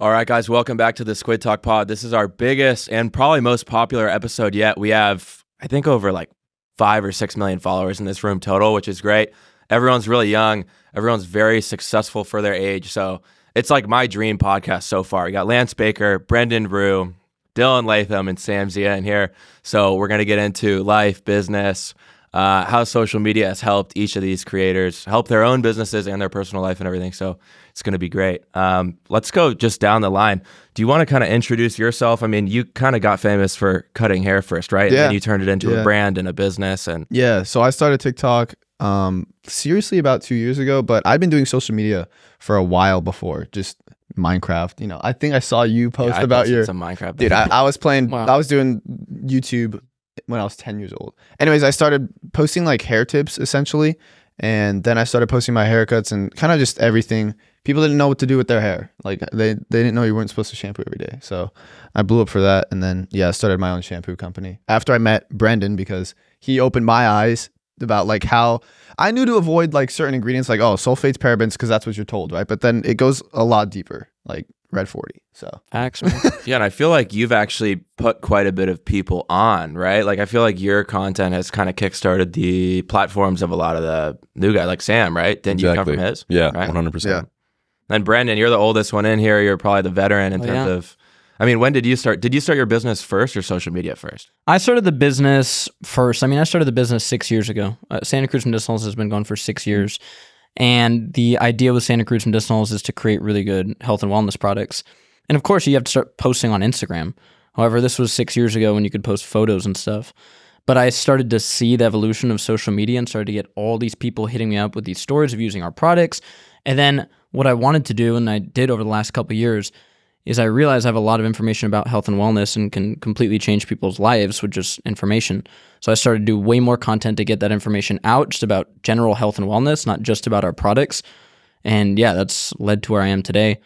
All right, guys, welcome back to the Squid Talk Pod. This is our biggest and probably most popular episode yet. We have, I think, over like 5 or 6 million followers in this room total, which is great. Everyone's really young. Everyone's very successful for their age. So it's like my dream podcast so far. We got Lance Baker, Brendan Rue, Dillon Latham, and Sam Zia in here. So we're going to get into life, business, how social media has helped each of these creators help their own businesses and their personal life and everything. So it's going to be great. Let's go just down the line. Do you want to kind of introduce yourself? I mean, you kind of got famous for cutting hair first, right? Yeah. And then you turned it into a brand and a business. And Yeah, so I started TikTok seriously about 2 years ago, but I've been doing social media for a while before, just Minecraft. You know, I think I saw you post about your some Minecraft. dude. I was playing. Wow. I was doing YouTube when I was 10 years old. Anyways, I started posting like hair tips essentially, and then I started posting my haircuts and kind of just everything. People didn't know what to do with their hair. Like they didn't know you weren't supposed to shampoo every day. So I blew up for that, and then I started my own shampoo company after I met Brendan because he opened my eyes about like how I knew to avoid like certain ingredients like sulfates, parabens, because that's what you're told, right? But then it goes a lot deeper, like Red 40. So Facts, man. Yeah, and I feel like you've actually put quite a bit of people on, right? Like I feel like your content has kind of kickstarted the platforms of a lot of the new guys, like Sam, right? Didn't you come from his? Yeah, right? 100%. Yeah. And Brendan, you're the oldest one in here. You're probably the veteran in terms of, I mean, when did you start? Did you start your business first or social media first? I started the business first. I mean, I started the business 6 years ago. Santa Cruz Medicinals has been going for 6 years. And the idea with Santa Cruz Medicinals is to create really good health and wellness products. And of course, you have to start posting on Instagram. However, this was 6 years ago when you could post photos and stuff. But I started to see the evolution of social media and started to get all these people hitting me up with these stories of using our products. And then what I wanted to do, and I did over the last couple of years, is I realized I have a lot of information about health and wellness and can completely change people's lives with just information. So I started to do way more content to get that information out, just about general health and wellness, not just about our products. And yeah, that's led to where I am today.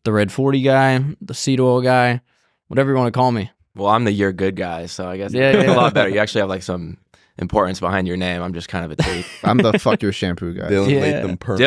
The Red 40 guy, the seed oil guy, whatever you want to call me. Well, I'm the you're good guy, so I guess Yeah, it's yeah. a lot better. You actually have like some importance behind your name. I'm just kind of a tweet. I'm the fuck your shampoo guy. Dillon Yeah. Latham purple.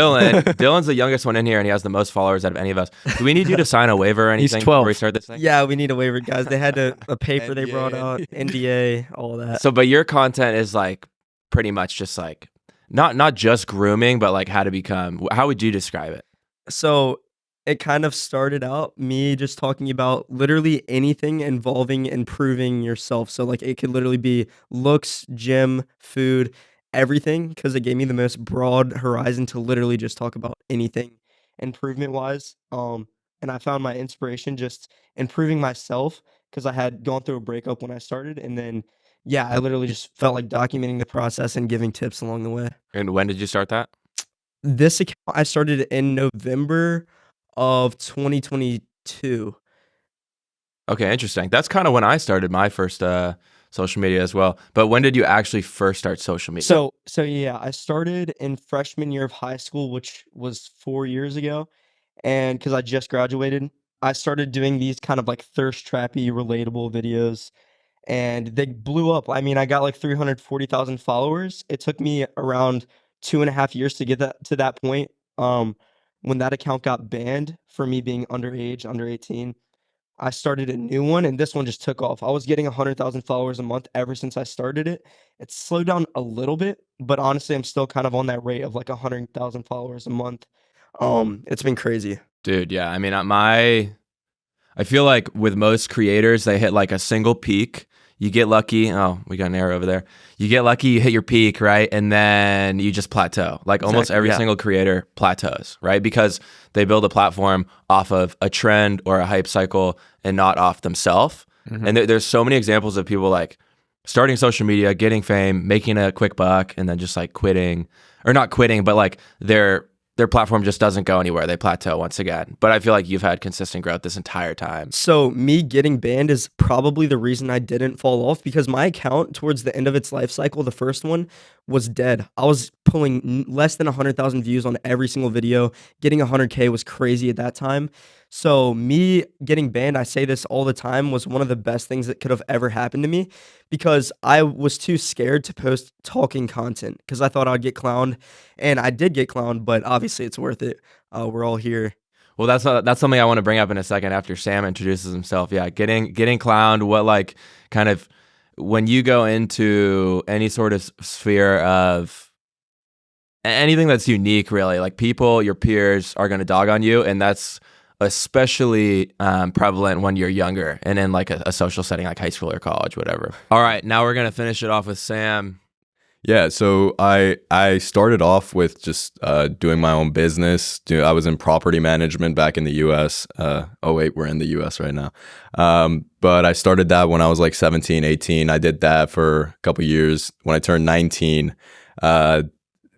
Dylan's the youngest one in here, and he has the most followers out of any of us. Do we need you to sign a waiver or He's anything 12. before we start this thing? Yeah, we need a waiver, guys. They had a paper they NDA. brought out, NDA, all that. So, but your content is like pretty much just like not just grooming, but like how to become. How would you describe it? So it kind of started out me just talking about literally anything involving improving yourself. So like it could literally be looks, gym, food, everything, because it gave me the most broad horizon to literally just talk about anything improvement wise. And I found my inspiration just improving myself because I had gone through a breakup when I started, and then I literally just felt like documenting the process and giving tips along the way. And when did you start that? This account I started in November of 2022. Okay, interesting. That's kind of when I started my first social media as well. But when did you actually first start social media? So I started in freshman year of high school, which was 4 years ago. And because I just graduated, I started doing these kind of like thirst trappy, relatable videos. And they blew up. I mean, I got like 340,000 followers. It took me around 2.5 years to get that to that point. When that account got banned for me being underage, under 18, I started a new one, and this one just took off. I was getting 100,000 followers a month ever since I started it. It's slowed down a little bit, but honestly, I'm still kind of on that rate of like 100,000 followers a month. It's been crazy. Dude, yeah. I mean, I feel like with most creators, they hit like a single peak. You get lucky. Oh, we got an arrow over there. You get lucky, you hit your peak, right? And then you just plateau. Like almost every single creator plateaus, right? Because they build a platform off of a trend or a hype cycle and not off themselves. Mm-hmm. And there's so many examples of people like starting social media, getting fame, making a quick buck, and then just like quitting, or not quitting, but like their platform just doesn't go anywhere. They plateau once again. But I feel like you've had consistent growth this entire time. So me getting banned is probably the reason I didn't fall off, because my account towards the end of its life cycle, the first one, was dead. I was pulling less than 100,000 views on every single video. Getting 100K was crazy at that time. So me getting banned, I say this all the time, was one of the best things that could have ever happened to me, because I was too scared to post talking content because I thought I'd get clowned, and I did get clowned, but obviously it's worth it. We're all here. Well, that's something I want to bring up in a second after Sam introduces himself. Yeah, getting clowned. What like kind of when you go into any sort of sphere of anything that's unique, really, like people, your peers are going to dog on you, and that's especially prevalent when you're younger and in like a social setting like high school or college, whatever. All right, now we're going to finish it off with Sam. Yeah, so I started off with just doing my own business. I was in property management back in the U.S. Oh wait, we're in the U.S. right now. But I started that when I was like 17, 18. I did that for a couple years. When I turned 19,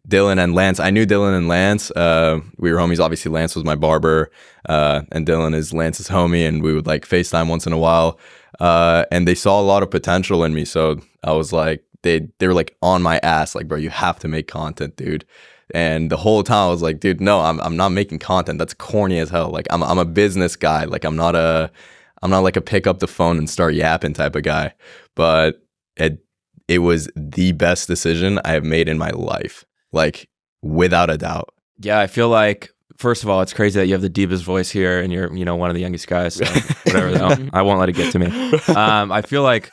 Dillon and Lance, I knew Dillon and Lance. We were homies. Obviously, Lance was my barber, and Dillon is Lance's homie, and we would like FaceTime once in a while. And they saw a lot of potential in me, so I was like, they were like on my ass, like, bro, you have to make content, dude. And the whole time I was like, dude, no, I'm not making content. That's corny as hell. Like, I'm a business guy. Like, I'm not like a pick up the phone and start yapping type of guy. But it was the best decision I have made in my life, like without a doubt. Yeah, I feel like, first of all, it's crazy that you have the deepest voice here and you're, one of the youngest guys. So whatever, though, I won't let it get to me. I feel like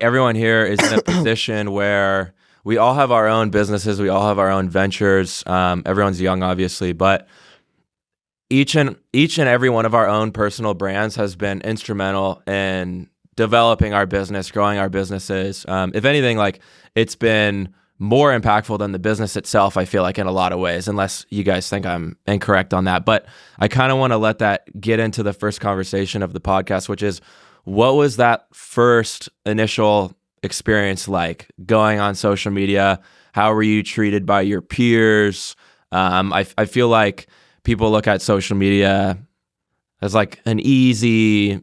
everyone here is in a position where we all have our own businesses, we all have our own ventures. Everyone's young, obviously, but each and every one of our own personal brands has been instrumental in developing our business, growing our businesses. If anything, like it's been more impactful than the business itself, I feel like, in a lot of ways, unless you guys think I'm incorrect on that. But I kind of want to let that get into the first conversation of the podcast, which is, what was that first initial experience like going on social media? How were you treated by your peers? I feel like people look at social media as like an easy,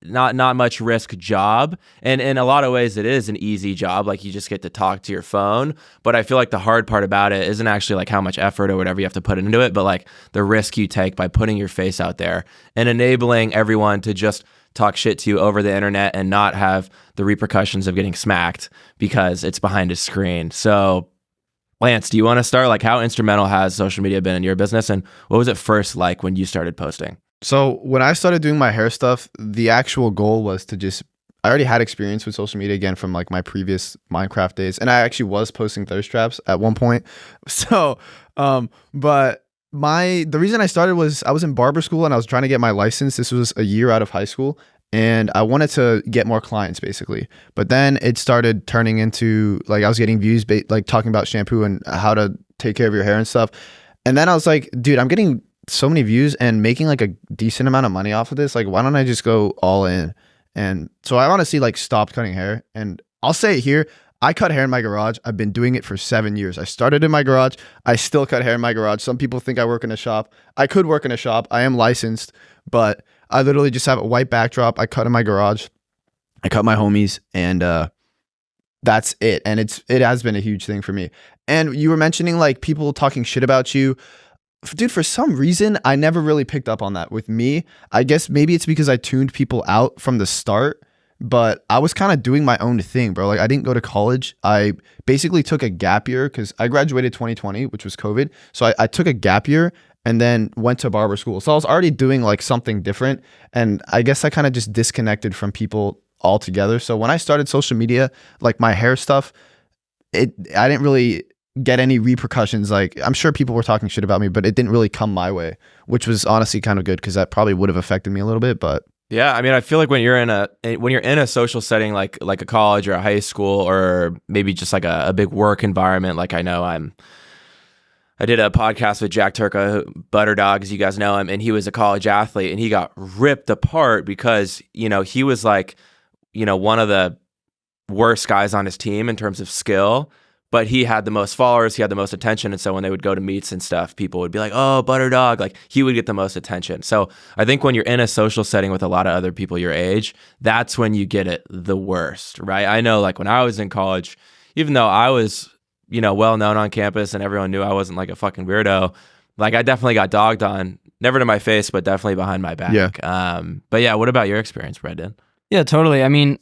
not much risk job, and in a lot of ways it is an easy job, like you just get to talk to your phone. But I feel like the hard part about it isn't actually like how much effort or whatever you have to put into it, but like the risk you take by putting your face out there and enabling everyone to just talk shit to you over the internet and not have the repercussions of getting smacked because it's behind a screen. So Lance, do you want to start? Like, how instrumental has social media been in your business, and what was it first like when you started posting? So when I started doing my hair stuff, the actual goal was to I already had experience with social media again from like my previous Minecraft days. And I actually was posting thirst traps at one point. So, but the reason I started was I was in barber school and I was trying to get my license. This was a year out of high school and I wanted to get more clients basically. But then it started turning into like, I was getting views, like talking about shampoo and how to take care of your hair and stuff. And then I was like, dude, I'm getting so many views and making like a decent amount of money off of this. Like, why don't I just go all in? And so I honestly like stopped cutting hair. And I'll say it here, I cut hair in my garage. I've been doing it for 7 years. I started in my garage. I still cut hair in my garage. Some people think I work in a shop. I could work in a shop. I am licensed, but I literally just have a white backdrop. I cut in my garage. I cut my homies, and that's it. And it has been a huge thing for me. And you were mentioning like people talking shit about you. Dude, for some reason, I never really picked up on that with me. I guess maybe it's because I tuned people out from the start, but I was kind of doing my own thing, bro. Like, I didn't go to college. I basically took a gap year because I graduated 2020, which was COVID. So I took a gap year and then went to barber school. So I was already doing like something different. And I guess I kind of just disconnected from people altogether. So when I started social media, like my hair stuff, I didn't really get any repercussions. Like, I'm sure people were talking shit about me, but it didn't really come my way, which was honestly kind of good because that probably would have affected me a little bit. But yeah, I mean, I feel like when you're in a social setting like a college or a high school or maybe just like a big work environment, like I did a podcast with Jack Turca, Butter Dog, as you guys know him, and he was a college athlete and he got ripped apart because, he was like, one of the worst guys on his team in terms of skill. But he had the most followers, he had the most attention. And so when they would go to meets and stuff, people would be like, oh, Butter Dog, like he would get the most attention. So I think when you're in a social setting with a lot of other people your age, that's when you get it the worst, right? I know like when I was in college, even though I was, well known on campus and everyone knew I wasn't like a fucking weirdo, like I definitely got dogged on, never to my face, but definitely behind my back. Yeah. But yeah, what about your experience, Brendan? Yeah, totally. I mean,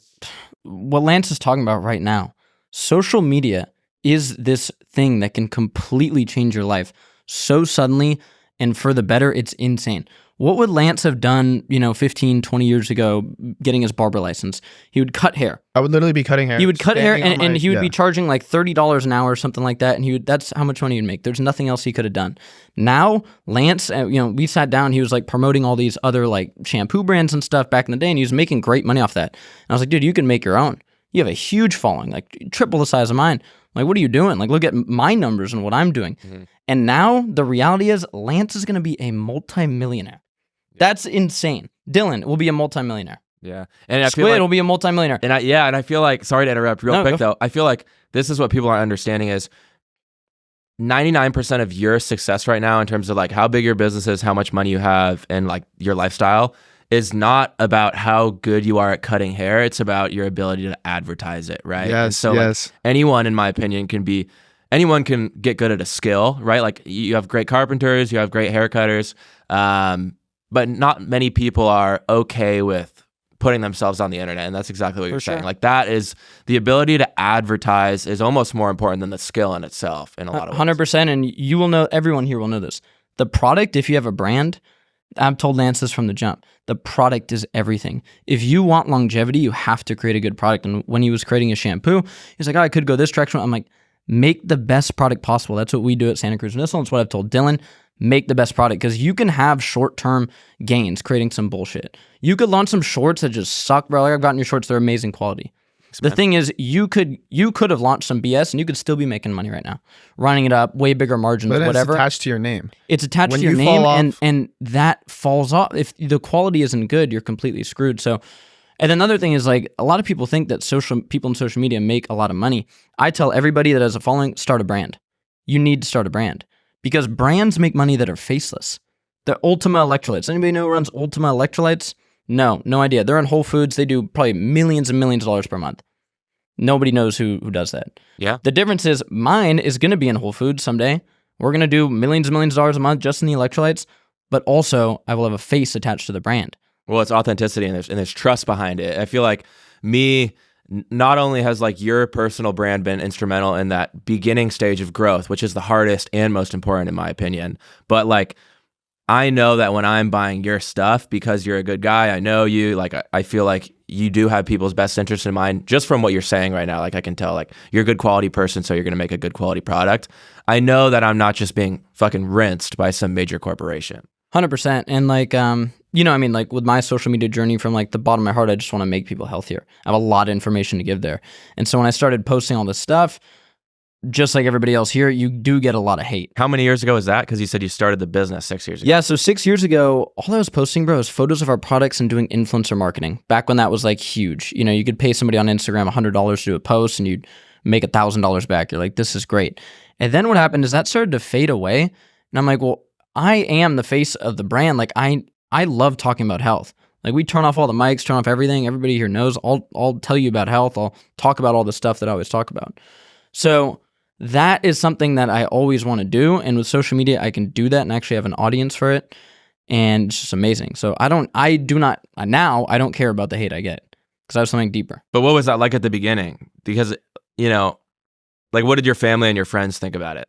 what Lance is talking about right now, social media is this thing that can completely change your life so suddenly and for the better, it's insane. What would Lance have done, 15, 20 years ago getting his barber license? He would cut hair. I would literally be cutting hair. He would cut hair and he would be yeah. charging like $30 an hour or something like that. And that's how much money he'd make. There's nothing else he could have done. Now, Lance, we sat down, he was like promoting all these other like shampoo brands and stuff back in the day, and he was making great money off that. And I was like, dude, you can make your own. You have a huge following, like triple the size of mine. Like, what are you doing? Like, look at my numbers and what I'm doing. Mm-hmm. And now the reality is Lance is going to be a multimillionaire. That's insane. Dillon will be a multimillionaire. Yeah. And I Squid feel like, will be a multimillionaire. and I feel like, sorry to interrupt real quick though, I feel like this is what people aren't understanding is 99% of your success right now in terms of like how big your business is, how much money you have, and like your lifestyle is not about how good you are at cutting hair. It's about your ability to advertise it, right? Yes, and so yes. like, anyone, in my opinion, anyone can get good at a skill, right? Like you have great carpenters, you have great hair cutters, but not many people are okay with putting themselves on the internet. And that's exactly what you're saying. Like that is the ability to advertise is almost more important than the skill in itself in a lot of ways. 100%. And you will know, everyone here will know this. The product, if you have a brand, I've told Lance this from the jump. The product is everything. If you want longevity, you have to create a good product. And when he was creating a shampoo, he's like, I could go this direction. I'm like, make the best product possible. That's what we do at Santa Cruz Medicinal. That's what I've told Dillon. Make the best product, because you can have short-term gains creating some bullshit. You could launch some shorts that just suck, bro. Like I've gotten your shorts, they're amazing quality. The thing is, you could have launched some BS and you could still be making money right now, running it up, way bigger margins, but whatever. It's attached to your name. It's attached to your name, and that falls off. If the quality isn't good, you're completely screwed. So, and another thing is like a lot of people think that people in social media make a lot of money. I tell everybody that has a following, start a brand. You need to start a brand. Because brands make money that are faceless. The Ultima Electrolytes. Anybody know who runs Ultima Electrolytes? No idea. They're in Whole Foods. They do probably millions and millions of dollars per month. Nobody knows who does that. Yeah. The difference is mine is going to be in Whole Foods someday. We're going to do millions and millions of dollars a month just in the electrolytes, but also I will have a face attached to the brand. Well, it's authenticity and there's trust behind it. I feel like not only has like your personal brand been instrumental in that beginning stage of growth, which is the hardest and most important in my opinion, but like I know that when I'm buying your stuff because you're a good guy, I know you, like I feel like you do have people's best interest in mind just from what you're saying right now. Like I can tell like you're a good quality person, so you're going to make a good quality product. I know that I'm not just being fucking rinsed by some major corporation. 100%. And like, like with my social media journey from like the bottom of my heart, I just want to make people healthier. I have a lot of information to give there. And so when I started posting all this stuff, just like everybody else here, you do get a lot of hate. How many years ago was that? Because you said you started the business 6 years ago. Yeah, so 6 years ago, all I was posting, bro, was photos of our products and doing influencer marketing. Back when that was like huge. You could pay somebody on Instagram $100 to do a post and you'd make $1,000 back. You're like, this is great. And then what happened is that started to fade away. And I'm like, well, I am the face of the brand. Like I love talking about health. Like we turn off all the mics, turn off everything. Everybody here knows. I'll tell you about health. I'll talk about all the stuff that I always talk about. So that is something that I always want to do. And with social media, I can do that and actually have an audience for it. And it's just amazing. So I don't care about the hate I get because I have something deeper. But what was that like at the beginning? Because, like what did your family and your friends think about it?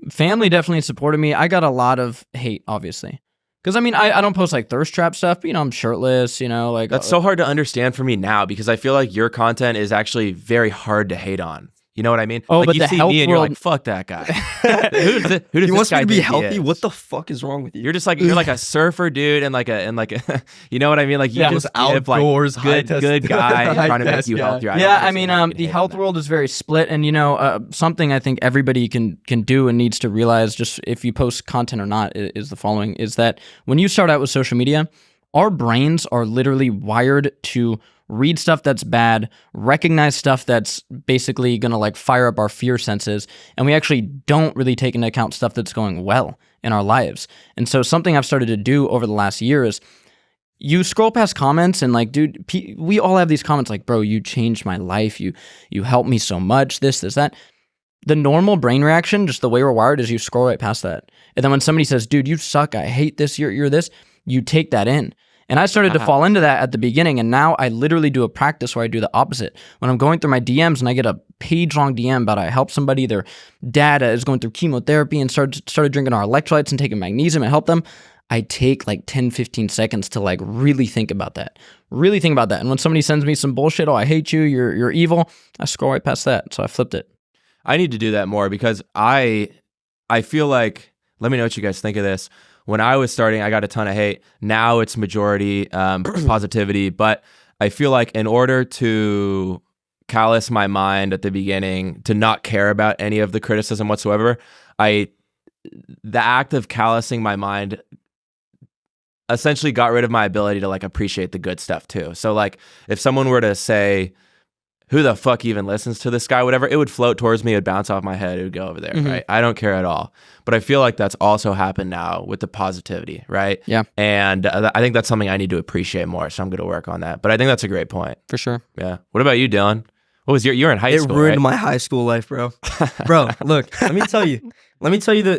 Family definitely supported me. I got a lot of hate, obviously. Because, I don't post, like, thirst trap stuff, but, I'm shirtless, like... That's so hard to understand for me now because I feel like your content is actually very hard to hate on. You know what I mean? Oh, like but you the see health me and world... you're like, fuck that guy. Who does he wants me to be think he healthy? is? What the fuck is wrong with you? You're just like, you're like a surfer dude and like a you know what I mean? Like you just outdoors, like good guy trying to make you healthier. Yeah, the health world is very split, and something I think everybody can do and needs to realize, just if you post content or not, is the following: is that when you start out with social media, our brains are literally wired to read stuff that's bad, recognize stuff that's basically going to like fire up our fear senses, and we actually don't really take into account stuff that's going well in our lives. And so something I've started to do over the last year is you scroll past comments and like, dude, we all have these comments like, bro, you changed my life. You helped me so much, this, that. The normal brain reaction, just the way we're wired, is you scroll right past that. And then when somebody says, dude, you suck, I hate this, you're this, you take that in. And I started to fall into that at the beginning, and now I literally do a practice where I do the opposite. When I'm going through my DMs and I get a page-long DM about I help somebody, their dad is going through chemotherapy and started drinking our electrolytes and taking magnesium and help them, I take like 10, 15 seconds to like really think about that. Really think about that. And when somebody sends me some bullshit, oh, I hate you, you're evil, I scroll right past that. So I flipped it. I need to do that more because I feel like, let me know what you guys think of this. When I was starting, I got a ton of hate. Now it's majority positivity. But I feel like in order to callous my mind at the beginning, to not care about any of the criticism whatsoever, the act of callousing my mind essentially got rid of my ability to like appreciate the good stuff too. So like if someone were to say, who the fuck even listens to this guy, whatever, it would float towards me, it would bounce off my head, it would go over there, right? I don't care at all. But I feel like that's also happened now with the positivity, right? Yeah. And I think that's something I need to appreciate more, so I'm going to work on that. But I think that's a great point. For sure. Yeah. What about you, Dillon? What was you're in high school, It ruined right? my high school life, bro. Bro, look, let me tell you,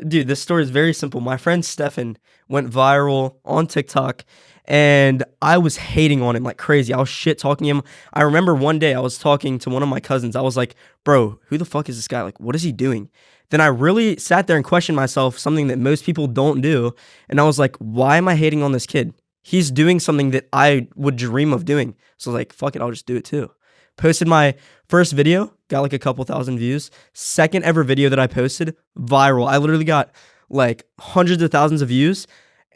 dude, this story is very simple. My friend Stefan went viral on TikTok, and I was hating on him like crazy. I was shit talking him. I remember one day I was talking to one of my cousins. I was like, bro, who the fuck is this guy? Like, what is he doing? Then I really sat there and questioned myself, something that most people don't do. And I was like, why am I hating on this kid? He's doing something that I would dream of doing. So I was like, fuck it, I'll just do it too. Posted my first video, got like a couple thousand views. Second ever video that I posted, viral. I literally got like hundreds of thousands of views.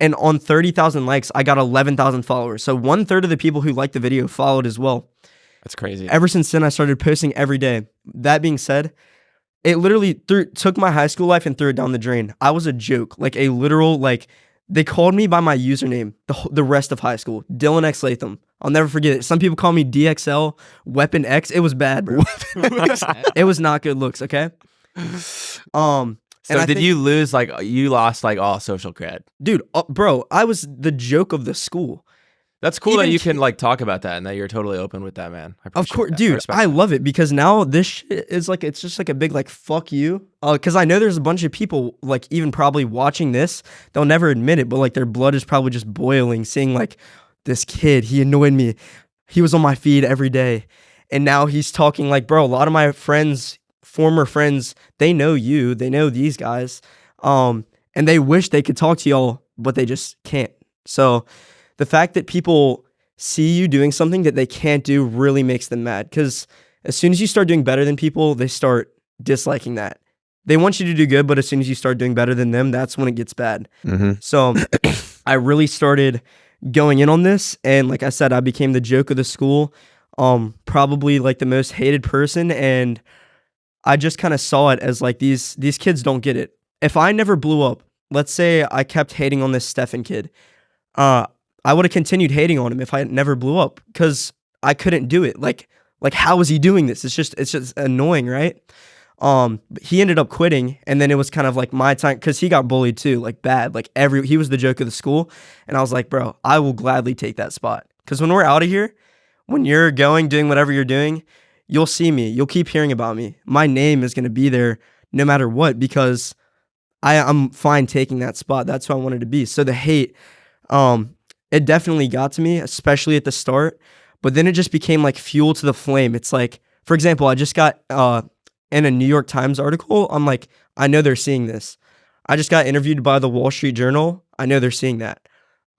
And on 30,000 likes, I got 11,000 followers. So 1/3 of the people who liked the video followed as well. That's crazy. Ever since then, I started posting every day. That being said, it literally took my high school life and threw it down the drain. I was a joke, like a literal, like they called me by my username the rest of high school, Dillon X Latham. I'll never forget it. Some people call me DXL, Weapon X. It was bad, bro. It was not good looks, okay? So did you lose, like, you lost like all social cred? Dude, bro, I was the joke of the school. That's cool Even that you can like talk about that and that you're totally open with that, man. I Of appreciate course, that. dude, respect I that. love it because now this shit is like, it's just like a big like fuck you. Because I know there's a bunch of people like even probably watching this, they'll never admit it, but like their blood is probably just boiling, seeing like this kid, he annoyed me. He was on my feed every day. And now he's talking like, bro, a lot of my friends, former friends, they know you, they know these guys. And they wish they could talk to y'all, but they just can't. So the fact that people see you doing something that they can't do really makes them mad. Because as soon as you start doing better than people, they start disliking that. They want you to do good, but as soon as you start doing better than them, that's when it gets bad. So I really started going in on this. And like I said, I became the joke of the school, probably like the most hated person. And I just kind of saw it as like these kids don't get it. If I never blew up, let's say I kept hating on this Stefan kid, I would have continued hating on him if I never blew up because I couldn't do it. Like how is he doing this? It's just annoying, right? He ended up quitting, and then it was kind of like my time because he got bullied too, like bad. Like he was the joke of the school, and I was like, bro, I will gladly take that spot because when we're out of here, when you're doing whatever you're doing, you'll see me. You'll keep hearing about me. My name is gonna be there no matter what because I'm fine taking that spot. That's who I wanted to be. So the hate, it definitely got to me, especially at the start. But then it just became like fuel to the flame. It's like, for example, I just got in a New York Times article. I'm like, I know they're seeing this. I just got interviewed by the Wall Street Journal. I know they're seeing that.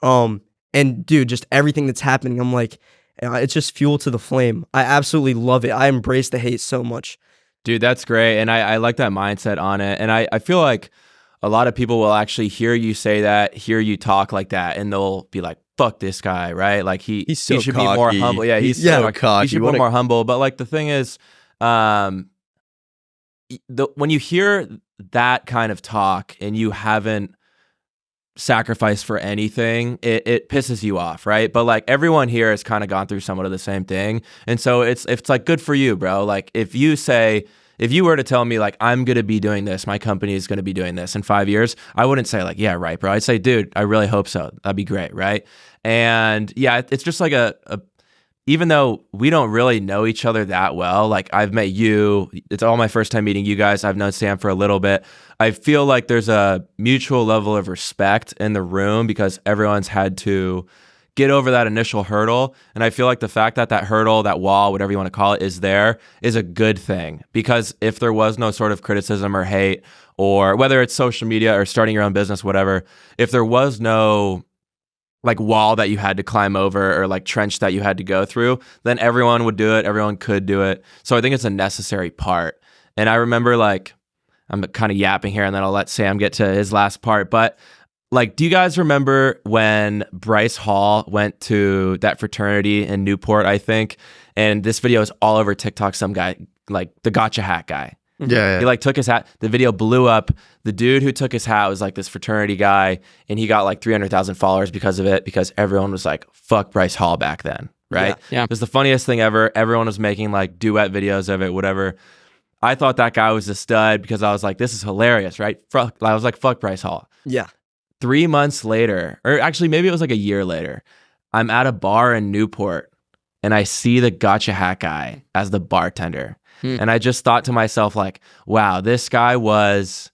And dude, just everything that's happening, I'm like, it's just fuel to the flame. I absolutely love it. I embrace the hate so much. Dude, that's great. And I like that mindset on it. And I feel like a lot of people will actually hear you say that, hear you talk like that, and they'll be like, fuck this guy, right? Like He's so he should cocky. be more humble. Yeah, he's so cocky. He should be more humble. But like the thing is, when you hear that kind of talk and you haven't sacrificed for anything, it pisses you off, right? But like everyone here has kind of gone through somewhat of the same thing. And so it's like good for you, bro. Like if you were to tell me like, I'm going to be doing this, my company is going to be doing this in 5 years, I wouldn't say like, yeah, right, bro. I'd say, dude, I really hope so. That'd be great, right? And yeah, it's just like even though we don't really know each other that well, like I've met you, it's all my first time meeting you guys. I've known Sam for a little bit. I feel like there's a mutual level of respect in the room because everyone's had to get over that initial hurdle. And I feel like the fact that that hurdle, that wall, whatever you want to call it, is there is a good thing. Because if there was no sort of criticism or hate, or whether it's social media or starting your own business, whatever, if there was no like wall that you had to climb over or like trench that you had to go through, then everyone would do it. Everyone could do it. So I think it's a necessary part. And I remember like, I'm kind of yapping here and then I'll let Sam get to his last part. But like, do you guys remember when Bryce Hall went to that fraternity in Newport, I think? And this video is all over TikTok. Some guy, like the gotcha hat guy. Yeah. He like took his hat. The video blew up. The dude who took his hat was like this fraternity guy, and he got like 300,000 followers because of it, because everyone was like, fuck Bryce Hall back then, right? Yeah. It was the funniest thing ever. Everyone was making like duet videos of it, whatever. I thought that guy was a stud because I was like, this is hilarious, right? I was like, fuck Bryce Hall. Yeah. 3 months later, or actually maybe it was like a year later, I'm at a bar in Newport and I see the gotcha hat guy as the bartender. And I just thought to myself, like, wow, this guy was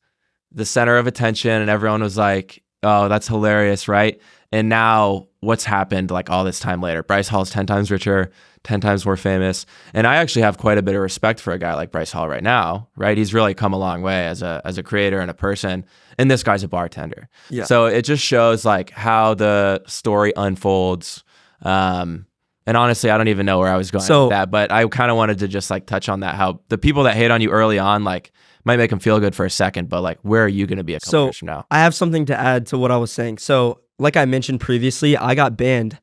the center of attention and everyone was like, oh, that's hilarious, right? And now what's happened like all this time later? Bryce Hall's 10 times richer, 10 times more famous. And I actually have quite a bit of respect for a guy like Bryce Hall right now, right? He's really come a long way as a creator and a person. And this guy's a bartender. Yeah. So it just shows like how the story unfolds. And honestly, I don't even know where I was going with that, but I kind of wanted to just like touch on that, how the people that hate on you early on, like might make them feel good for a second, but like, where are you going to be a couple years from now? I have something to add to what I was saying. So like I mentioned previously, I got banned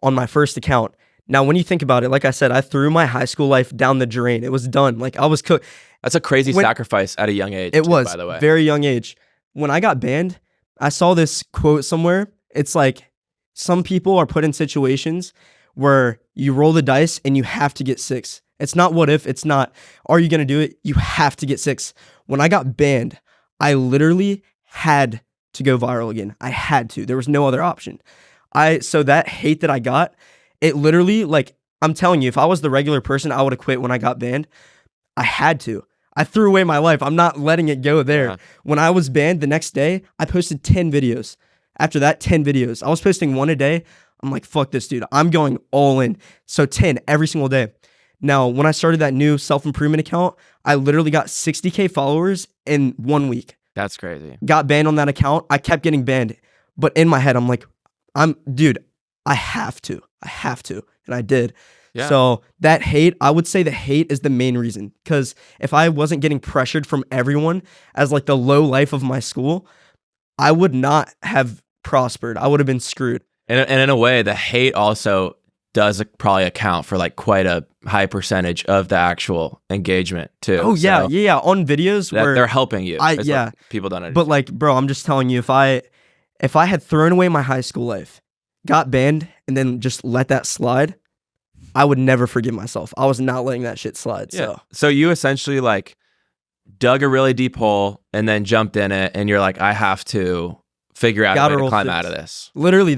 on my first account. Now, when you think about it, like I said, I threw my high school life down the drain. It was done. Like I was cooked. That's a crazy sacrifice at a young age. It was, by the way. Very young age. When I got banned, I saw this quote somewhere. It's like, some people are put in situations where you roll the dice and you have to get 6. It's not what if, it's not, are you going to do it? You have to get 6. When I got banned, I literally had to go viral again. I had to. There was no other option. So that hate that I got, it literally, like, I'm telling you, if I was the regular person, I would have quit when I got banned. I had to. I threw away my life. I'm not letting it go there. Yeah. When I was banned the next day, I posted 10 videos. After that, 10 videos. I was posting 1 a day. I'm like, fuck this, dude. I'm going all in. So 10 every single day. Now, when I started that new self-improvement account, I literally got 60K followers in 1 week. That's crazy. Got banned on that account. I kept getting banned. But in my head, I'm like, dude, I have to. And I did. Yeah. So that hate, I would say the hate is the main reason. Because if I wasn't getting pressured from everyone as like the low life of my school, I would not have prospered. I would have been screwed. And in a way, the hate also does probably account for like quite a high percentage of the actual engagement too. Oh yeah, so yeah. On videos where they're helping you. Yeah. People don't understand. But like, bro, I'm just telling you, if I had thrown away my high school life, got banned, and then just let that slide, I would never forgive myself. I was not letting that shit slide. Yeah. So you essentially like dug a really deep hole and then jumped in it, and you're like, I have to figure out a way to climb out of this. Literally,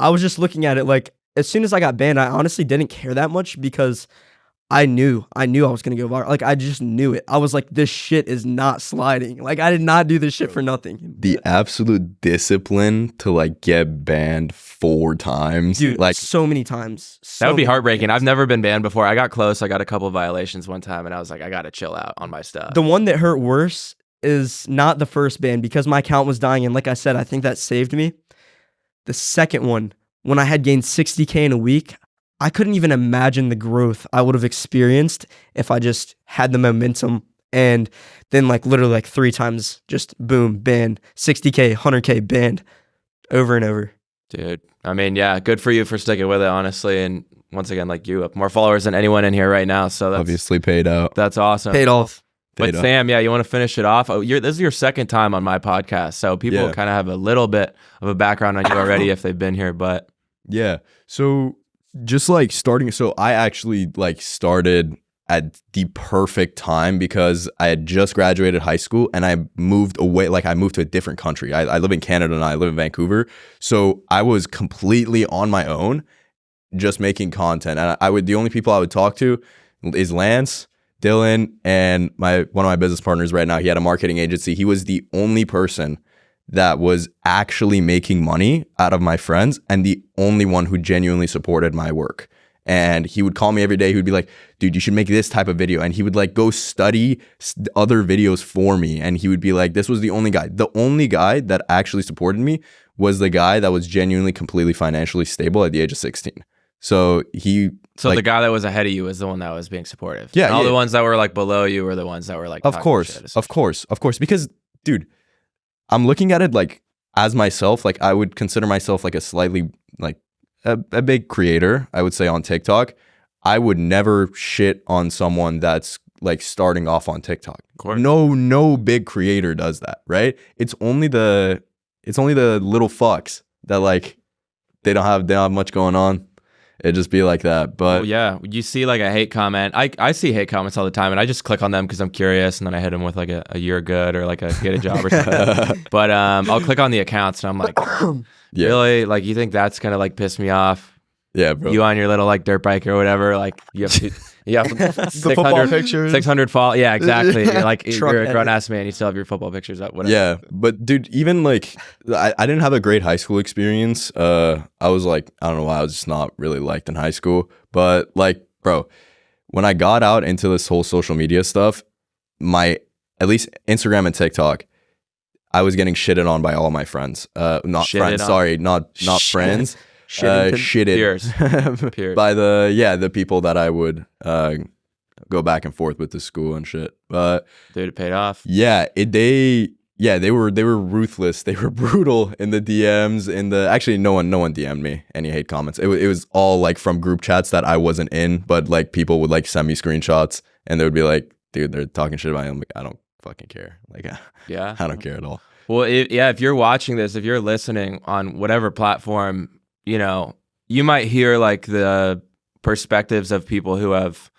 I was just looking at it like, as soon as I got banned, I honestly didn't care that much because I knew I was going to go viral. Like, I just knew it. I was like, this shit is not sliding. Like, I did not do this shit for nothing. The absolute discipline to like get banned 4 times. Dude, like so many times. That would be heartbreaking. I've never been banned before. I got close. I got a couple of violations one time and I was like, I got to chill out on my stuff. The one that hurt worse is not the first ban because my account was dying. And like I said, I think that saved me. The second one, when I had gained 60K in a week, I couldn't even imagine the growth I would have experienced if I just had the momentum and then like literally like 3 times just boom, banned, 60K, 100K banned over and over. Dude, I mean, yeah, good for you for sticking with it, honestly. And once again, like you have more followers than anyone in here right now. So that's obviously paid out. That's awesome. Paid off. But Sam, yeah, you want to finish it off? Oh, this is your second time on my podcast, so people kind of have a little bit of a background on you already if they've been here. But yeah, so just like starting, so I actually like started at the perfect time because I had just graduated high school and I moved away. Like I moved to a different country. I live in Canada now. I live in Vancouver, so I was completely on my own, just making content. And the only people I would talk to is Lance, Dillon, and one of my business partners right now. He had a marketing agency. He was the only person that was actually making money out of my friends and the only one who genuinely supported my work. And he would call me every day. He would be like, dude, you should make this type of video. And he would like go study other videos for me. And he would be like, this was the only guy. The only guy that actually supported me was the guy that was genuinely completely financially stable at the age of 16. So the guy that was ahead of you was the one that was being supportive. Yeah. And all the ones that were like below you were the ones that were like, of course. Because dude, I'm looking at it like as myself, like I would consider myself like a slightly like a big creator, I would say, on TikTok. I would never shit on someone that's like starting off on TikTok. No big creator does that, right? It's only the little fucks that like they don't have much going on. It'd just be like that. But yeah, you see like a hate comment. I see hate comments all the time, and I just click on them because I'm curious, and then I hit them with like a you're good or like a get a job or something. But I'll click on the accounts and I'm like, yeah. Really? Like you think that's gonna like piss me off? Yeah, bro. You on your little like dirt bike or whatever, like you have 400 pictures. 600 follow. Yeah, exactly. You're like Truck you're a edit. grown ass man. You still have your football pictures up. Whatever. Yeah, but dude, even like I didn't have a great high school experience. I was like, I don't know why, I was just not really liked in high school. But like, bro, when I got out into this whole social media stuff, at least Instagram and TikTok, I was getting shitted on by all my friends. Not Shitted friends, on? sorry, not friends. Shitted Peers. by the people that I would go back and forth with to school and shit. But Dude, it paid off. yeah, they were ruthless. They were brutal in the DMs. Actually, no one DM'd me any hate comments. It was all like from group chats that I wasn't in, but like people would like send me screenshots and they would be like, dude, they're talking shit about me. I'm like, I don't fucking care. Like, Yeah. I don't care at all. Well, if you're watching this, if you're listening on whatever platform, you know, you might hear like the perspectives of people who have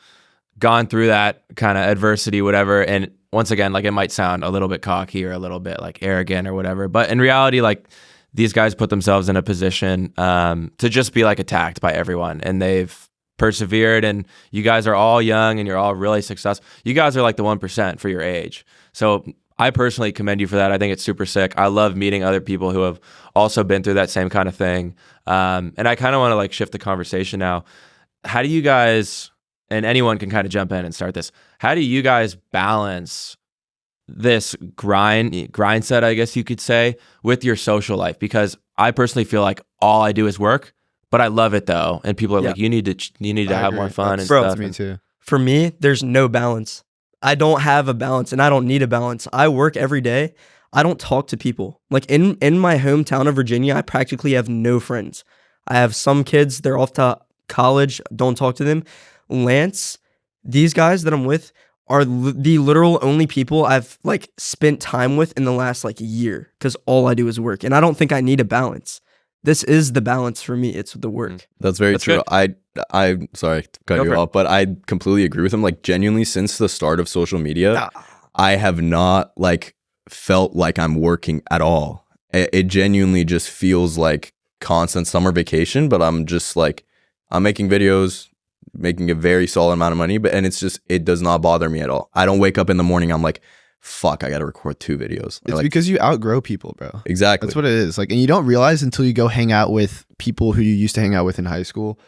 gone through that kind of adversity, whatever. And once again, like it might sound a little bit cocky or a little bit like arrogant or whatever. But in reality, like these guys put themselves in a position to just be like attacked by everyone. And they've persevered, and you guys are all young and you're all really successful. You guys are like the 1% for your age. So I personally commend you for that. I think it's super sick. I love meeting other people who have also been through that same kind of thing. And I kind of want to like shift the conversation now. How do you guys, and anyone can kind of jump in and start this, how do you guys balance this grind set, I guess you could say, with your social life? Because I personally feel like all I do is work, but I love it though. And people are like, you need to have more fun and stuff. Me too. For me, there's no balance. I don't have a balance and I don't need a balance. I work every day. I don't talk to people. Like in my hometown of Virginia, I practically have no friends. I have some kids, they're off to college, don't talk to them. Lance, these guys that I'm with are the literal only people I've like spent time with in the last like year, because all I do is work and I don't think I need a balance. This is the balance for me. It's the work. That's very true. Good. I'm sorry to cut you off, but I completely agree with him. Like genuinely, since the start of social media, I have not like felt like I'm working at all. It genuinely just feels like constant summer vacation, but I'm just like, I'm making videos, making a very solid amount of money, and it's just, it does not bother me at all. I don't wake up in the morning, I'm like, fuck, I gotta record 2 videos. It's like, because you outgrow people, bro. Exactly. That's what it is. Like, and you don't realize until you go hang out with people who you used to hang out with in high school.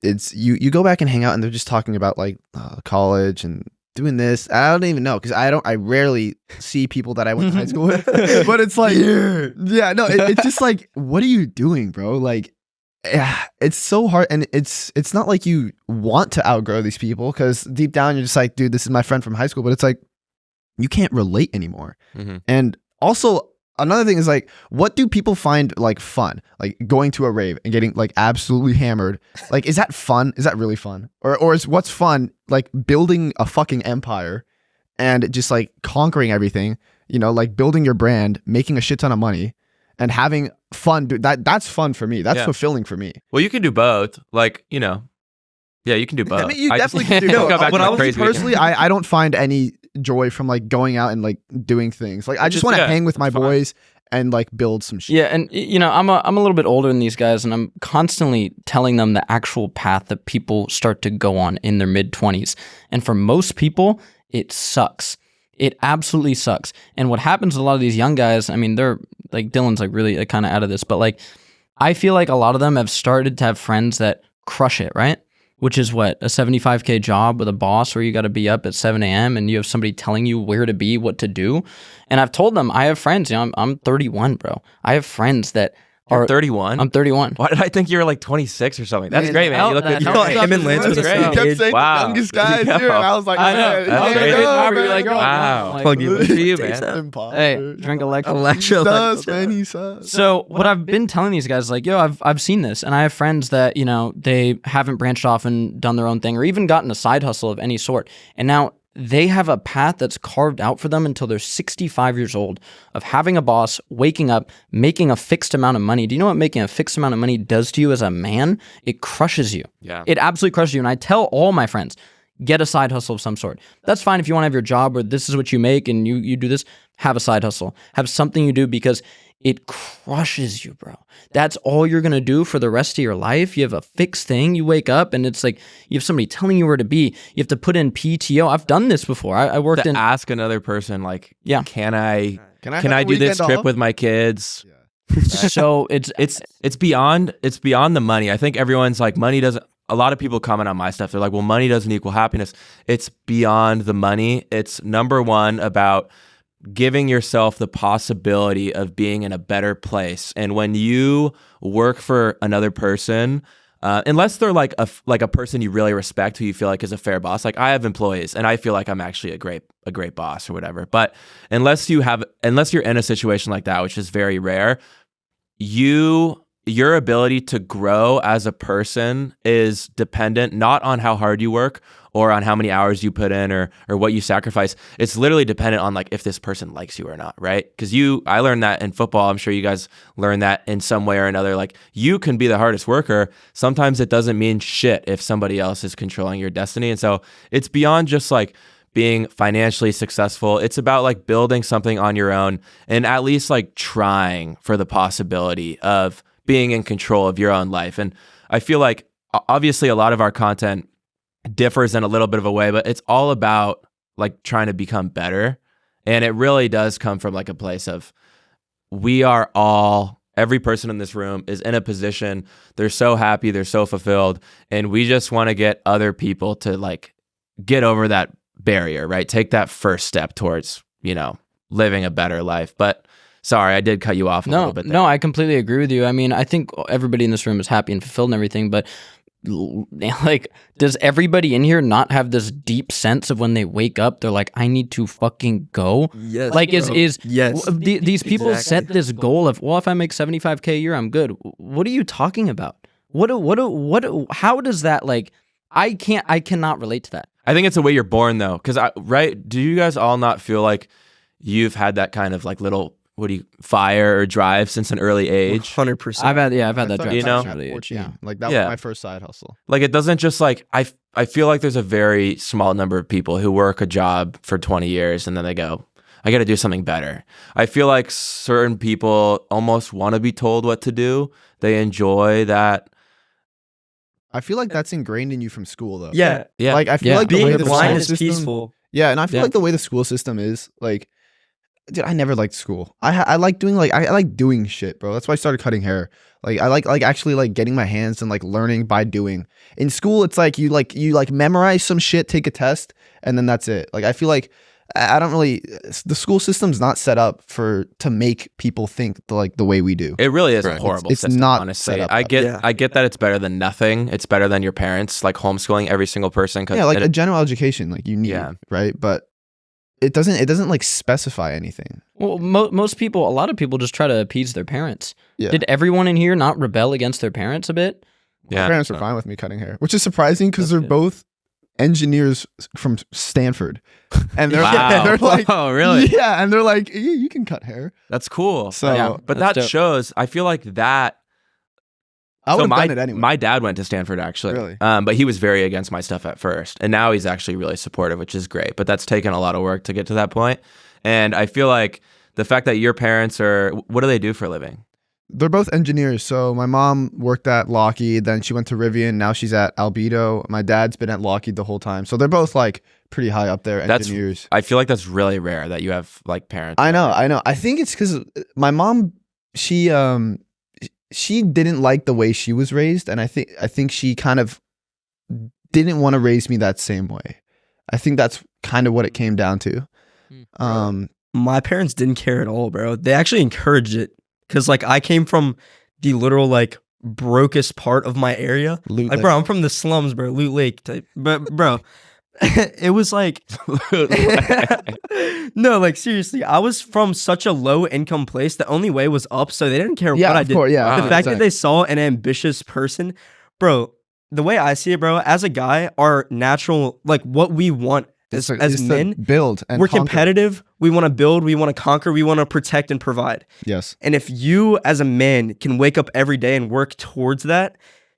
It's you go back and hang out and they're just talking about like college and doing this. I don't even know because I rarely see people that I went to high school with. But it's like, it's just like, what are you doing, bro? Like, yeah, it's so hard, and it's not like you want to outgrow these people because deep down you're just like, dude, this is my friend from high school, but it's like you can't relate anymore. Mm-hmm. And also another thing is like, what do people find like fun? Like going to a rave and getting like absolutely hammered. Like, is that fun? Is that really fun? Or is what's fun like building a fucking empire and just like conquering everything, you know, like building your brand, making a shit ton of money and having fun. Dude, that's fun for me. That's fulfilling for me. Well, you can do both. Like, you know, yeah, you can do both. I mean, you definitely can do both. Go back to my crazy personally, I don't find any joy from like going out and like doing things. Like I just want to hang with my boys and like build some shit. Yeah, and you know, I'm a little bit older than these guys, and I'm constantly telling them the actual path that people start to go on in their mid-20s. And for most people, it sucks. It absolutely sucks. And what happens to a lot of these young guys, I mean, they're like, Dillon's like really kind of out of this, but like, I feel like a lot of them have started to have friends that crush it, right? Which is what, a 75K job with a boss where you got to be up at 7 a.m. and you have somebody telling you where to be, what to do. And I've told them, I have friends, you know, I'm 31, bro. I have friends that You're 31? I'm 31. Why did I think you were like 26 or something? That's Man, great, man. You look good. You thought him and Lance That's was great. the same He kept saying Wow. the youngest guys Yeah. here, and I was like, I know. man, That's you great. know, You're man. like, oh, Wow. like, Plug you. Good for you, Takes man. them poppers. hey, drink electrolytes. Electrolytes. He sucks, man. He sucks. So what I've been telling these guys, like, yo, I've seen this, and I have friends that, you know, they haven't branched off and done their own thing or even gotten a side hustle of any sort. And now they have a path that's carved out for them until they're 65 years old of having a boss, waking up, making a fixed amount of money. Do you know what making a fixed amount of money does to you as a man? It crushes you. Yeah. It absolutely crushes you. And I tell all my friends, get a side hustle of some sort. That's fine if you want to have your job or this is what you make and you do this, have a side hustle. Have something you do because it crushes you, bro. That's all you're going to do for the rest of your life. You have a fixed thing. You wake up and it's like you have somebody telling you where to be. You have to put in PTO. I've done this before. I worked To in... ask another person, like, Yeah. can I have a do this weekend trip off? with my kids? So It's beyond the money. I think everyone's like, money doesn't. A lot of people comment on my stuff. They're like, well, money doesn't equal happiness. It's beyond the money. It's number one about giving yourself the possibility of being in a better place. And when you work for another person, unless they're like a person you really respect, who you feel like is a fair boss. Like I have employees, and I feel like I'm actually a great boss or whatever. But unless you're in a situation like that, which is very rare, your ability to grow as a person is dependent not on how hard you work or on how many hours you put in or what you sacrifice. It's literally dependent on like if this person likes you or not, right? Because I learned that in football. I'm sure you guys learned that in some way or another. Like you can be the hardest worker. Sometimes it doesn't mean shit if somebody else is controlling your destiny. And so it's beyond just like being financially successful. It's about like building something on your own and at least like trying for the possibility of being in control of your own life. And I feel like obviously a lot of our content differs in a little bit of a way, but it's all about like trying to become better. And it really does come from like a place of every person in this room is in a position, they're so happy, they're so fulfilled, and we just want to get other people to like get over that barrier, right? Take that first step towards, you know, living a better life. But sorry, I did cut you off a little bit there. No, I completely agree with you. I mean, I think everybody in this room is happy and fulfilled and everything, but like, does everybody in here not have this deep sense of when they wake up, they're like, I need to fucking go? Yes. Like, bro. yes. These people Exactly. set this goal of, well, if I make 75K a year, I'm good. What are you talking about? How does that, like, I cannot relate to that. I think it's the way you're born though. Because right, do you guys all not feel like you've had that kind of like little fire or drive since an early age? 100%. I've had that I drive. started You know? at Early age, 14. yeah. Like that was Yeah. my first side hustle. Like it doesn't just like I feel like there's a very small number of people who work a job for 20 years and then they go, I got to do something better. I feel like certain people almost want to be told what to do. They enjoy that. I feel like that's ingrained in you from school though. Yeah. Yeah. Like I feel Yeah. like the way Being the blind school is system, peaceful. Yeah, and I feel Yeah. like the way the school system is, like, dude, I never liked school. I like doing I like doing shit, bro. That's why I started cutting hair. Like I like actually like getting my hands and like learning by doing. In school, it's like you memorize some shit, take a test, and then that's it. Like I feel like I don't really. The school system's not set up to make people think the way we do. It really is a Right. horrible It's system, not honestly. set up I that get way. Yeah. I get that it's better than nothing. It's better than your parents like homeschooling every single person. Yeah, like a general education, like you need, Yeah. right? But it doesn't like specify anything. Well, most people, a lot of people just try to appease their parents. Yeah. Did everyone in here not rebel against their parents a bit? My Yeah. parents are fine with me cutting hair, which is surprising because they're good. both engineers from Stanford, and they're Wow. they're like, Oh, really? Yeah, and they're like, yeah, you can cut hair. That's cool. So Yeah. But That's that dope. shows, I feel like that. I would have my, done it anyway. My dad went to Stanford actually. Really? But he was very against my stuff at first. And now he's actually really supportive, which is great. But that's taken a lot of work to get to that point. And I feel like the fact that your parents what do they do for a living? They're both engineers. So my mom worked at Lockheed, then she went to Rivian. Now she's at Albedo. My dad's been at Lockheed the whole time. So they're both like pretty high up there engineers. I feel like that's really rare that you have like parents. I know. I think it's because my mom, she didn't like the way she was raised, and I think she kind of didn't want to raise me that same way. I think that's kind of what it came down to. My parents didn't care at all, bro. They actually encouraged it because like I came from the literal like brokest part of my area. Like, bro, I'm from the slums, bro, Loot Lake type. But bro, it was like no, like seriously, I was from such a low income place. The only way was up, so they didn't care what I did. Course, yeah, the fact that they saw an ambitious person, bro. The way I see it, bro, as a guy, our natural like what we want as men, build and we're conquer. competitive. We want to build. We want to conquer. We want to protect and provide. Yes. And if you, as a man, can wake up every day and work towards that,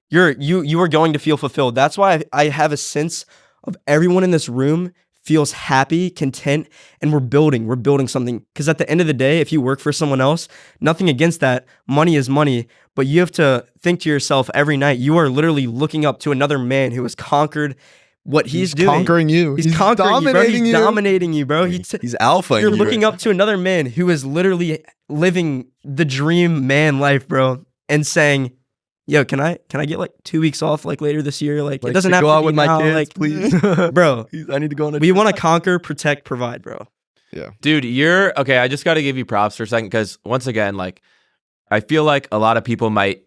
you are going to feel fulfilled. That's why I have a sense of everyone in this room feels happy, content, and we're building something. Because at the end of the day, if you work for someone else, nothing against that. Money is money. But you have to think to yourself every night, you are literally looking up to another man who has conquered what he's doing. Conquering you. He's conquering you, bro. He's dominating you, bro. He's alpha. You're looking up to another man who is literally living the dream man life, bro, and saying, yo, can I get like 2 weeks off like later this year? Like it doesn't have go to out be with now, my kids, like, please. bro. I need to go on a We want to conquer, protect, provide, bro. Yeah. Dude, you're okay. I just got to give you props for a second because once again, like, I feel like a lot of people might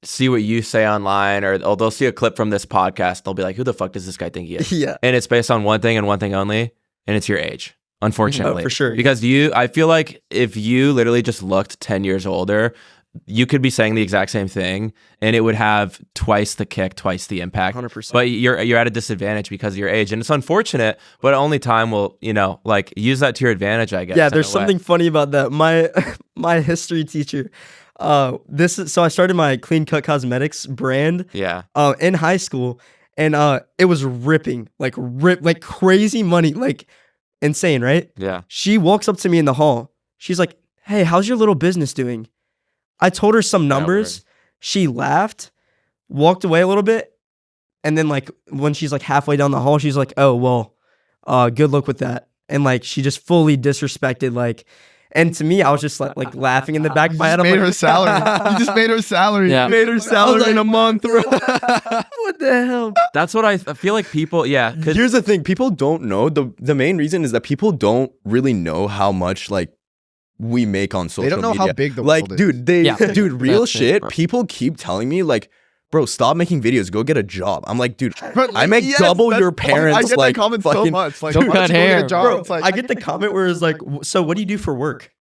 see what you say online or they'll see a clip from this podcast. They'll be like, who the fuck does this guy think he is? Yeah. And it's based on one thing and one thing only, and it's your age, unfortunately. Oh, for sure. Because I feel like if you literally just looked 10 years older, you could be saying the exact same thing and it would have twice the kick, twice the impact. 100%. But you're at a disadvantage because of your age. And it's unfortunate, but only time will, like use that to your advantage, I guess. Yeah, there's something funny about that. My history teacher, so I started my Clean Cut Cosmetics brand in high school, and it was ripping, like crazy money, like insane, right? Yeah. She walks up to me in the hall. She's like, "Hey, how's your little business doing?" I told her some numbers. She laughed, walked away a little bit, and then like when she's like halfway down the hall, she's like, "Oh, well, good luck with that." And like she just fully disrespected like. And to me, I was just like laughing in the back of my head. You just made her salary. You just made her salary. Yeah. You made her salary in a month. What the hell? That's what I feel like people, Here's the thing. People don't know. The main reason is that people don't really know how much like we make on social media. They don't know how big the like, world is. dude, real That's shit. it. People keep telling me like, bro, stop making videos. Go get a job. I'm like, dude, But, I make yes, double that's your funny. parents. I get like that comment so fucking, much. Like, don't why don't cut you go get a hair. job? Bro, It's like, I get the comment where it's like, so what do you do for work?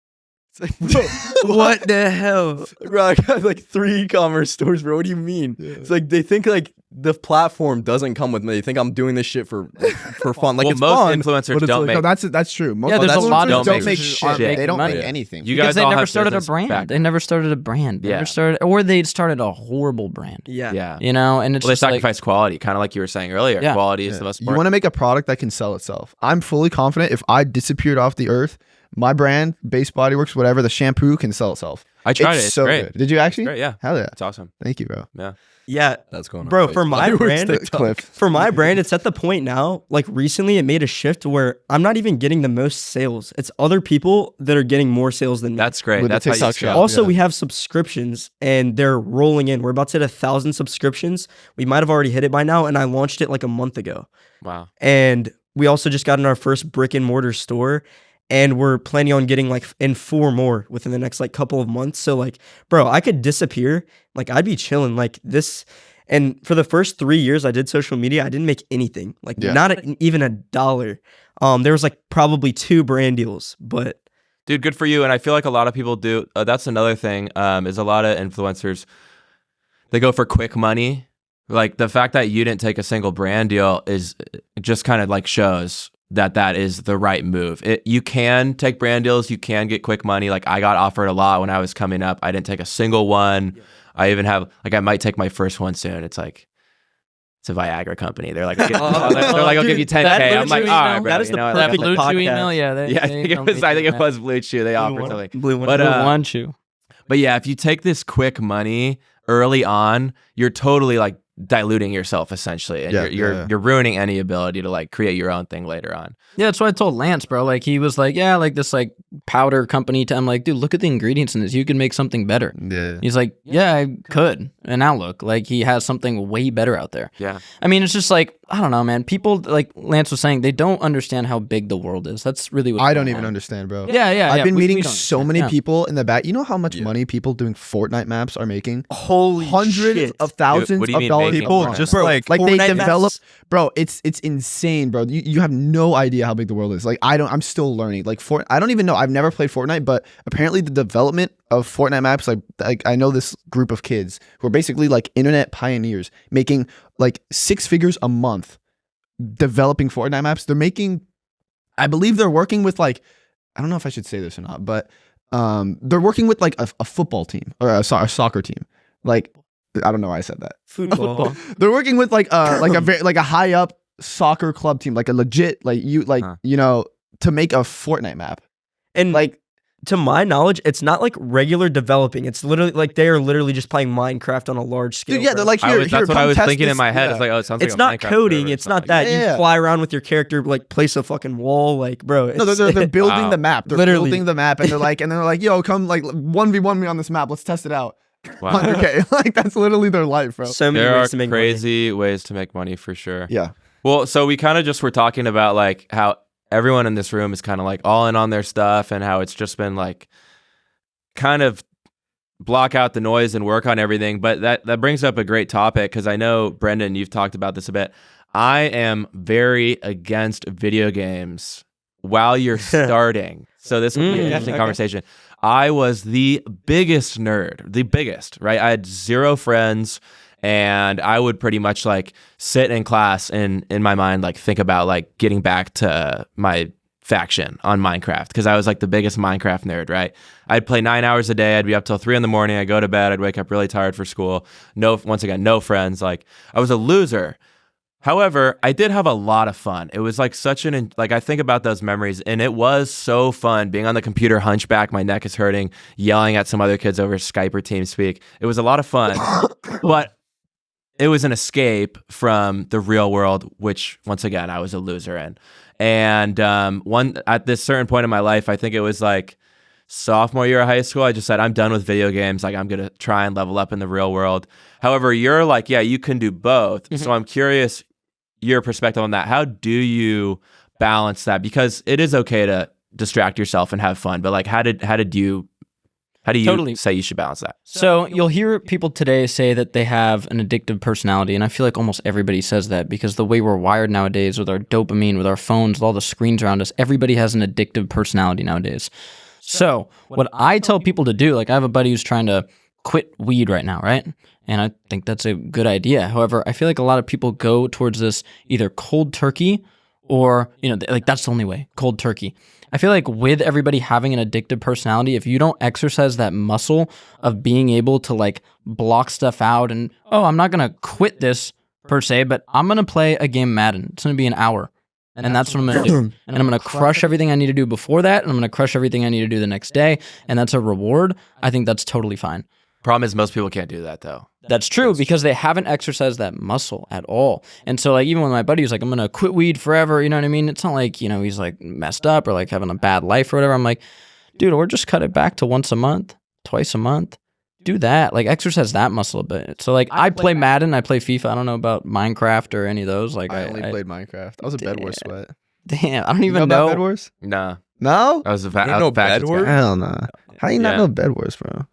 What the hell? Bro, I got like 3 e-commerce stores, bro. What do you mean? Yeah. It's like they think like the platform doesn't come with me. They think I'm doing this shit for fun. Like well, it's most fun. influencers but it's don't like- make. No, that's true. Most Yeah, there's a lot influencers of don't make influencers shit. aren't They don't making make money. anything. You Because guys they all never have started a business brand. back- They never started a brand. They Yeah. never started, or they started a horrible brand. Yeah. Yeah. You know, and it's Well, they just like, sacrifice quality, kind of like you were saying earlier. Yeah. Quality is Yeah. the most You important. want to make a product that can sell itself. I'm fully confident if I disappeared off the earth, my brand, Base Bodyworks, whatever, the shampoo can sell itself. I tried it. It's so great. good. Did you actually? Great, yeah. Hell yeah. It's awesome. Thank you, bro. Yeah. Yeah. That's going on. Bro, Wait, for my Bodyworks brand, TikTok. Cliff. For my brand, it's at the point now, like recently it made a shift where I'm not even getting the most sales. It's other people that are getting more sales than me. That's great. With the That's how you TikTok scale. shop. Also, Yeah. we have subscriptions and they're rolling in. We're about to hit 1,000 subscriptions. We might have already hit it by now, and I launched it like a month ago. Wow. And we also just got in our first brick and mortar store, and we're planning on getting like in 4 more within the next like couple of months. So like, bro, I could disappear. Like I'd be chilling like this. And for the first 3 years I did social media, I didn't make anything, like Yeah. not even $1. There was like probably 2 brand deals, but Dude, good for you. And I feel like a lot of people do. That's another thing is a lot of influencers, they go for quick money. Like the fact that you didn't take a single brand deal is just kind of like shows that is the right move. You can take brand deals. You can get quick money. Like I got offered a lot when I was coming up. I didn't take a single one. Yeah. I even have, like I might take my first one soon. It's like, it's a Viagra company. They're like, I'll give you 10K. I'm like, all right, bro. That is the that perfect Blue Chew podcast. email, yeah. I think it was Blue Chew. They offered something. Blue one. But, Blue One Chew. But yeah, if you take this quick money early on, you're totally like diluting yourself essentially, and you're ruining any ability to like create your own thing later on. Yeah, that's what I told Lance, bro. Like he was like, yeah, like this like powder company. I'm like, dude, look at the ingredients in this. You could make something better. Yeah. He's like, yeah, I could. And now look, like he has something way better out there. Yeah. I mean, it's just like, I don't know, man. People, like Lance was saying, they don't understand how big the world is. That's really what I don't even understand, bro. Yeah. I've been we meeting don't so understand. many Yeah. people in the back. You know how much money people doing Fortnite maps are making? Holy Hundreds shit. of thousands What do you of mean dollars. making? a People month. just Bro, like Like they Fortnite develop, maps- bro. It's insane, bro. You have no idea how big the world is. Like I'm still learning. Like I don't even know. I've never played Fortnite, but apparently the development of Fortnite maps, like I know this group of kids who are basically like internet pioneers, making like 6 figures a month, developing Fortnite maps. They're making, I believe they're working with like, I don't know if I should say this or not, but they're working with like a football team or a soccer team. Like I don't know why I said that. Football. They're working with like a high up soccer club team, like a legit you know, to make a Fortnite map. And Like to my knowledge, it's not like regular developing. It's literally like they are literally just playing Minecraft on a large scale. dude, yeah, bro. they're like here. That's here, what I come was test thinking in this- my head. yeah. It's like, oh, it sounds It's like not a Minecraft coding. server or It's not something. that. Yeah. You fly around with your character, like place a fucking wall, like bro. No, It's, they're building Wow. the map. They're Literally. building the map, and they're like, yo, come like 1v1 me on this map. Let's test it out. Wow. 100K. Like that's literally their life, bro. so many There are ways to make money. crazy ways to make money for sure. Yeah. Well, so we kind of just were talking about like how everyone in this room is kind of like all in on their stuff, and how it's just been like kind of block out the noise and work on everything. But that brings up a great topic, because I know, Brendan, you've talked about this a bit. I am very against video games while you're starting. So this will be an interesting conversation. I was the biggest nerd, right? I had 0 friends, and I would pretty much like sit in class and in my mind like think about like getting back to my faction on Minecraft, because I was like the biggest Minecraft nerd, right? I'd play 9 hours a day. I'd be up till 3 a.m. I'd go to bed. I'd wake up really tired for school. Once again, no friends. Like I was a loser. However, I did have a lot of fun. It was like I think about those memories, and it was so fun being on the computer hunchback. My neck is hurting, yelling at some other kids over Skype or TeamSpeak. It was a lot of fun, but it was an escape from the real world, which once again, I was a loser in. And at this certain point in my life, I think it was like sophomore year of high school, I just said, I'm done with video games. Like I'm going to try and level up in the real world. However, you're like, yeah, you can do both. So I'm curious your perspective on that. How do you balance that? Because it is okay to distract yourself and have fun, but like, how do you Totally. say you should balance that? So you'll hear people today say that they have an addictive personality, and I feel like almost everybody says that, because the way we're wired nowadays with our dopamine, with our phones, with all the screens around us, everybody has an addictive personality nowadays. So what I tell people to do, like I have a buddy who's trying to quit weed right now, right? And I think that's a good idea. However, I feel like a lot of people go towards this either cold turkey or, like that's the only way, cold turkey. I feel like with everybody having an addictive personality, if you don't exercise that muscle of being able to like block stuff out and, I'm not going to quit this per se, but I'm going to play a game Madden. It's going to be an hour. And that's what I'm going to do. And I'm going to crush everything I need to do before that. And I'm going to crush everything I need to do the next day. And that's a reward. I think that's totally fine. Problem is most people can't do that though. That's true, because they haven't exercised that muscle at all. And so like even when my buddy was like, I'm going to quit weed forever, you know what I mean? It's not like, he's like messed up or like having a bad life or whatever. I'm like, dude, or just cut it back to once a month, twice a month. Do that. Like exercise that muscle a bit. So like I play Madden, I play FIFA. I don't know about Minecraft or any of those. Like I only played Minecraft. I was a Bed Wars sweat. Damn, I don't You even know know. about Bed Wars? Nah. No? I was a You don't know Bed Wars? Hell no. How do you not Yeah. know Bed Wars, bro?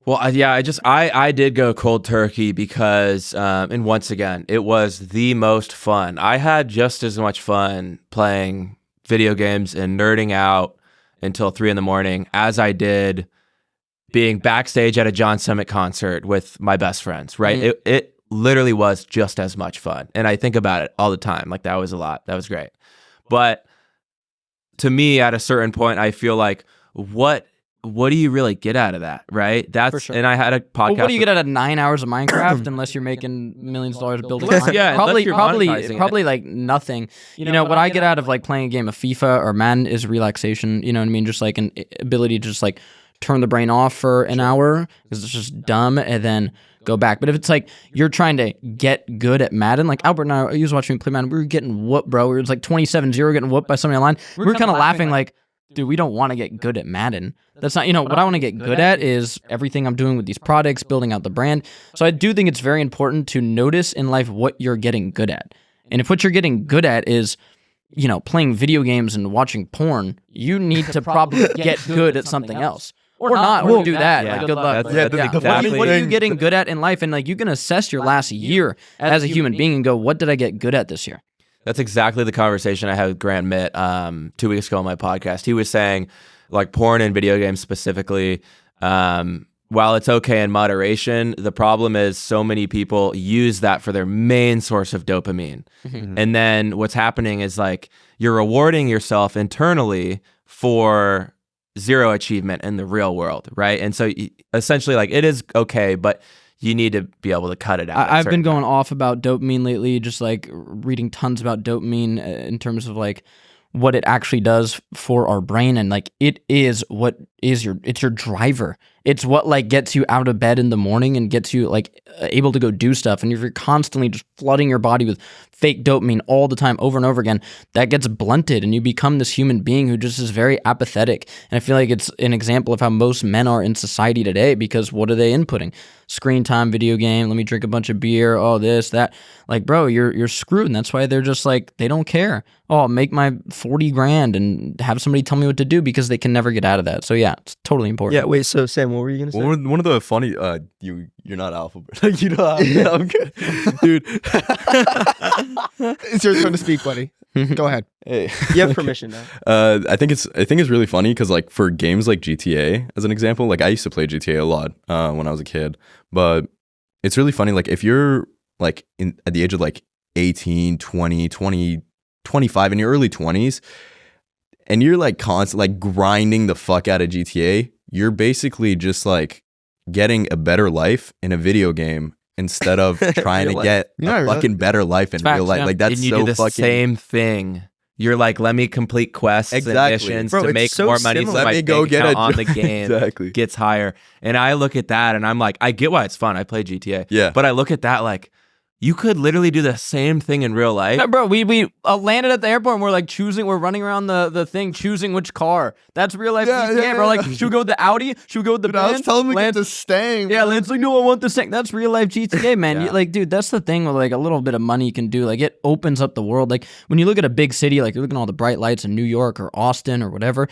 Well, I did go cold turkey because, and once again, it was the most fun. I had just as much fun playing video games and nerding out until 3 a.m. as I did being backstage at a John Summit concert with my best friends, right? Mhm. It literally was just as much fun. And I think about it all the time. Like that was a lot. That was great. But to me, at a certain point, I feel like, what do you really get out of that, right? That's For sure. And I had a podcast. Well, what do you get out of 9 hours of Minecraft unless you're making millions of dollars building? Yeah, Minecraft? unless you're monetizing it. probably like nothing. You know what I get out of like playing a game of FIFA or Madden is relaxation. You know what I mean? Just like an ability to just like turn the brain off for an hour because it's just dumb, and then go back. But if it's like you're trying to get good at Madden, like Albert and I, he was watching me play Madden, we were getting whooped, bro. We were like 27-0 getting whooped by somebody online. We were kind of laughing like, dude, we don't want to get good at Madden. That's not, what I want to get good at is everything I'm doing with these products, building out the brand. So I do think it's very important to notice in life what you're getting good at. And if what you're getting good at is, playing video games and watching porn, you need to probably get good at something else. Or not, or do that. Yeah. Like, good luck. That's exactly. What are you getting good at in life? And you can assess your last year as a human being and go, what did I get good at this year? That's exactly the conversation I had with Grant Mitt 2 weeks ago on my podcast. He was saying, like, porn and video games specifically, while it's okay in moderation, the problem is so many people use that for their main source of dopamine. Mm-hmm. And then what's happening is, like, you're rewarding yourself internally for zero achievement in the real world, right? And so essentially, like, it is okay, but you need to be able to cut it out. I've been going off about dopamine lately, just like reading tons about dopamine in terms of like what it actually does for our brain. And like, it is what is it's your driver. It's what like gets you out of bed in the morning and gets you like able to go do stuff. And if you're constantly just flooding your body with fake dopamine all the time over and over again, that gets blunted and you become this human being who just is very apathetic. And I feel like it's an example of how most men are in society today, because what are they inputting? Screen time, video game, let me drink a bunch of beer, oh, this, that. Like, bro, you're screwed. And that's why they're just like, they don't care. Oh, I'll make my 40 grand and have somebody tell me what to do, because they can never get out of that. So yeah, it's totally important. Yeah, wait, so Sam, what were you going to say? One of the funny, you're not alpha, like, I'm good. Dude. It's your turn to speak, buddy. Go ahead. Hey. You have permission now. I think it's really funny because, like, for games like GTA as an example, like, I used to play GTA a lot when I was a kid, but it's really funny, like, if you're like at the age of like 18, 20, 25 in your early 20s, and you're like constantly like grinding the fuck out of GTA, you're basically just like getting a better life in a video game instead of trying to get a fucking better life in real life. Like, that's and you so do the fucking same thing. You're like, let me complete quests and missions Bro, to it's make so more money, similar. so Let my me go bank get account a on the job. game Exactly. gets higher. And I look at that and I'm like, I get why it's fun. I play GTA. Yeah. But I look at that like, you could literally do the same thing in real life. No, bro, we landed at the airport and we're like we're running around the thing, choosing which car. That's real life GTA, bro. Like, should we go with the Audi? Should we go with the Dude, I was Benz? telling him to get Lance- the Stang. Yeah, Lance like, no, I want the Stang. That's real life GTA, man. Yeah. Like, dude, that's the thing with like a little bit of money you can do. Like, it opens up the world. Like, when you look at a big city, like you're looking at all the bright lights in New York or Austin or whatever,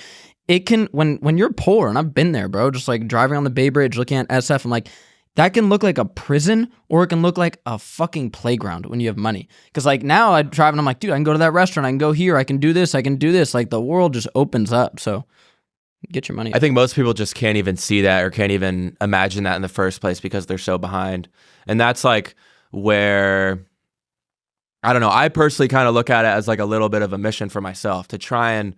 it can, when you're poor, and I've been there, bro, just like driving on the Bay Bridge, looking at SF, I'm like, that can look like a prison or it can look like a fucking playground when you have money. Because like now I drive and I'm like, dude, I can go to that restaurant. I can go here. I can do this. I can do this. Like, the world just opens up. So get your money. I think most people just can't even see that or can't even imagine that in the first place because they're so behind. And that's like where, I don't know, I personally kind of look at it as like a little bit of a mission for myself to try and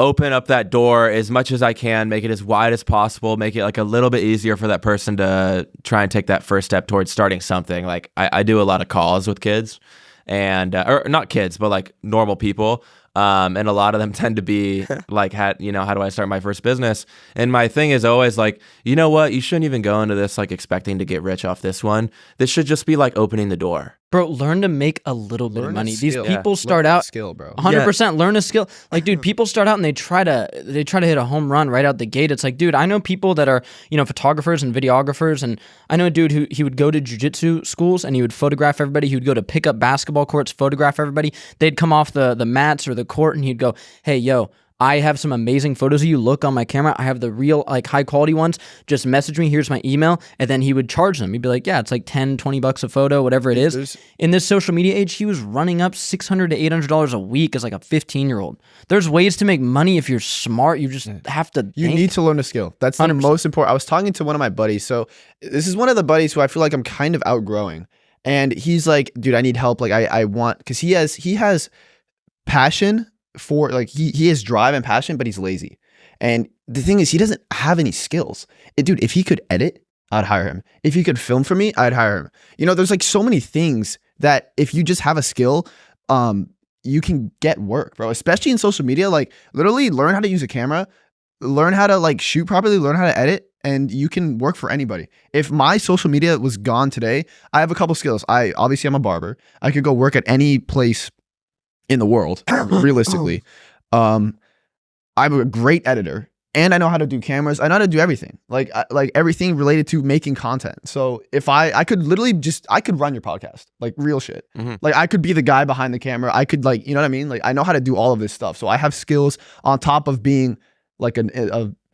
open up that door as much as I can, make it as wide as possible, make it like a little bit easier for that person to try and take that first step towards starting something. Like, I do a lot of calls with kids and, or not kids, but like normal people. And a lot of them tend to be like, how do I start my first business? And my thing is always like, you know what? You shouldn't even go into this like expecting to get rich off this one. This should just be like opening the door. Bro, learn to make a little bit of Learn a money. These skill. people start out skill, bro. 100% learn a skill. Like, dude, people start out and they try to hit a home run right out the gate. It's like, dude, I know people that are, photographers and videographers, and I know a dude who he would go to jiu-jitsu schools and he would photograph everybody. He would go to pick up basketball courts, photograph everybody. They'd come off the mats or the court and he'd go, hey, yo, I have some amazing photos of you. Look on my camera. I have the real, like, high quality ones. Just message me. Here's my email. And then he would charge them. He'd be like, yeah, it's like $10, $20 a photo, whatever it is. In this social media age, he was running up $600 to $800 a week as like a 15-year-old. There's ways to make money if you're smart. You just have to You think. need to learn a skill. That's the 100%. most important. I was talking to one of my buddies. So this is one of the buddies who I feel like I'm kind of outgrowing. And he's like, dude, I need help. Like, I want, because he has passion for, like, he has drive and passion, but he's lazy. And the thing is, he doesn't have any skills. Dude, if he could edit, I'd hire him. If he could film for me, I'd hire him. There's like so many things that if you just have a skill, you can get work, bro. Especially in social media, like, literally learn how to use a camera. learn how to like shoot properly, learn how to edit, and you can work for anybody. If my social media was gone today, I have a couple skills. I'm a barber. I could go work at any place in the world, realistically. I'm a great editor, and I know how to do cameras. I know how to do everything, like everything related to making content. So if I could literally I could run your podcast, like real shit. Like I could be the guy behind the camera. I could like, you know what I mean? Like I know how to do all of this stuff. So I have skills on top of being like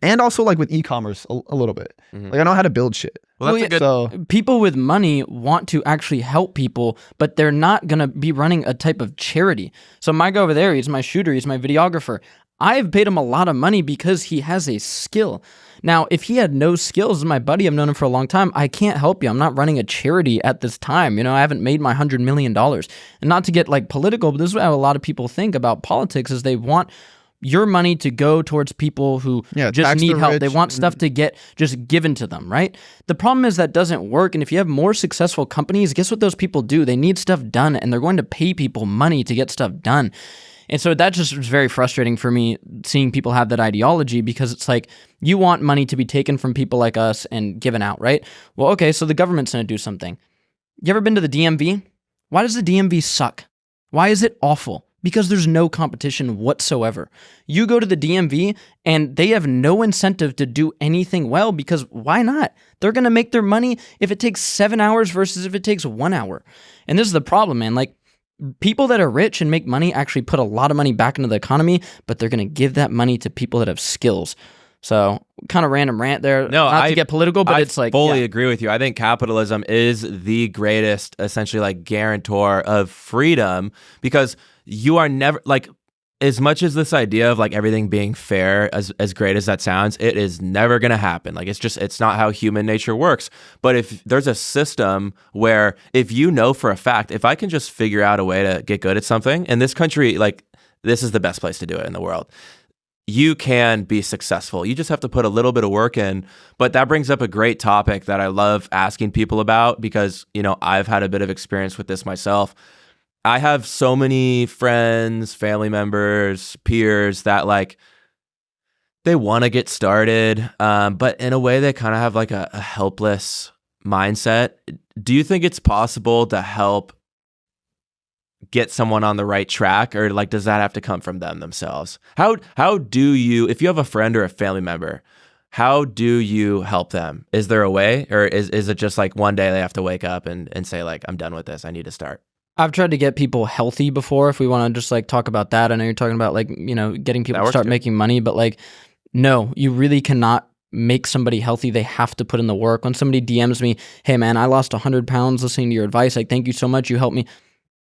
and also like with e-commerce a little bit. Like I know how to build shit. Well, that's a good. So People with money want to actually help people, but they're not going to be running a type of charity. So my guy over there, he's my shooter, he's my videographer. I've paid him a lot of money because he has a skill. Now, if he had no skills, my buddy, I've known him for a long time, I can't help you. I'm not running a charity at this time. You know, I haven't made my $100 million. And not to get like political, but this is how a lot of people think about politics is they want your money to go towards people who just need help. They want stuff to get just given to them, right? The problem is that doesn't work. And if you have more successful companies, guess what those people do? They need stuff done, and they're going to pay people money to get stuff done. And so that just was very frustrating for me seeing people have that ideology, because it's like you want money to be taken from people like us and given out, right? Well, okay, so the government's going to do something. You ever been to the DMV? Why does the DMV suck? Why is it awful? Because there's no competition whatsoever. You go to the DMV and they have no incentive to do anything well, because why not? They're going to make their money if it takes 7 hours versus if it takes 1 hour. And this is the problem, man. Like, people that are rich and make money actually put a lot of money back into the economy, but they're going to give that money to people that have skills. So kind of random rant there. No, not to get political, but I it's like fully agree with you. I think capitalism is the greatest, essentially, like guarantor of freedom, because you are never like, as much as this idea of like everything being fair, as great as that sounds, it is never going to happen. Like it's not how human nature works. But if there's a system where, if you know for a fact, if I can just figure out a way to get good at something in this country, like this is the best place to do it in the world. You can be successful. You just have to put a little bit of work in. But that brings up a great topic that I love asking people about, because, you know, I've had a bit of experience with this myself. I have so many friends, family members, peers that like, they want to get started, but in a way they kind of have like a helpless mindset. Do you think it's possible to help get someone on the right track, or like, does that have to come from them themselves? How do you, if you have a friend or a family member, how do you help them? Is there a way, or is it just like one day they have to wake up and say like, I'm done with this, I need to start? I've tried to get people healthy before, if we want to just like talk about that. I know you're talking about like, you know, getting people to start making money, but like, no, you really cannot make somebody healthy. They have to put in the work. When somebody DMs me, hey man, I lost 100 pounds listening to your advice, like, thank you so much, you helped me.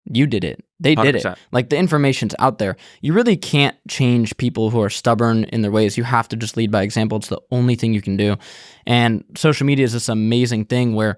You did it. They did 100%. It. Like, the information's out there. You really can't change people who are stubborn in their ways. You have to just lead by example. It's the only thing you can do. And social media is this amazing thing where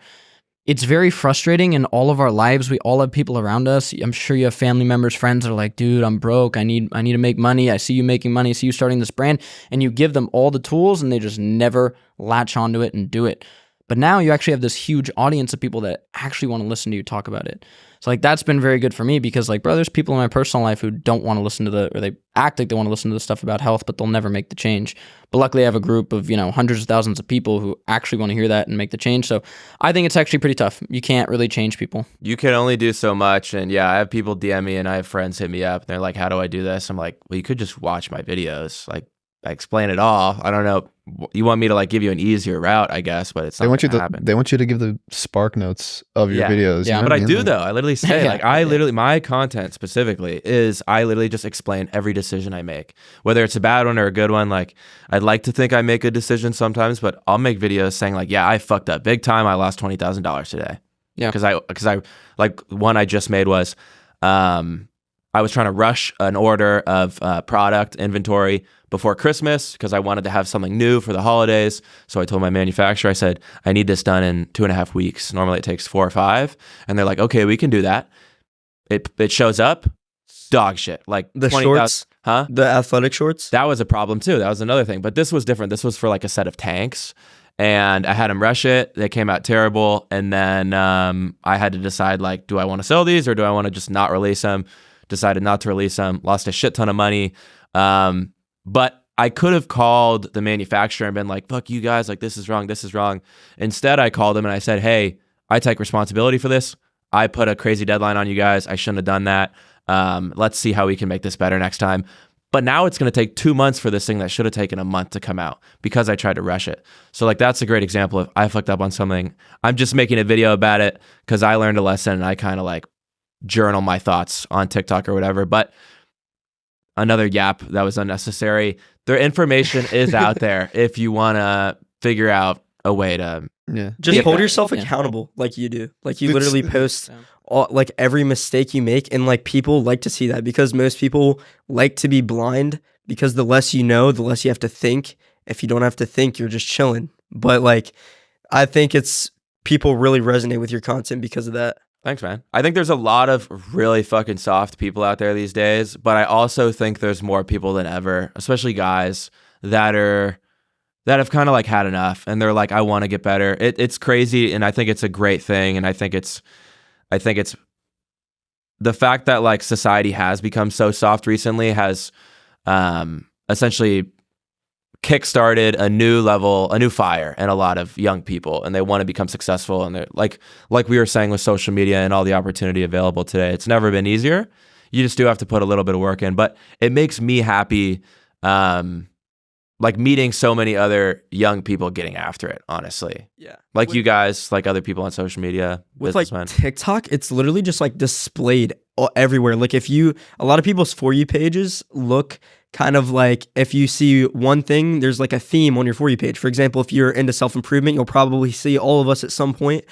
it's very frustrating in all of our lives. We all have people around us. I'm sure you have family members, friends that are like, dude, I'm broke. I need to make money. I see you making money. I see you starting this brand. And you give them all the tools and they just never latch onto it and do it. But now you actually have this huge audience of people that actually want to listen to you talk about it. So like, that's been very good for me, because like, bro, there's people in my personal life who don't want to listen to or they act like they want to listen to the stuff about health, but they'll never make the change. But luckily I have a group of, you know, hundreds of thousands of people who actually want to hear that and make the change. So I think it's actually pretty tough. You can't really change people. You can only do so much. And yeah, I have people DM me and I have friends hit me up and they're like, how do I do this? I'm like, well, you could just watch my videos. Like, I explain it all. I don't know. You want me to like give you an easier route, I guess, but it's not going to happen. They want you to give the spark notes of your videos. Yeah, you know but I do though. I literally say Yeah. like, my content specifically is I literally just explain every decision I make, whether it's a bad one or a good one. Like, I'd like to think I make good decisions sometimes, but I'll make videos saying like, yeah, I fucked up big time. I lost $20,000 today. Yeah. Because I like, one I just made was, I was trying to rush an order of product inventory before Christmas because I wanted to have something new for the holidays. So I told my manufacturer, I said, I need this done in 2.5 weeks. Normally it takes 4 or 5. And they're like, okay, we can do that. It shows up, dog shit. Like The 20, shorts? Huh? The athletic shorts? That was a problem too. That was another thing. But this was different. This was for like a set of tanks. And I had them rush it. They came out terrible. And then I had to decide, like, do I want to sell these or do I want to just not release them? Decided not to release them. Lost a shit ton of money. But I could have called the manufacturer and been like, fuck you guys, like this is wrong, this is wrong. Instead, I called them and I said, hey, I take responsibility for this. I put a crazy deadline on you guys. I shouldn't have done that. Let's see how we can make this better next time. But now it's going to take 2 months for this thing that should have taken a month to come out because I tried to rush it. So like that's a great example of I fucked up on something. I'm just making a video about it because I learned a lesson and I kind of like journal my thoughts on TikTok or whatever. But another gap that was unnecessary. Their information is out there if you want to figure out a way to just get hold back. yourself accountable like you do. Like you literally post Yeah. all, like every mistake you make, and like people like to see that because most people like to be blind because the less you know, the less you have to think. If you don't have to think, you're just chilling. But like I think it's people really resonate with your content because of that. Thanks, man. I think there's a lot of really fucking soft people out there these days, but I also think there's more people than ever, especially guys that have kind of like had enough and they're like, I want to get better. It's crazy, and I think it's a great thing, and I think it's the fact that like society has become so soft recently has essentially kickstarted a new fire in a lot of young people, and they want to become successful. And they're like we were saying with social media and all the opportunity available today, it's never been easier. You just do have to put a little bit of work in, but it makes me happy. Like meeting so many other young people getting after it, honestly. Yeah. Like you guys, like other people on social media, With like businessmen. TikTok, it's literally just like displayed everywhere. Like a lot of people's For You pages look kind of like if you see one thing, there's like a theme on your For You page. For example, if you're into self-improvement, you'll probably see all of us at some point.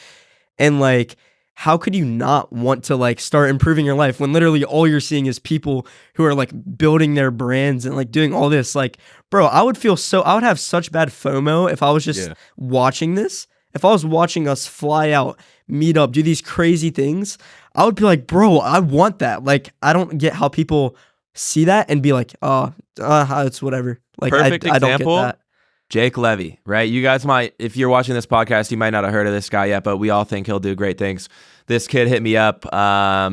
And like, how could you not want to like start improving your life when literally all you're seeing is people who are like building their brands and like doing all this? Like, bro, I would have such bad FOMO if I was just watching this. If I was watching us fly out, meet up, do these crazy things, I would be like, bro, I want that. Like, I don't get how people see that and be like, it's whatever. Like, Perfect I don't get example. that. Jake Levy, right? You guys might, if you're watching this podcast, you might not have heard of this guy yet, but we all think he'll do great things. This kid hit me up about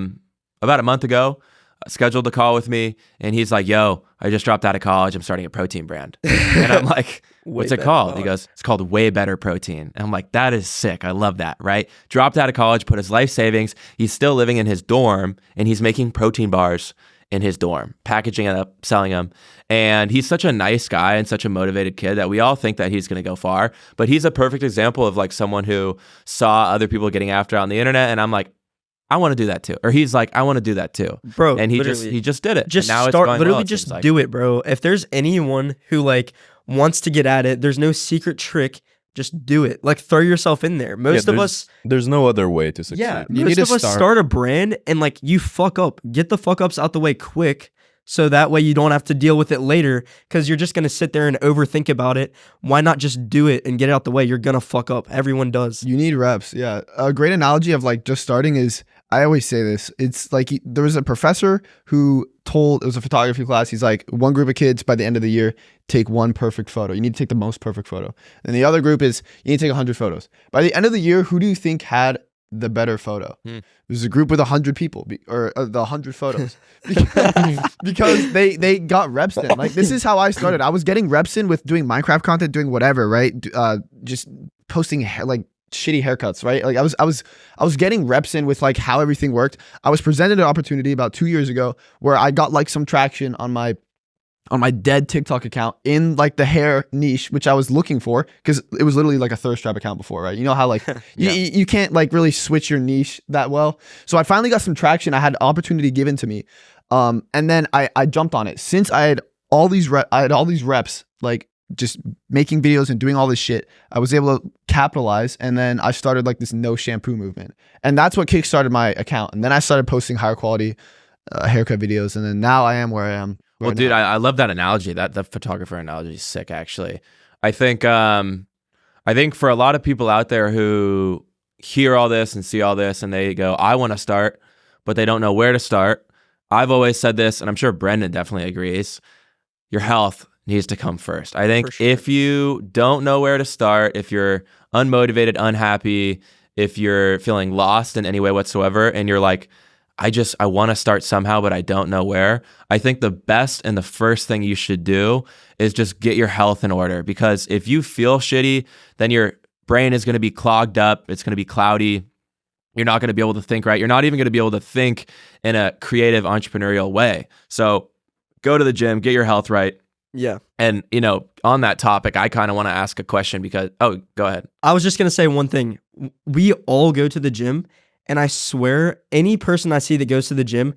a month ago, scheduled a call with me, and he's like, yo, I just dropped out of college. I'm starting a protein brand. And I'm like, what's it called? He goes, it's called Way Better Protein. And I'm like, that is sick. I love that, right? Dropped out of college, put his life savings. He's still living in his dorm, and he's making protein bars in his dorm, packaging it up, selling them. And he's such a nice guy and such a motivated kid that we all think that he's going to go far. But he's a perfect example of like someone who saw other people getting after it on the internet. And I'm like, I want to do that too. Or he's like, I want to do that too. Bro, And he literally. just did it. Just And now start, it's going literally well, it just seems like. do it, bro. If there's anyone who like wants to get at it, there's no secret trick. Just do it. Like throw yourself in there. Most of us, there's no other way to succeed. yeah, You most need of to us start. start a brand and like you fuck up. Get the fuck ups out the way quick. So that way you don't have to deal with it later because you're just going to sit there and overthink about it. Why not just do it and get it out the way? You're going to fuck up. Everyone does. You need reps. Yeah. A great analogy of like just starting is, I always say this. It's like there was a professor who told, it was a photography class. He's like, one group of kids by the end of the year, take one perfect photo. You need to take the most perfect photo. And the other group is, you need to take 100 photos. By the end of the year, who do you think had the better photo? There's a group with 100 people or the 100 photos because they got reps in. Like, this is how I started. I was getting reps in with doing Minecraft content, doing whatever, right? Just posting like shitty haircuts, right? Like I was getting reps in with like how everything worked. I was presented an opportunity about 2 years ago where I got like some traction on my dead TikTok account in like the hair niche, which I was looking for because it was literally like a thirst trap account before, right? You know how like you can't like really switch your niche that well. So I finally got some traction. I had opportunity given to me. And then I jumped on it. Since I had all these reps, like just making videos and doing all this shit, I was able to capitalize. And then I started like this no shampoo movement. And that's what kickstarted my account. And then I started posting higher quality haircut videos. And then now I am where I am. Well, dude, I love that analogy. That the photographer analogy is sick, actually. I think for a lot of people out there who hear all this and see all this and they go, I want to start, but they don't know where to start. I've always said this, and I'm sure Brendan definitely agrees. Your health needs to come first. I think if you don't know where to start, if you're unmotivated, unhappy, if you're feeling lost in any way whatsoever, and you're like, I want to start somehow, but I don't know where. I think the best and the first thing you should do is just get your health in order, because if you feel shitty, then your brain is going to be clogged up. It's going to be cloudy. You're not going to be able to think right. You're not even going to be able to think in a creative, entrepreneurial way. So go to the gym, get your health right. Yeah. And, you know, on that topic, I kind of want to ask a question because, oh, go ahead. I was just going to say one thing. We all go to the gym, and I swear any person I see that goes to the gym,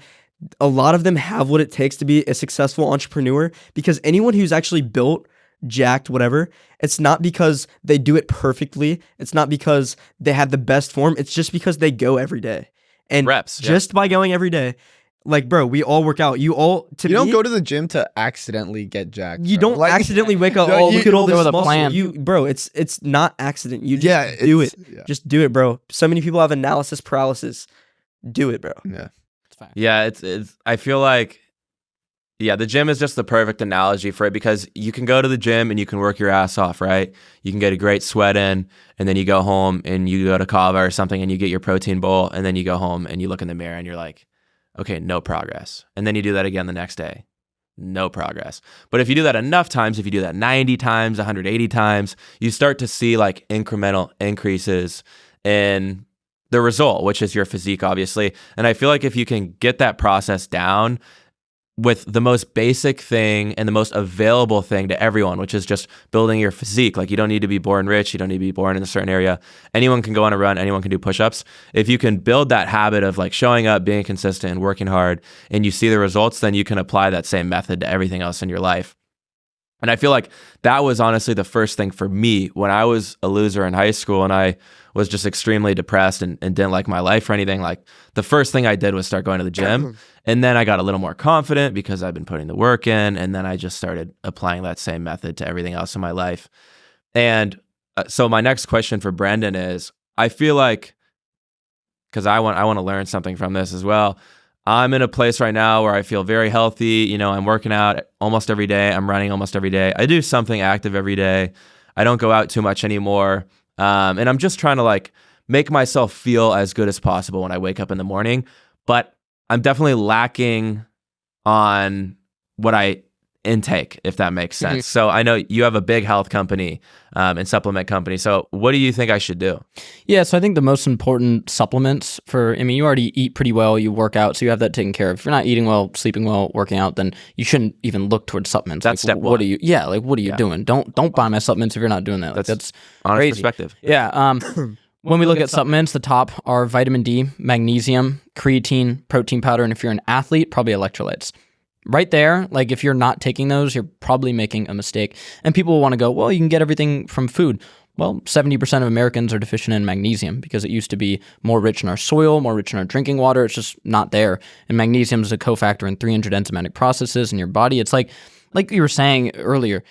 a lot of them have what it takes to be a successful entrepreneur, because anyone who's actually built, jacked, whatever, it's not because they do it perfectly. It's not because they have the best form. It's just because they go every day. And Reps, just by going every day, like, bro, we all work out. You don't go to the gym to accidentally get jacked. You bro. don't Like, accidentally wake up. No, Oh, you look at all go this with a muscle. plan. Bro, it's not accident. You just do it. Yeah. Just do it, bro. So many people have analysis paralysis. Do it, bro. Yeah. Yeah, it's I feel like, yeah, the gym is just the perfect analogy for it, because you can go to the gym and you can work your ass off, right? You can get a great sweat in, and then you go home and you go to Kava or something and you get your protein bowl, and then you go home and you look in the mirror and you're like, okay, no progress. And then you do that again the next day. No progress. But if you do that enough times, if you do that 90 times, 180 times, you start to see like incremental increases in the result, which is your physique, obviously. And I feel like if you can get that process down with the most basic thing and the most available thing to everyone, which is just building your physique. Like, you don't need to be born rich. You don't need to be born in a certain area. Anyone can go on a run. Anyone can do push-ups. If you can build that habit of like showing up, being consistent, and working hard, and you see the results, then you can apply that same method to everything else in your life. And I feel like that was honestly the first thing for me when I was a loser in high school and I was just extremely depressed and didn't like my life or anything. Like, the first thing I did was start going to the gym. And then I got a little more confident because I've been putting the work in. And then I just started applying that same method to everything else in my life. And so my next question for Brendan is, I feel like, because I want to learn something from this as well. I'm in a place right now where I feel very healthy. You know, I'm working out almost every day. I'm running almost every day. I do something active every day. I don't go out too much anymore. And I'm just trying to like make myself feel as good as possible when I wake up in the morning. But I'm definitely lacking on what I intake, if that makes sense. So I know you have a big health company and supplement company. So what do you think I should do? Yeah, so I think the most important supplements you already eat pretty well, you work out, so you have that taken care of. If you're not eating well, sleeping well, working out, then you shouldn't even look towards supplements. That's like, step what one. are you? Yeah, like what are you doing? Don't buy my supplements if you're not doing that. Like, that's honest crazy. perspective. Yeah. When we look at supplements, the top are vitamin D, magnesium, creatine, protein powder, and if you're an athlete, probably electrolytes. Right there, like if you're not taking those, you're probably making a mistake. And people will want to go, well, you can get everything from food. Well, 70% of Americans are deficient in magnesium because it used to be more rich in our soil, more rich in our drinking water. It's just not there. And magnesium is a cofactor in 300 enzymatic processes in your body. It's like you were saying earlier,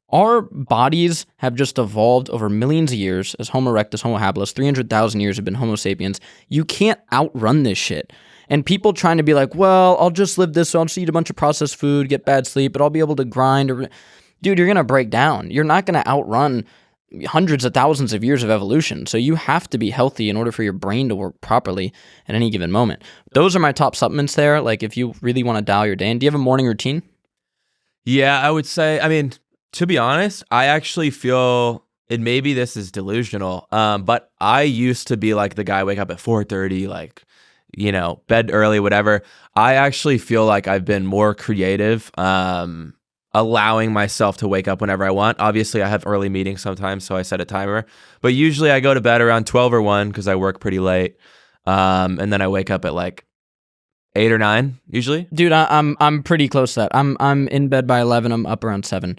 our bodies have just evolved over millions of years as Homo erectus, Homo habilis. 300,000 years have been Homo sapiens. You can't outrun this shit. And people trying to be like, well, I'll just live this, so I'll just eat a bunch of processed food, get bad sleep, but I'll be able to grind. Dude, you're going to break down. You're not going to outrun hundreds of thousands of years of evolution. So you have to be healthy in order for your brain to work properly at any given moment. Those are my top supplements there. Like if you really want to dial your day in. Do you have a morning routine? Yeah, I would say, I mean, to be honest, I actually feel, and maybe this is delusional, but I used to be like the guy wake up at 4:30, like, you know, bed early, whatever. I actually feel like I've been more creative, allowing myself to wake up whenever I want. Obviously, I have early meetings sometimes, so I set a timer. But usually I go to bed around 12 or 1 because I work pretty late. And then I wake up at like 8 or 9 usually. Dude, I'm pretty close to that. I'm in bed by 11. I'm up around 7.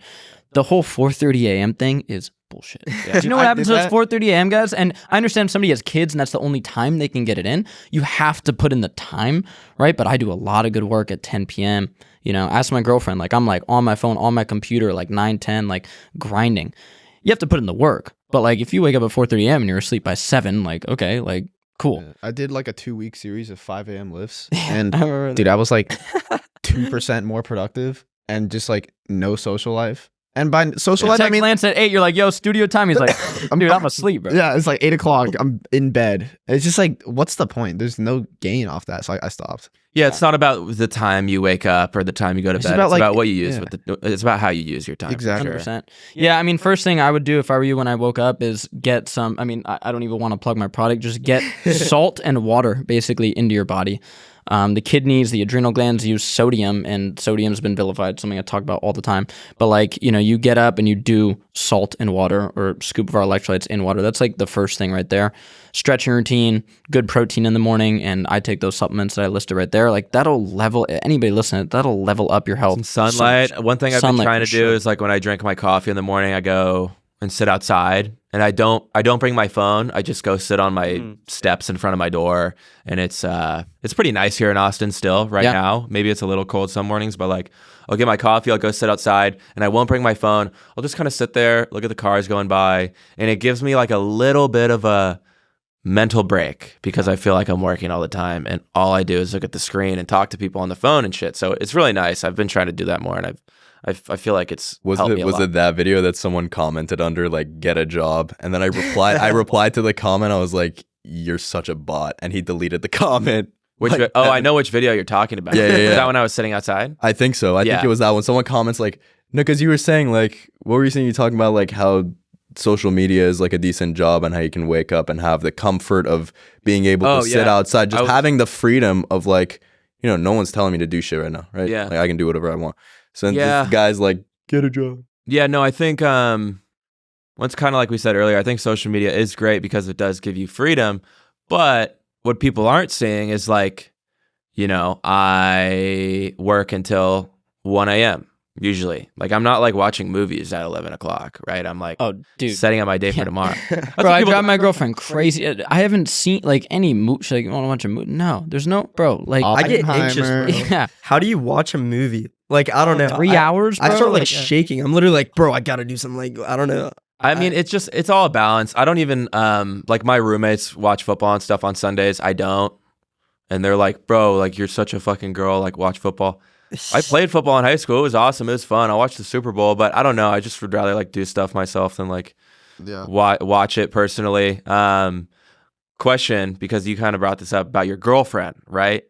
The whole 4:30 a.m. thing is bullshit. Yeah. Do you know what happens to those 4:30 a.m. guys? And I understand somebody has kids and that's the only time they can get it in. You have to put in the time, right? But I do a lot of good work at 10 p.m. You know, ask my girlfriend, like I'm like on my phone, on my computer, like 9, 10, like grinding. You have to put in the work. But like if you wake up at 4:30 a.m. and you're asleep by 7, like, okay, like cool. Yeah. I did like a 2-week series of 5 a.m. lifts. And I remember dude, I was like 2% more productive and just like no social life. And by social life, I Text mean, Lance at 8. You're like, yo, studio time. He's like, dude, I'm asleep, bro. yeah, it's like 8 o'clock. I'm in bed. It's just like, what's the point? There's no gain off that. So I stopped. Yeah, it's not about the time you wake up or the time you go to It's bed. about, It's like, about what you use yeah. it's about how you use your time. for Exactly. sure. 100%. Yeah, I mean, first thing I would do if I were you when I woke up is get some, I mean, I don't even want to plug my product, just get salt and water basically into your body. The kidneys, the adrenal glands use sodium, and sodium's been vilified, something I talk about all the time. But like, you get up and you do salt and water or scoop of our electrolytes in water. That's like the first thing right there. Stretching routine, good protein in the morning, and I take those supplements that I listed right there. Like that'll level, anybody listening, that'll level up your health. Some sunlight. so much. One thing I've been Sunlight trying for to do sure. is like when I drink my coffee in the morning, I go and sit outside, and I don't bring my phone. I just go sit on my steps in front of my door, and it's pretty nice here in Austin still right now. Maybe it's a little cold some mornings, but like I'll get my coffee, I'll go sit outside, and I won't bring my phone. I'll just kind of sit there, look at the cars going by, and it gives me like a little bit of a mental break because I feel like I'm working all the time, and all I do is look at the screen and talk to people on the phone and shit. So it's really nice. I've been trying to do that more, and I feel like it's helped me a lot. it that video that someone commented under like get a job, and then I replied to the comment. I was like, you're such a bot, and he deleted the comment. Like, I know which video you're talking about. Yeah. Is that when I was sitting outside? I think so. I think it was that one. Someone comments like, no, because you were saying like, what were you saying? You talking about like how social media is like a decent job and how you can wake up and have the comfort of being able to sit outside, just having the freedom of like, no one's telling me to do shit right now, right? Yeah. Like I can do whatever I want. So this guy's like, get a job. Yeah, no, I think once kind of like we said earlier, I think social media is great because it does give you freedom. But what people aren't seeing is like, I work until 1 a.m. usually. Like I'm not like watching movies at 11 o'clock, right? I'm like, Oh, dude. setting up my day for tomorrow. Bro, I drive my girlfriend crazy. I haven't seen like any movie. She's like, you want to watch a movie? No, there's no, bro. Like, I get anxious, Oppenheimer. bro. yeah, How do you watch a movie? Like, I don't know. 3 hours, bro. I start like Like, shaking. I'm literally like, bro, I gotta do something. Like, I don't know. I mean, it's all a balance. I don't even like my roommates watch football and stuff on Sundays. I don't. And they're like, bro, like you're such a fucking girl, like watch football. I played football in high school. It was awesome. It was fun. I watched the Super Bowl, but I don't know. I just would rather like do stuff myself than like watch it personally. Question, because you kind of brought this up about your girlfriend, right?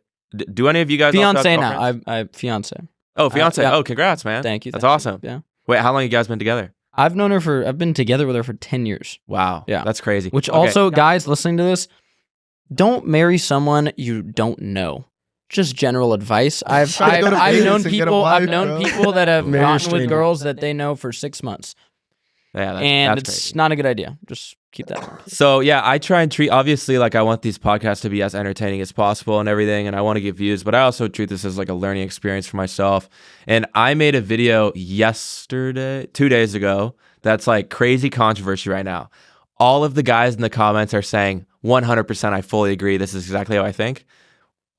Do any of you guys also have fiance now. girlfriends? I fiance. Oh, fiance. yeah. Oh, congrats, man. Thank you. That's thank you. awesome. Yeah. Wait, how long you guys been together? I've been together with her for 10 years. Wow. Yeah. That's crazy. Which Okay. also, guys listening to this, don't marry someone you don't know. Just general advice. I've Try to go to known Vegas and get a people. wife, I've known bro. people that have Marry a gotten with stranger. girls that they know for 6 months, Yeah, and that's it's crazy. not a good idea. Just keep that in mind. So yeah, I try and treat, obviously, like I want these podcasts to be as entertaining as possible and everything, and I want to get views, but I also treat this as like a learning experience for myself. And I made a video 2 days ago, that's like crazy controversy right now. All of the guys in the comments are saying 100% I fully agree. This is exactly how I think.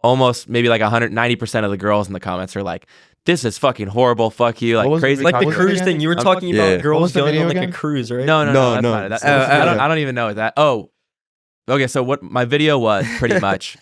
Almost maybe like 190% of the girls in the comments are like, this is fucking horrible. Fuck you. Like What was the crazy. video? Like the What was it cruise again? thing. You were I'm talking fucking- about Yeah. What girls was the going video on like again? a cruise, right? No, No, that's no. not it. That's, Oh, I don't even know what that. Oh, okay. So what my video was pretty much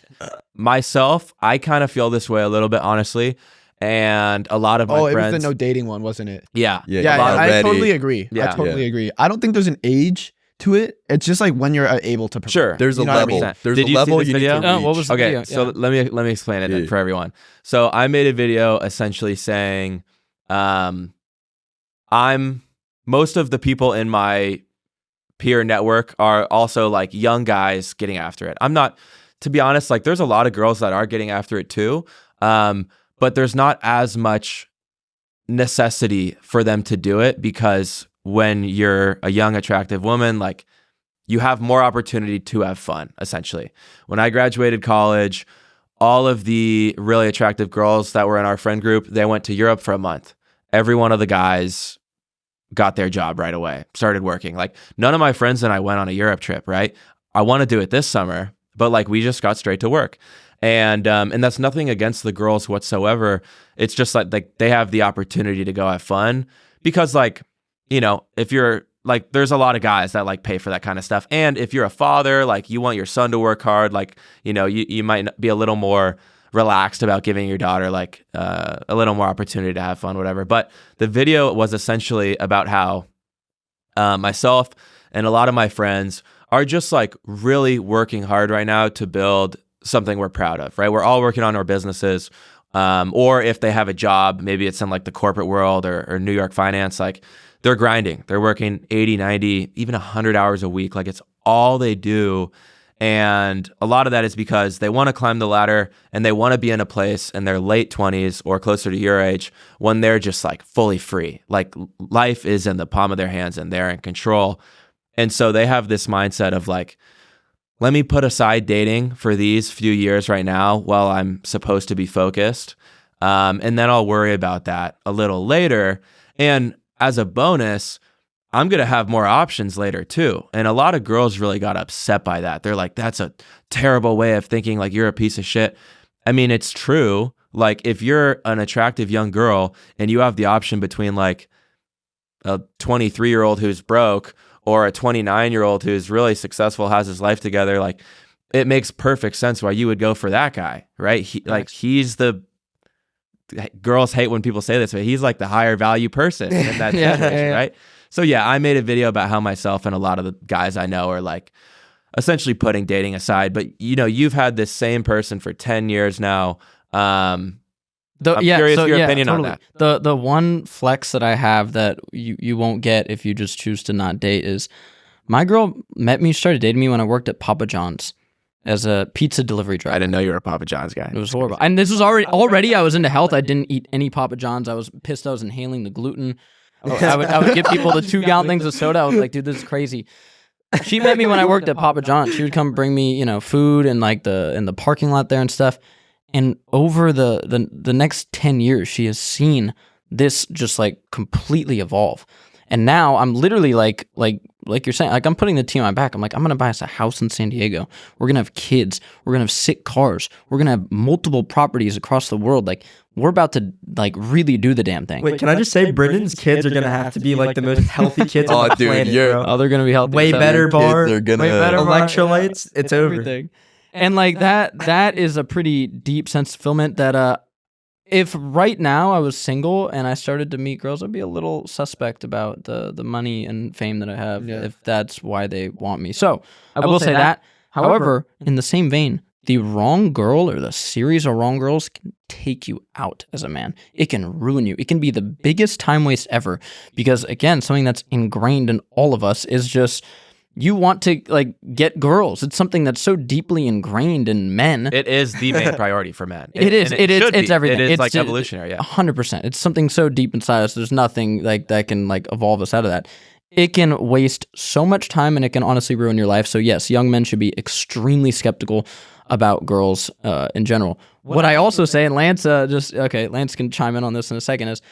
myself. I kind of feel this way a little bit, honestly, and a lot of my Oh, it was friends. the no dating one, wasn't it? Yeah, Yeah, a lot of- I already- totally agree. Yeah. I totally agree. I don't think there's an age to it. It's just like when you're able to. Provide. Sure. There's a You know what I level. mean? There's Did a you see level this you need video? to Oh, reach. what was the Okay, video? so Yeah. let me explain it Yeah. for everyone. So I made a video essentially saying, most of the people in my peer network are also like young guys getting after it. I'm not, to be honest, like there's a lot of girls that are getting after it too, but there's not as much necessity for them to do it because when you're a young, attractive woman, like you have more opportunity to have fun, essentially. When I graduated college, all of the really attractive girls that were in our friend group, they went to Europe for a month. Every one of the guys got their job right away, started working. Like none of my friends and I went on a Europe trip, right? I want to do it this summer, but like we just got straight to work. And that's nothing against the girls whatsoever. It's just like they have the opportunity to go have fun because like, if you're like, there's a lot of guys that like pay for that kind of stuff. And if you're a father, like you want your son to work hard, like, you might be a little more relaxed about giving your daughter like a little more opportunity to have fun, whatever. But the video was essentially about how myself and a lot of my friends are just like really working hard right now to build something we're proud of, right? We're all working on our businesses. Or if they have a job, maybe it's in like the corporate world or New York finance, like they're grinding. They're working 80, 90, even 100 hours a week. Like it's all they do. And a lot of that is because they want to climb the ladder and they want to be in a place in their late 20s or closer to your age when they're just like fully free. Like life is in the palm of their hands and they're in control. And so they have this mindset of like, let me put aside dating for these few years right now while I'm supposed to be focused. And then I'll worry about that a little later. And as a bonus, I'm going to have more options later too. And a lot of girls really got upset by that. They're like, that's a terrible way of thinking, like you're a piece of shit. I mean, it's true. Like if you're an attractive young girl and you have the option between like a 23-year-old who's broke or a 29-year-old who's really successful, has his life together, like it makes perfect sense why you would go for that guy, right? He's the, girls hate when people say this, but he's like the higher value person in that situation, right? So yeah, I made a video about how myself and a lot of the guys I know are like essentially putting dating aside, but you know, you've had this same person for 10 years now. I'm curious your opinion on that. The one flex that I have that you won't get if you just choose to not date is my girl started dating me when I worked at Papa John's as a pizza delivery driver. I didn't know you were a Papa John's guy. It was horrible. And this was already I was into health. I didn't eat any Papa John's. I was pissed I was inhaling the gluten. I would give people the 2-gallon things of soda. I was like, dude, this is crazy. She met me when I worked at Papa John's. She would come bring me, you know, food and like in the parking lot there and stuff. And over the next 10 years, she has seen this just like completely evolve. And now I'm literally like you're saying, like I'm putting the team on my back. I'm like, I'm going to buy us a house in San Diego. We're going to have kids. We're going to have sick cars. We're going to have multiple properties across the world. Like we're about to like really do the damn thing. Wait, can I just say Brendan's kids are going to have to be like the most healthy kids on the planet, bro. Oh, they're going to be healthy. Way better bar. They're gonna way better bar. Electrolytes. Yeah, it's over. everything. And like that is a pretty deep sense of fulfillment that if right now I was single and I started to meet girls, I'd be a little suspect about the money and fame that I have if that's why they want me. So I will say that. However, in the same vein, the wrong girl or the series of wrong girls can take you out as a man. It can ruin you. It can be the biggest time waste ever because, again, something that's ingrained in all of us is just you want to like get girls. It's something that's so deeply ingrained in men. It is the main priority for men. It is. It's everything. It is it's like evolutionary. Yeah, 100%. It's something so deep inside us. There's nothing like that can like evolve us out of that. It can waste so much time and it can honestly ruin your life. So yes, young men should be extremely skeptical about girls in general. What I also say, and Lance Lance can chime in on this in a second, is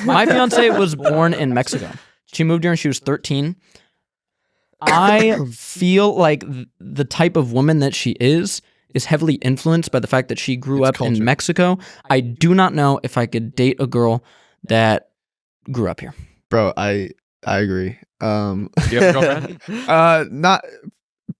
my fiance was born in Mexico. She moved here when she was 13. I feel like the type of woman that she is heavily influenced by the fact that she grew up in Mexico. I do not know if I could date a girl that grew up here. Bro, I agree. Do you have a girlfriend? Not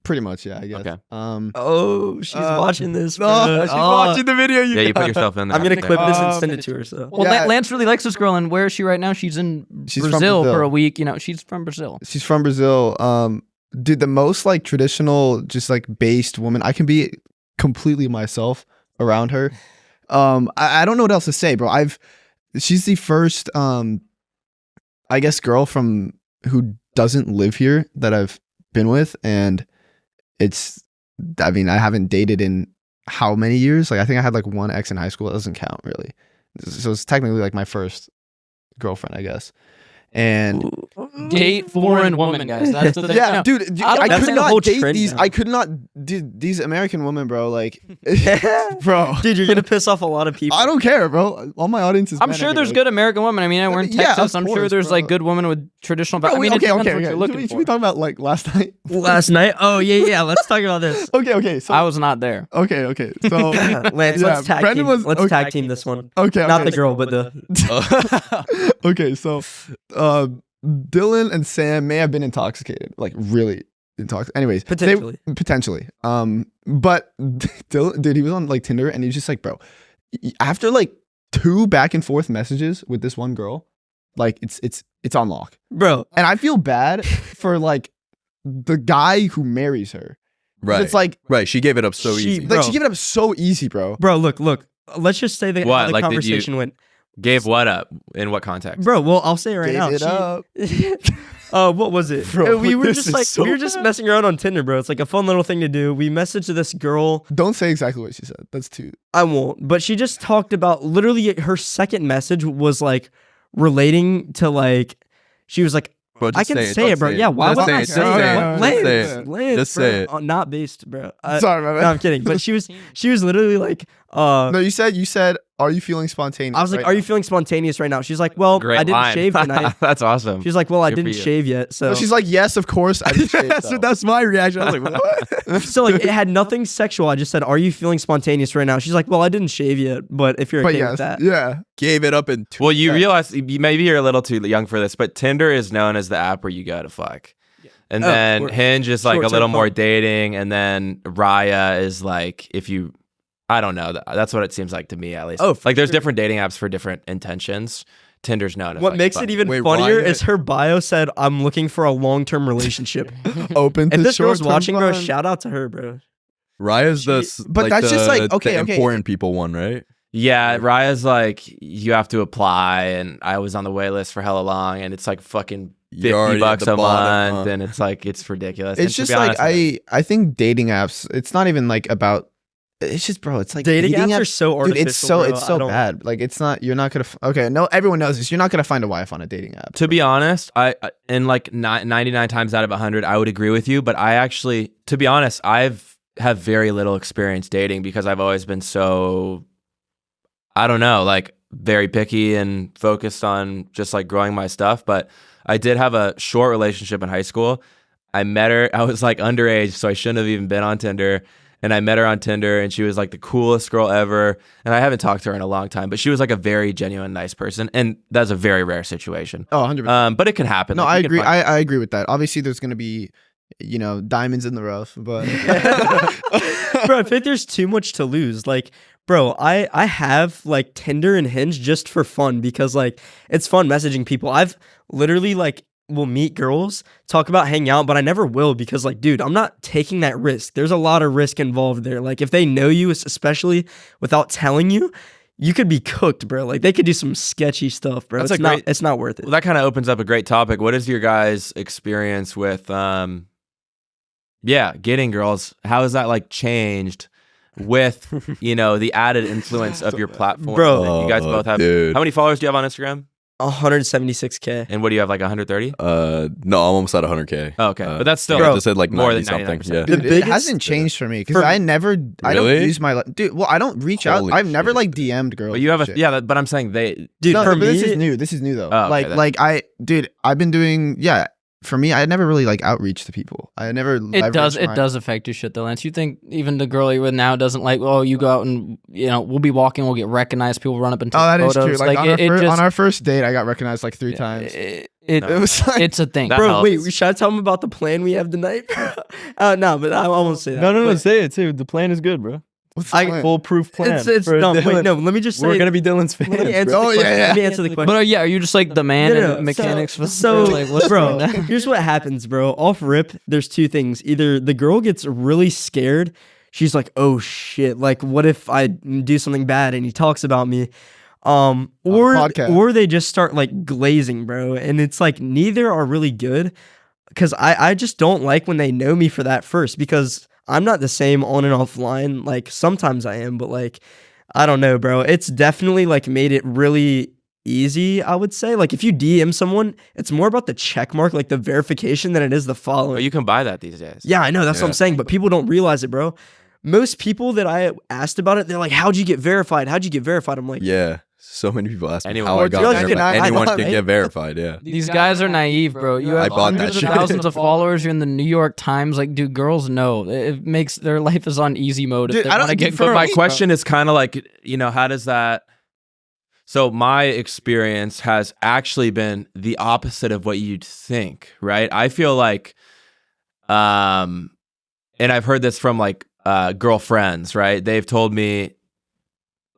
pretty much, yeah, I guess. Okay. Oh, she's watching this. No, bro. she's watching the video. Yeah, you put yourself in there. I'm gonna clip this and send it to her. So. Well, Yeah. Lance really likes this girl, and where is she right now? She's from Brazil Brazil. for a week. You know, she's from Brazil. She's from Brazil. Dude, the most like traditional, just like based woman. I can be completely myself around her. I don't know what else to say, bro. She's the first, I guess, girl from who doesn't live here that I've been with, and I I haven't dated in how many years? Like, I think I had like one ex in high school. It doesn't count really. So it's technically like my first girlfriend, I guess. And Date foreign woman, guys. That's the thing. yeah, You know, dude, That's I could like a not whole date trend these. now. I could not, dude. These American women, bro. Like, bro, Dude, you're gonna piss off a lot of people. I don't care, bro. All my audience is. I'm men sure anyway. there's good American women. I mean, we're in Yeah, Texas. of I'm sure course, there's bro. like good women with traditional. Bro, I mean, it okay, depends okay, what you're okay. looking Should we for. talk about like last night? Last night? Oh yeah. Let's talk about this. Okay. So I was not there. okay. So Lance, Yeah, let's tag Brendan team. was- Let's okay. tag team this one. okay, Not the girl, but the. Okay, so Dylan and Sam may have been intoxicated, like really in talks. Anyways, Potentially. But Dylan, dude, he was on like Tinder, and he was just like, bro, after like 2 back and forth messages with this one girl, like it's on lock, Bro. and I feel bad for like the guy who marries her. Right. It's like right. She gave it up so She- easy. like Bro. she gave it up so easy, bro. Bro, look. Let's just say that What? how the Like, did you- conversation went. Gave what up? In what context? Bro, well, I'll say it right Gave now. it up. What was it? Bro, we were this just is like so we were just messing around on Tinder, bro. It's like a fun little thing to do. We messaged this girl. Don't say exactly what she said. That's too. I won't. But she just talked about literally her second message was like relating to like she was like Bro, I just can say say it, bro. Just Yeah, why Just would say I it. say Just it? say What? it. Lance, Just say it. Lance, Just bro. say it. Not based, bro. Sorry, my bad. No, I'm kidding. But she was literally like, No, you said, are you feeling spontaneous? I was like, right are you now? feeling spontaneous right now? She's like, well, Great I didn't line. shave tonight. That's awesome. She's like, well, I Good for didn't you. shave yet. So No, she's like, yes, of course. I didn't shave, so though. that's my reaction. I was like, what? So like, it had nothing sexual. I just said, are you feeling spontaneous right now? She's like, well, I didn't shave yet, but if you're But okay yes, with that. yeah. Gave it up in 2 Well, you realize maybe you're a little too young for this, but Tinder is known as the app where you go to fuck. And Oh, then we're- Hinge is like a short-term little more fun. dating, and then Raya is like if you, I don't know, that's what it seems like to me at least. Oh, for like there's sure. different dating apps for different intentions. Tinder's known as What like, makes fuck. it even Wait, funnier why- is her bio said, I'm looking for a long-term relationship. Open to If this girl's short-term watching, bro, fun. shout out to her, bro. Raya's the But that's just like, okay, the okay. important people one, right? Yeah, Raya's like you have to apply, and I was on the wait list for hella long, and it's like fucking You're already at $50 the a bottom, month, huh? and it's like it's ridiculous. It's And to just be like honest, I think dating apps. It's not even like about. It's just, bro. It's like Dating apps are so Dude, artificial, it's so bro. it's I so don't- bad. Like it's not. You're not gonna. Okay, no. Everyone knows this. You're not gonna find a wife on a dating app. To be honest, I in like 99 times out of 100, I would agree with you. But I actually, to be honest, have very little experience dating because I've always been so, I don't know, like very picky and focused on just like growing my stuff. But I did have a short relationship in high school. I met her. I was like underage, so I shouldn't have even been on Tinder. And I met her on Tinder, and she was like the coolest girl ever. And I haven't talked to her in a long time, but she was like a very genuine, nice person. And that's a very rare situation. Oh, 100%. But it can happen. No, Like, I you can agree. find- I agree with that. Obviously, there's gonna be, diamonds in the rough, but Bro, I think there's too much to lose. Like, bro, I have like Tinder and Hinge just for fun because like it's fun messaging people. I've literally like will meet girls, talk about hanging out, but I never will because like, dude, I'm not taking that risk. There's a lot of risk involved there. Like if they know you, especially without telling you, you could be cooked, bro. Like they could do some sketchy stuff, bro. That's It's a not great- it's not worth it. Well, that kind of opens up a great topic. What is your guys' experience with, getting girls? How has that like changed with, the added influence of your platform? Bro. that you guys both have. Dude. How many followers do you have on Instagram? 176K. And what do you have, like 130? No, I'm almost at 100K. Oh, okay. But that's still I Bro, just said like more 90 than something. 99%. Yeah. The dude, it biggest- hasn't changed for me because For- I don't Really? use my dude. Well, I don't reach out. Holy I've never shit. like DM'd girls. But you have and a shit. but I'm saying they. Dude, No, for but me, this is new. This is new though. Oh, okay, I've been doing For me, I never really like outreach to people. I never. It does affect your shit though, Lance. You think even the girl you're with now doesn't like? Oh, you go out and we'll be walking, we'll get recognized. People run up and take Oh, that is photos. true. Like, it on our first date, I got recognized like 3 times. it was like, it's a thing. That bro, helps. wait, should I tell them about the plan we have tonight? No, but I won't say that. No, But say it too. The plan is good, bro. what's the I- plan? Foolproof plan. It's for no, Dylan. wait, no. Let me just say. We're gonna be Dylan's fans. Let me answer bro. the Oh, question. yeah, yeah. Let me answer the question. But are you just like the man No, and mechanics? So, like, what's bro, going on? here's what happens, bro. Off rip, there's 2 things. Either the girl gets really scared. She's like, "Oh shit! Like, what if I do something bad and he talks about me?" podcast. Or they just start like glazing, bro. And it's like neither are really good because I just don't like when they know me for that first because I'm not the same on and offline. Like sometimes I am, but like I don't know, bro. It's definitely like made it really easy, I would say. Like if you DM someone, it's more about the check mark, like the verification than it is the following. But you can buy that these days. Yeah, I know. That's what I'm Yeah. saying. But people don't realize it, bro. Most people that I asked about it, they're like, "How'd you get verified? How'd you get verified?" I'm like, Yeah. So many people ask me Anyone how I can got get verified. verified. Anyone I can know, get verified, yeah. These guys are naive, bro. You I have bought that hundreds of shit. thousands of followers. You're in the New York Times. Like, dude, girls know. It makes their life is on easy mode if Dude, they I want to don't- get for good. My me, question is kind of like, how does that? So my experience has actually been the opposite of what you'd think, right? I feel like And I've heard this from like girlfriends, right? They've told me,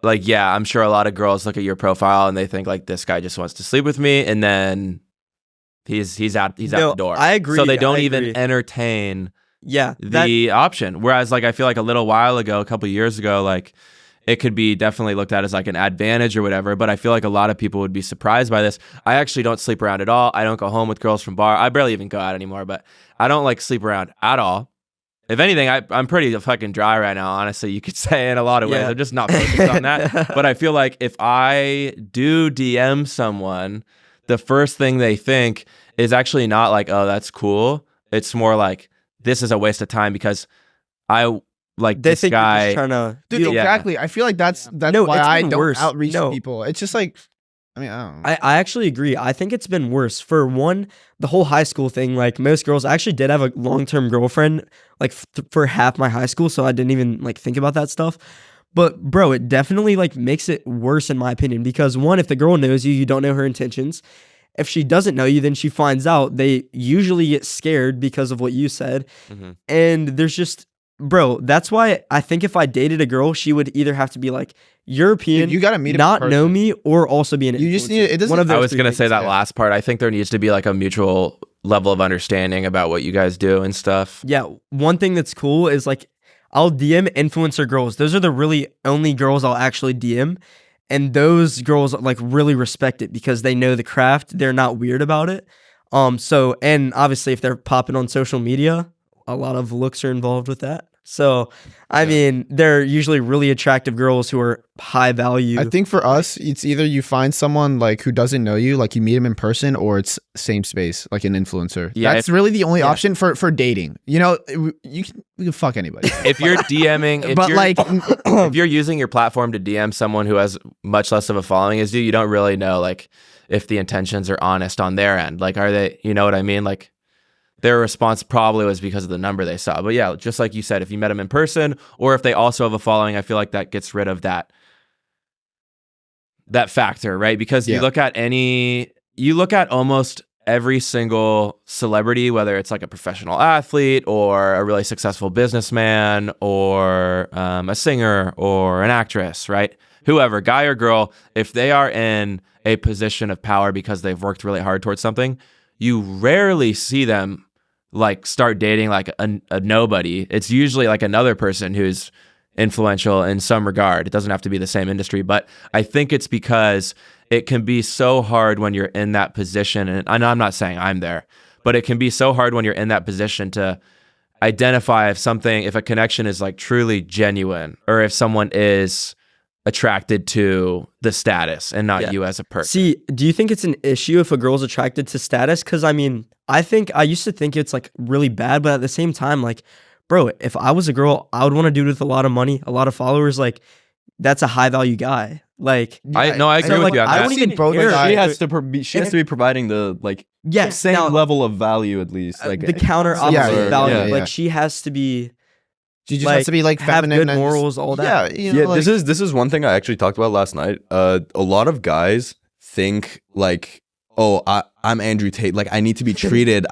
like, yeah, I'm sure a lot of girls look at your profile and they think like this guy just wants to sleep with me, and then he's out the door. I agree. So they don't I even agree. entertain Yeah, the option. Whereas like I feel like a little while ago, a couple years ago, like it could be definitely looked at as like an advantage or whatever. But I feel like a lot of people would be surprised by this. I actually don't sleep around at all. I don't go home with girls from bar. I barely even go out anymore, but I don't like sleep around at all. If anything, I'm pretty fucking dry right now, honestly, you could say, in a lot of ways. Yeah. I'm just not focused on that. But I feel like if I do DM someone, the first thing they think is actually not like, oh, that's cool. It's more like, this is a waste of time because I like they this think guy. you're just trying to. Dude, Yeah. exactly. I feel like that's No, why it's I been don't worse. outreach No. people. It's just like, I mean, I don't know. I actually agree. I think it's been worse. For one, the whole high school thing, like most girls, I actually did have a long-term girlfriend like for half my high school, so I didn't even like think about that stuff. But bro, it definitely like makes it worse in my opinion because one, if the girl knows you, you don't know her intentions. If she doesn't know you, then she finds out. They usually get scared because of what you said. Mm-hmm. And there's just, bro, that's why I think if I dated a girl, she would either have to be like European, Dude, you gotta meet him in not know person. me, or also be an You just influencer. need it doesn't. One of I those was three going to things. say that yeah. last part. I think there needs to be like a mutual level of understanding about what you guys do and stuff. Yeah, one thing that's cool is like I'll DM influencer girls. Those are the really only girls I'll actually DM. And those girls like really respect it because they know the craft. They're not weird about it. So and obviously if they're popping on social media, a lot of looks are involved with that. So I mean, they're usually really attractive girls who are high value. I think for us, it's either you find someone like who doesn't know you, like you meet him in person, or it's same space, like an influencer. Yeah, That's really the only option for dating. You know, we can fuck anybody. If you're DMing, if But you're, like, if you're using your platform to DM someone who has much less of a following as you don't really know like if the intentions are honest on their end. Like, are they? You know what I mean? Like, their response probably was because of the number they saw. But yeah, just like you said, if you met them in person or if they also have a following, I feel like that gets rid of that factor, right? Because you look at almost every single celebrity, whether it's like a professional athlete or a really successful businessman or a singer or an actress, right? Whoever, guy or girl, if they are in a position of power because they've worked really hard towards something, you rarely see them like start dating like a nobody. It's usually like another person who's influential in some regard. It doesn't have to be the same industry, but I think it's because it can be so hard when you're in that position. And I'm not saying I'm there, but it can be so hard when you're in that position to identify if a connection is like truly genuine or if someone is attracted to the status and not you as a person. See, do you think it's an issue if a girl's attracted to status? Because I mean, I used to think it's like really bad, but at the same time, like, bro, if I was a girl, I would want a dude with a lot of money, a lot of followers. Like, that's a high value guy. Like, I agree with you on I that. don't even both care. guys. She has to be providing the like Yes, same now, level of value at least. Like the counter opposite yeah, value. yeah, yeah. Like, she has to be. She just has to be like have feminine good and morals, all that. Yeah, you know, Yeah, like, this is one thing I actually talked about last night. A lot of guys think like, oh, I'm Andrew Tate. Like I need to be treated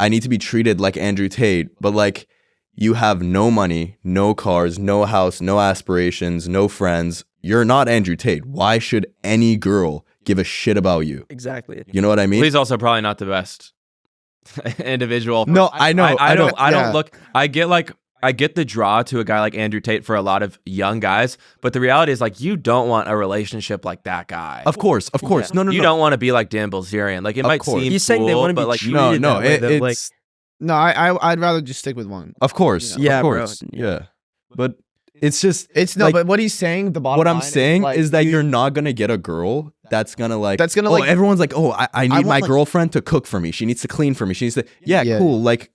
like Andrew Tate. But like you have no money, no cars, no house, no aspirations, no friends. You're not Andrew Tate. Why should any girl give a shit about you? Exactly. You know what I mean? Well, he's also probably not the best individual. No, I know. I don't yeah. look. I get the draw to a guy like Andrew Tate for a lot of young guys, but the reality is like you don't want a relationship like that guy. Of course. No. You don't want to be like Dan Bilzerian. Like it might course. seem He's saying they cool, want to but be like treated No, that way, that, like, it's no, I'd rather just stick with one. of course. Yeah, of bro. course. Yeah. But it's just It's no, like, but what he's saying, the bottom what I'm line saying like, is that you- you're not gonna get a girl that's gonna like like everyone's like, oh, I need want, my like- girlfriend to cook for me. She needs to clean for me. She needs to Yeah. cool. Like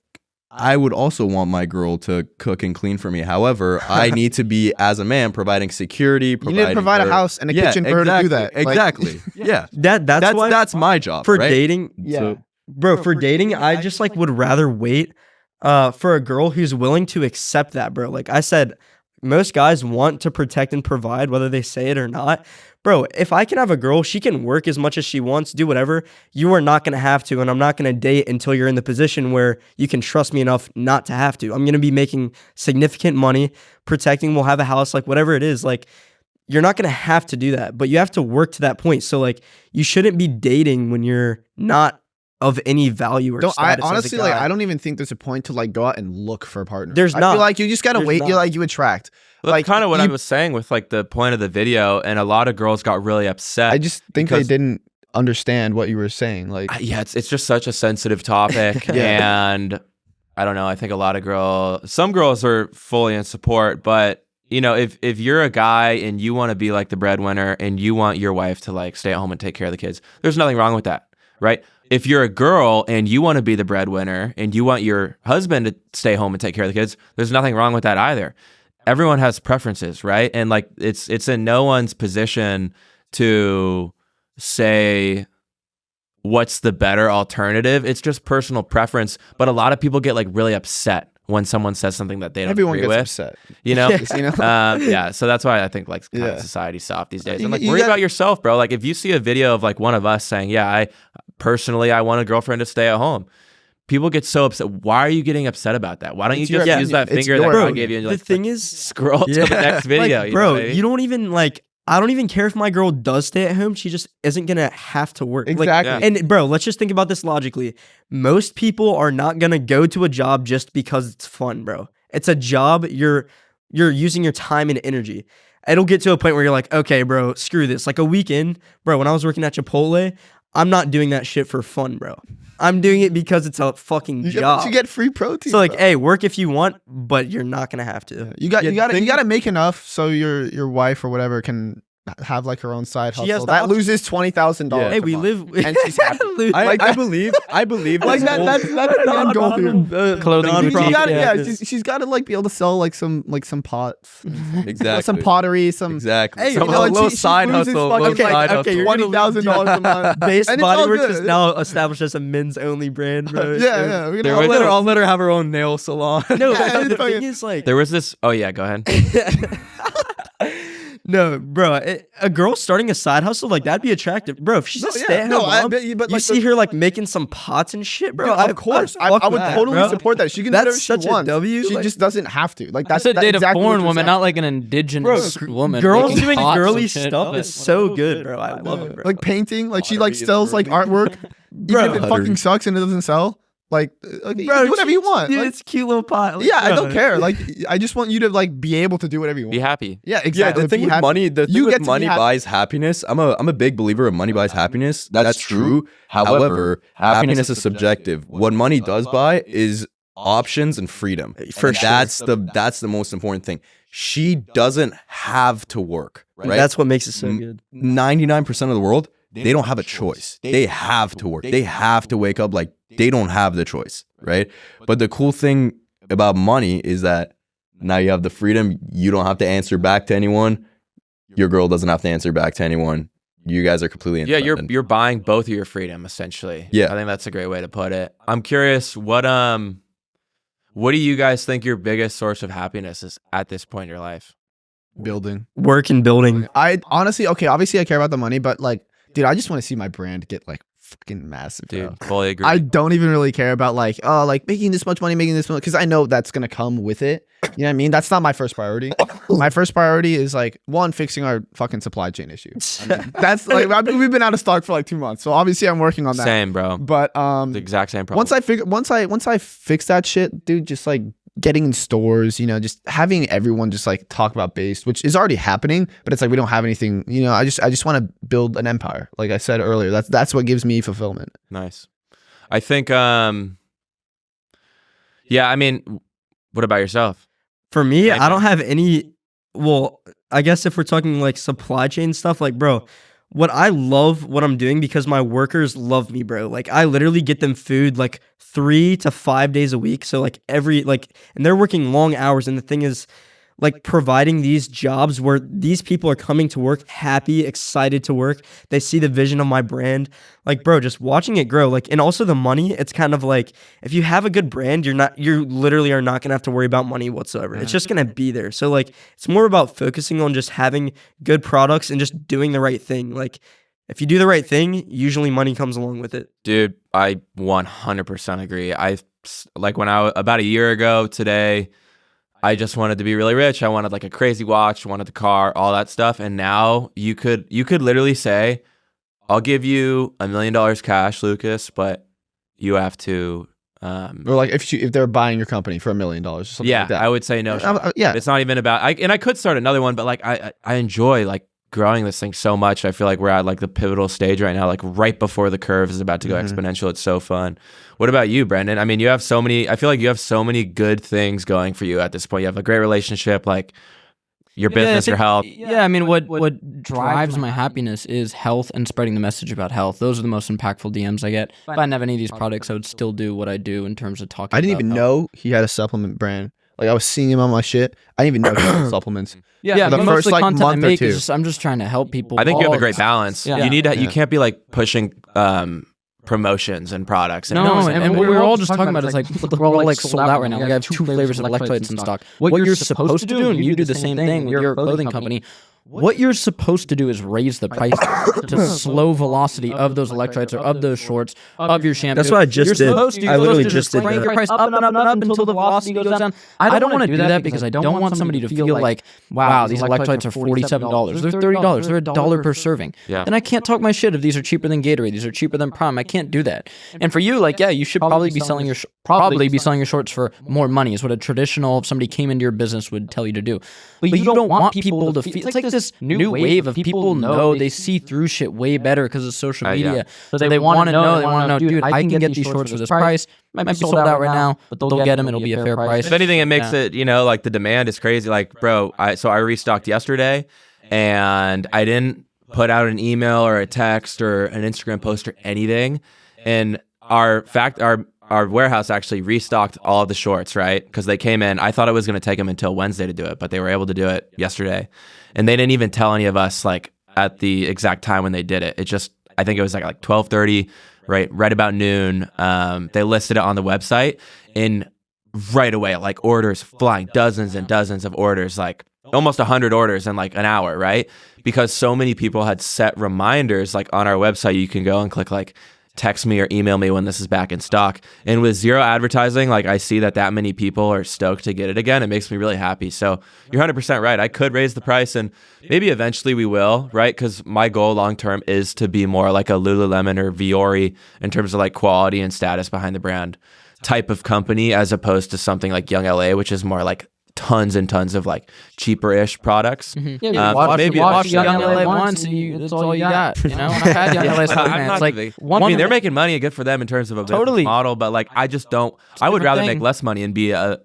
I would also want my girl to cook and clean for me. However, I need to be as a man providing security. you need to provide a house and a kitchen for her to do that. Like, Exactly. Yeah. That's why That's my job. for right? dating. Yeah. Bro, for dating, I just like would rather wait for a girl who's willing to accept that, bro. Like I said, most guys want to protect and provide, whether they say it or not. Bro, if I can have a girl, she can work as much as she wants, do whatever. You are not going to have to, and I'm not going to date until you're in the position where you can trust me enough not to have to. I'm going to be making significant money, protecting, we'll have a house, like whatever it is. Like, you're not going to have to do that, but you have to work to that point. So, like, you shouldn't be dating when you're not of any value or status. Honestly, like, I don't even think there's a point to like go out and look for a partner. There's I not. feel like you just gotta wait. Not. You like you attract. Well, like that's kind of what I you- was saying with like the point of the video, and a lot of girls got really upset. I just think they because- didn't understand what you were saying. Like, Yeah, it's just such a sensitive topic, and I don't know. I think a lot of some girls are fully in support, but you know, if you're a guy and you want to be like the breadwinner and you want your wife to like stay at home and take care of the kids, there's nothing wrong with that, right? If you're a girl and you want to be the breadwinner and you want your husband to stay home and take care of the kids, there's nothing wrong with that either. Everyone has preferences, right? And like it's in no one's position to say what's the better alternative. It's just personal preference. But a lot of people get like really upset when someone says something that they don't everyone agree gets with. upset. You know? You know? Yeah, so that's why I think like kind of Yeah. society's soft these days. You- And like you worry got- about yourself, bro. Like if you see a video of like one of us saying, yeah, I want a girlfriend to stay at home. People get so upset. Why are you getting upset about that? Why don't you It's your just use opinion. that It's finger that your God opinion. gave you and The like, thing is, scroll to the next video? like, you bro, know what I mean? you don't even like. I don't even care if my girl does stay at home. She just isn't gonna have to work. Like, Exactly. Yeah. and bro, let's just think about this logically. Most people are not gonna go to a job just because it's fun, bro. It's a job. You're using your time and energy. It'll get to a point where you're like, okay, bro, screw this. Like a weekend, bro. When I was working at Chipotle, I'm not doing that shit for fun, bro. I'm doing it because it's a fucking You job. get free protein. So like, bro. hey, work if you want, but you're not gonna have to. you gotta make enough so your wife or whatever can have like her own side She has hustle the that option. loses $20,000. Hey, we live. And she's happy. I believe Like this whole- that's the end goal here. Clothing You boutique. gotta, Yeah. she's got to like be able to sell like some pots, Exactly. some pottery, some Exactly. Hey, you Some know, and little she side loses hustle. fucking, Little like, side hustle. you're gonna $20,000 a month. Base And it's all Bodyworks is good. now established as a men's only brand, bro. Yeah. We're gonna I'll let her have her own nail salon. No, Yeah, but the it's fucking- thing is like, There was this. Oh yeah, go ahead. no, bro, a girl starting a side hustle like that'd be attractive, bro. If she's a stay-at-home mom, but you like, see her like making some pots and shit, bro. Of course, I would totally support that. She can do That's whatever such she a wants. W, She like- just doesn't have to. Like That's that's a date exactly a what foreign you're woman, saying. not like an indigenous woman. Girls making doing pots girly and shit. stuff Oh, is so good, bro. I love it, bro. Like painting, like she like Pottery is sells like really- artwork, Bro. even if it fucking sucks and it doesn't sell. Like, you can do whatever you want. Dude, Like, it's a cute little pot. Like, yeah, I bro. don't care. Like, I just want you to like be able to do whatever you Be want. happy. Yeah, Yeah, exactly. the thing Be with happy. money, the thing You with get to be money happy. buys happiness. I'm a big believer of money buys happiness. That's true. However, happiness is subjective. What money does buy is options and freedom. For And sure. That's the most important thing. She doesn't have to work, right? That's what makes it so good. 99% of the world, they don't have a choice. They have to work. They have to wake up. Like, they don't have the choice, right? But the cool thing about money is that now you have the freedom. You don't have to answer back to anyone. Your girl doesn't have to answer back to anyone. You guys are completely Yeah, independent. you're buying both of your freedom essentially. Yeah. I think that's a great way to put it. I'm curious, what do you guys think your biggest source of happiness is at this point in your life? building. Work and building. I honestly, okay, obviously I care about the money, but like, dude, I just want to see my brand get like fucking massive, bro. Dude, fully agree. I don't even really care about like, oh, like making this much money, because I know that's gonna come with it. You know what I mean? That's not my first priority. My first priority is like one, fixing our fucking supply chain issue. That's like we've been out of stock for like 2 months, so obviously I'm working on that. Same, bro. But The exact same problem. once I fix that shit, dude, just like getting in stores, you know, just having everyone just like talk about Based, which is already happening, but it's like we don't have anything, you know. I just want to build an empire. Like I said earlier, that's what gives me fulfillment. Nice. I think yeah, I mean, what about yourself? For me, Same I don't thing. have any. Well, I guess if we're talking like supply chain stuff, like, bro, what I love what I'm doing because my workers love me, bro. Like, I literally get them food like 3 to 5 days a week. So, like, and they're working long hours. And the thing is, like providing these jobs where these people are coming to work happy, excited to work. They see the vision of my brand. Like, bro, just watching it grow. Like, and also the money, it's kind of like, if you have a good brand, you literally are not going to have to worry about money whatsoever. It's just going to be there. So like, it's more about focusing on just having good products and just doing the right thing. Like, if you do the right thing, usually money comes along with it. Dude, I 100% agree. About a year ago today, I just wanted to be really rich. I wanted like a crazy watch, wanted the car, all that stuff. And now you could literally say, I'll give you $1 million cash, Lucas, but you have to. Or like if they're buying your company for $1 million or something like that. I would say no. Yeah. It's not even about, and I could start another one, but like I enjoy like growing this thing so much. I feel like we're at like the pivotal stage right now, like right before the curve is about to go exponential. It's so fun. What about you, Brendan? I mean, I feel like you have so many good things going for you at this point. You have a great relationship, like your business, your health. Yeah, I mean, what drives my happiness is health and spreading the message about health. Those are the most impactful DMs I get. If I didn't have any of these products, I would still do what I do in terms of talking. I didn't even know he had a supplement brand. Like I was seeing him on my shit. I didn't even know he had supplements. Yeah, the most first of the like content I month or make two. is just, I'm just trying to help people. I think you have a great balance. Yeah. You need to, you can't be like pushing promotions and products. No, and what we're all just talking about is like, we're all like sold out right now. Like I have 2 flavors of electrolytes in stock. What you're supposed to do, and you do the same thing with your clothing company, what you're supposed to do is raise the price to slow velocity of those electrolytes or of those shorts, of your shampoo. That's what I just did. I literally just did crank that. your price up and up and up until the velocity goes down. I don't want to do that because I don't want somebody to feel like, wow, these electrolytes are $47. They're $30. They're $1 per serving. Yeah. Then I can't talk my shit if these are cheaper than Gatorade. These are cheaper than Prime. I can't do that. And for you, like, yeah, you should probably be selling your shorts for more money is what a traditional, if somebody came into your business, would tell you to do. But you don't want people to feel, it's like this new wave of people know, they see through shit way better because of social media. So they want to know, dude, I can get these shorts for this price. Might be sold out right now, but they'll get them. It'll be a fair price. If anything, it makes it, like the demand is crazy. Like, bro, I restocked yesterday and I didn't put out an email or a text or an Instagram post or anything. And our warehouse actually restocked all of the shorts, right? Because they came in. I thought it was going to take them until Wednesday to do it, but they were able to do it yesterday. And they didn't even tell any of us like at the exact time when they did it. It just, I think it was like 12:30, right about noon. They listed it on the website, and right away, like orders flying, dozens and dozens of orders, like almost 100 orders in like an hour, right? Because so many people had set reminders, like on our website, you can go and click like text me or email me when this is back in stock. And with zero advertising, like I see that many people are stoked to get it again. It makes me really happy. So you're 100% right. I could raise the price and maybe eventually we will, right? Because my goal long-term is to be more like a Lululemon or Viore in terms of like quality and status behind the brand type of company, as opposed to something like Young LA, which is more like tons and tons of like cheaper-ish products. Yeah, watch Young LA once, and that's all you got. You know, I've had Young LA stuff, man. It's like they're making money, good for them in terms of a business model, but like I just don't. I would rather make less money and be a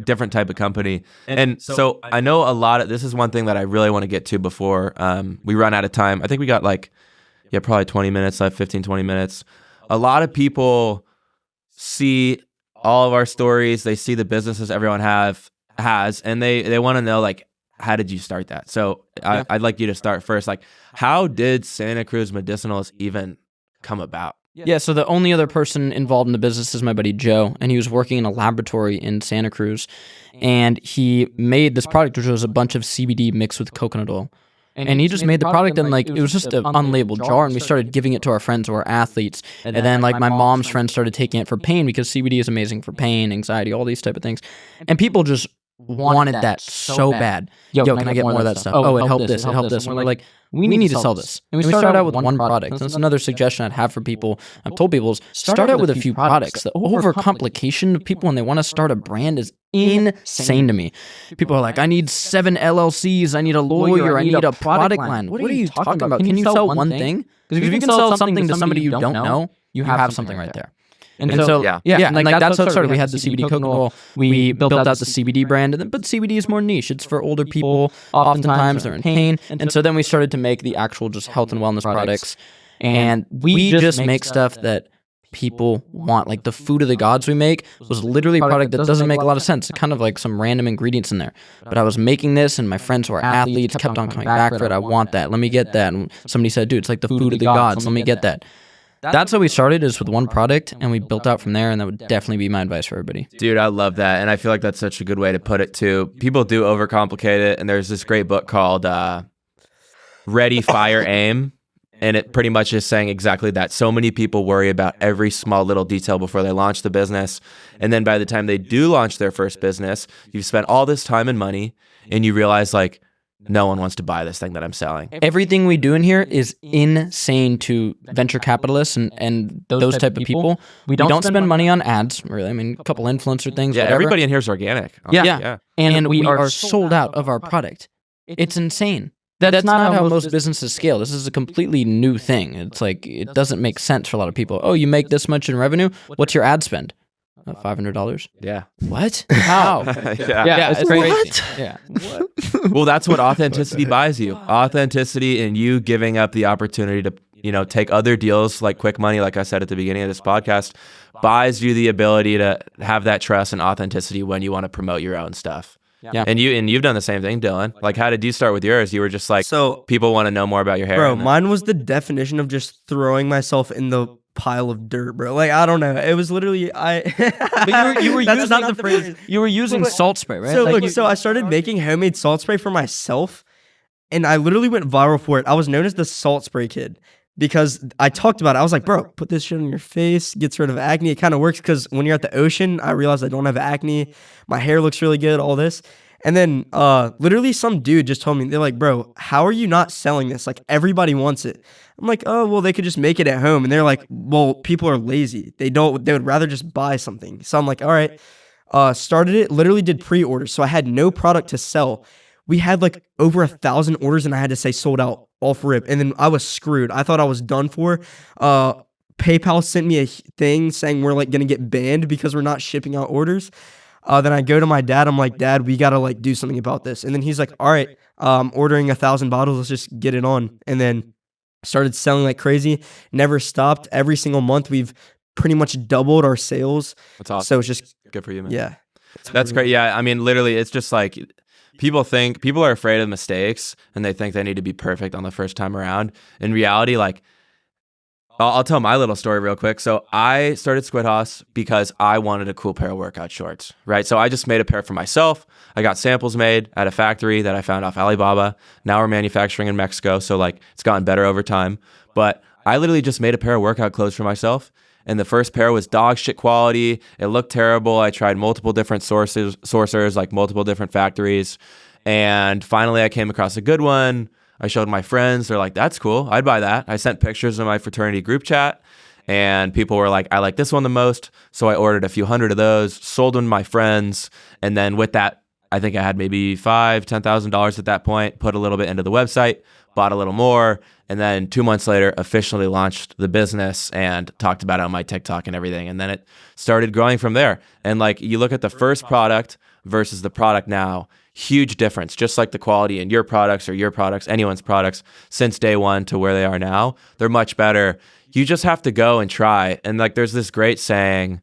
different type of company. And so I know a lot of this is one thing that I really want to get to before we run out of time. I think we got like probably 20 minutes left, 15, 20 minutes. A lot of people see all of our stories. They see the businesses everyone has, and they want to know like, how did you start that? So I'd like you to start first. Like, how did Santa Cruz Medicinals even come about? Yeah, so the only other person involved in the business is my buddy Joe, and he was working in a laboratory in Santa Cruz, and he made this product, which was a bunch of CBD mixed with coconut oil. And he just made the product, and like it was just an unlabeled jar, and we started giving it to our friends who are athletes. And then like my mom's friends started taking it for pain, because CBD is amazing for pain, anxiety, all these type of things. And people just wanted that so bad. Yo, can I get more of that stuff? Oh, it helped this, it helped this. And we're like, we need to sell this. And we started out with one product. And that's another suggestion I'd have for people. I've told people is start out with a few products. The overcomplication of people when they want to start a brand is insane to me. People are like, I need 7 LLCs, I need a lawyer, I need a product line. What are you talking about? Can you sell one thing? Because if you can sell something to somebody you don't know, you have something right there. And so, and like that's how it started. We had the CBD coconut oil. We built out the CBD brand, but CBD is more niche. It's for older people. Oftentimes they're in pain. And so then we started to make the actual just health and wellness products. And we just make stuff that people want. Like the food of the gods we make was literally a product that doesn't make a lot of sense. It's kind of like some random ingredients in there. But I was making this, and my friends who are athletes kept on coming back for it. I want that. Let me get that. And somebody said, dude, it's like the food of the gods. Let me get that. That's how we started, is with one product, and we built out from there, and that would definitely be my advice for everybody. Dude, I love that. And I feel like that's such a good way to put it too. People do overcomplicate it, and there's this great book called Ready, Fire, Aim. And it pretty much is saying exactly that. So many people worry about every small little detail before they launch the business. And then by the time they do launch their first business, you've spent all this time and money, and you realize like, no one wants to buy this thing that I'm selling. Everything we do in here is insane to venture capitalists and those type of people. We don't spend money on ads, really. I mean, a couple influencer things, Yeah, whatever. everybody in here is organic. Yeah. And we are sold out of our product. It's insane. That's not how most businesses scale. This is a completely new thing. It's like, it doesn't make sense for a lot of people. Oh, you make this much in revenue? What's your ad spend? $500. Yeah. What? How? Yeah. It's crazy. What? Yeah. Well, that's what authenticity buys you. Authenticity and you giving up the opportunity to, take other deals like quick money, like I said at the beginning of this podcast, buys you the ability to have that trust and authenticity when you want to promote your own stuff. Yeah. And you've done the same thing, Dylan. Like, how did you start with yours? You were just like, So, people want to know more about your hair. bro, and then- mine was the definition of just throwing myself in the pile of dirt, bro. Like, I don't know. It was literally But you were That's using not the phrase. You were using salt spray, right? So Like, look, you- so I started making homemade salt spray for myself, and I literally went viral for it. I was known as the salt spray kid because I talked about it. I was like, bro, put this shit on your face, gets rid of acne. It kind of works because when you're at the ocean, I realized I don't have acne. My hair looks really good, all this. And then literally some dude just told me, they're like, bro, how are you not selling this? Like, everybody wants it. I'm like, oh, well, they could just make it at home. And they're like, well, people are lazy. They would rather just buy something. So I'm like, all right. Started it, literally did pre-orders. So I had no product to sell. We had like over 1,000 orders, and I had to say sold out off rip. And then I was screwed. I thought I was done for. PayPal sent me a thing saying we're like going to get banned because we're not shipping out orders. Then I go to my dad. I'm like, Dad, we got to like do something about this. And then he's like, all right, ordering 1,000 bottles. Let's just get it on. And then started selling like crazy. Never stopped. Every single month, we've pretty much doubled our sales. That's awesome. So it's just, Good for you, man. yeah. That's great. Yeah. I mean, literally, it's just like people are afraid of mistakes and they think they need to be perfect on the first time around. In reality, like, I'll tell my little story real quick. So I started Squid Hoss because I wanted a cool pair of workout shorts, right? So I just made a pair for myself. I got samples made at a factory that I found off Alibaba. Now we're manufacturing in Mexico. So like it's gotten better over time. But I literally just made a pair of workout clothes for myself. And the first pair was dog shit quality. It looked terrible. I tried multiple different sourcers, like multiple different factories. And finally I came across a good one. I showed my friends. They're like, that's cool. I'd buy that. I sent pictures in my fraternity group chat, and people were like, I like this one the most. So I ordered a few hundred of those, sold them to my friends. And then with that, I think I had maybe $10,000 at that point, put a little bit into the website, bought a little more. And then 2 months later, officially launched the business and talked about it on my TikTok and everything. And then it started growing from there. And like, you look at the first product versus the product now, huge difference, just like the quality in your products, anyone's products, since day one to where they are now. They're much better. You just have to go and try. And like, there's this great saying,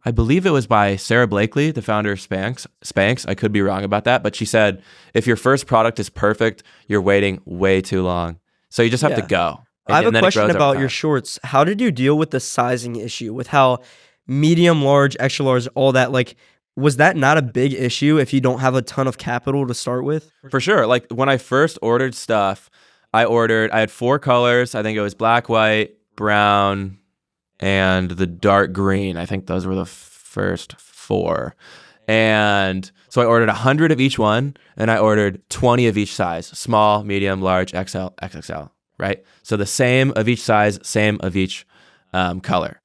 I believe it was by Sarah Blakely, the founder of Spanx. I could be wrong about that, but she said, if your first product is perfect, you're waiting way too long. So you just have to go. I have and a then it question grows over about time. your shorts. How did you deal with the sizing issue with how medium, large, extra large, all that? Like, was that not a big issue if you don't have a ton of capital to start with? For sure. Like when I first ordered stuff, I had 4 colors. I think it was black, white, brown, and the dark green. I think those were the first 4. And so I ordered 100 of each one, and I ordered 20 of each size: small, medium, large, XL, XXL, right? So the same of each size, same of each color.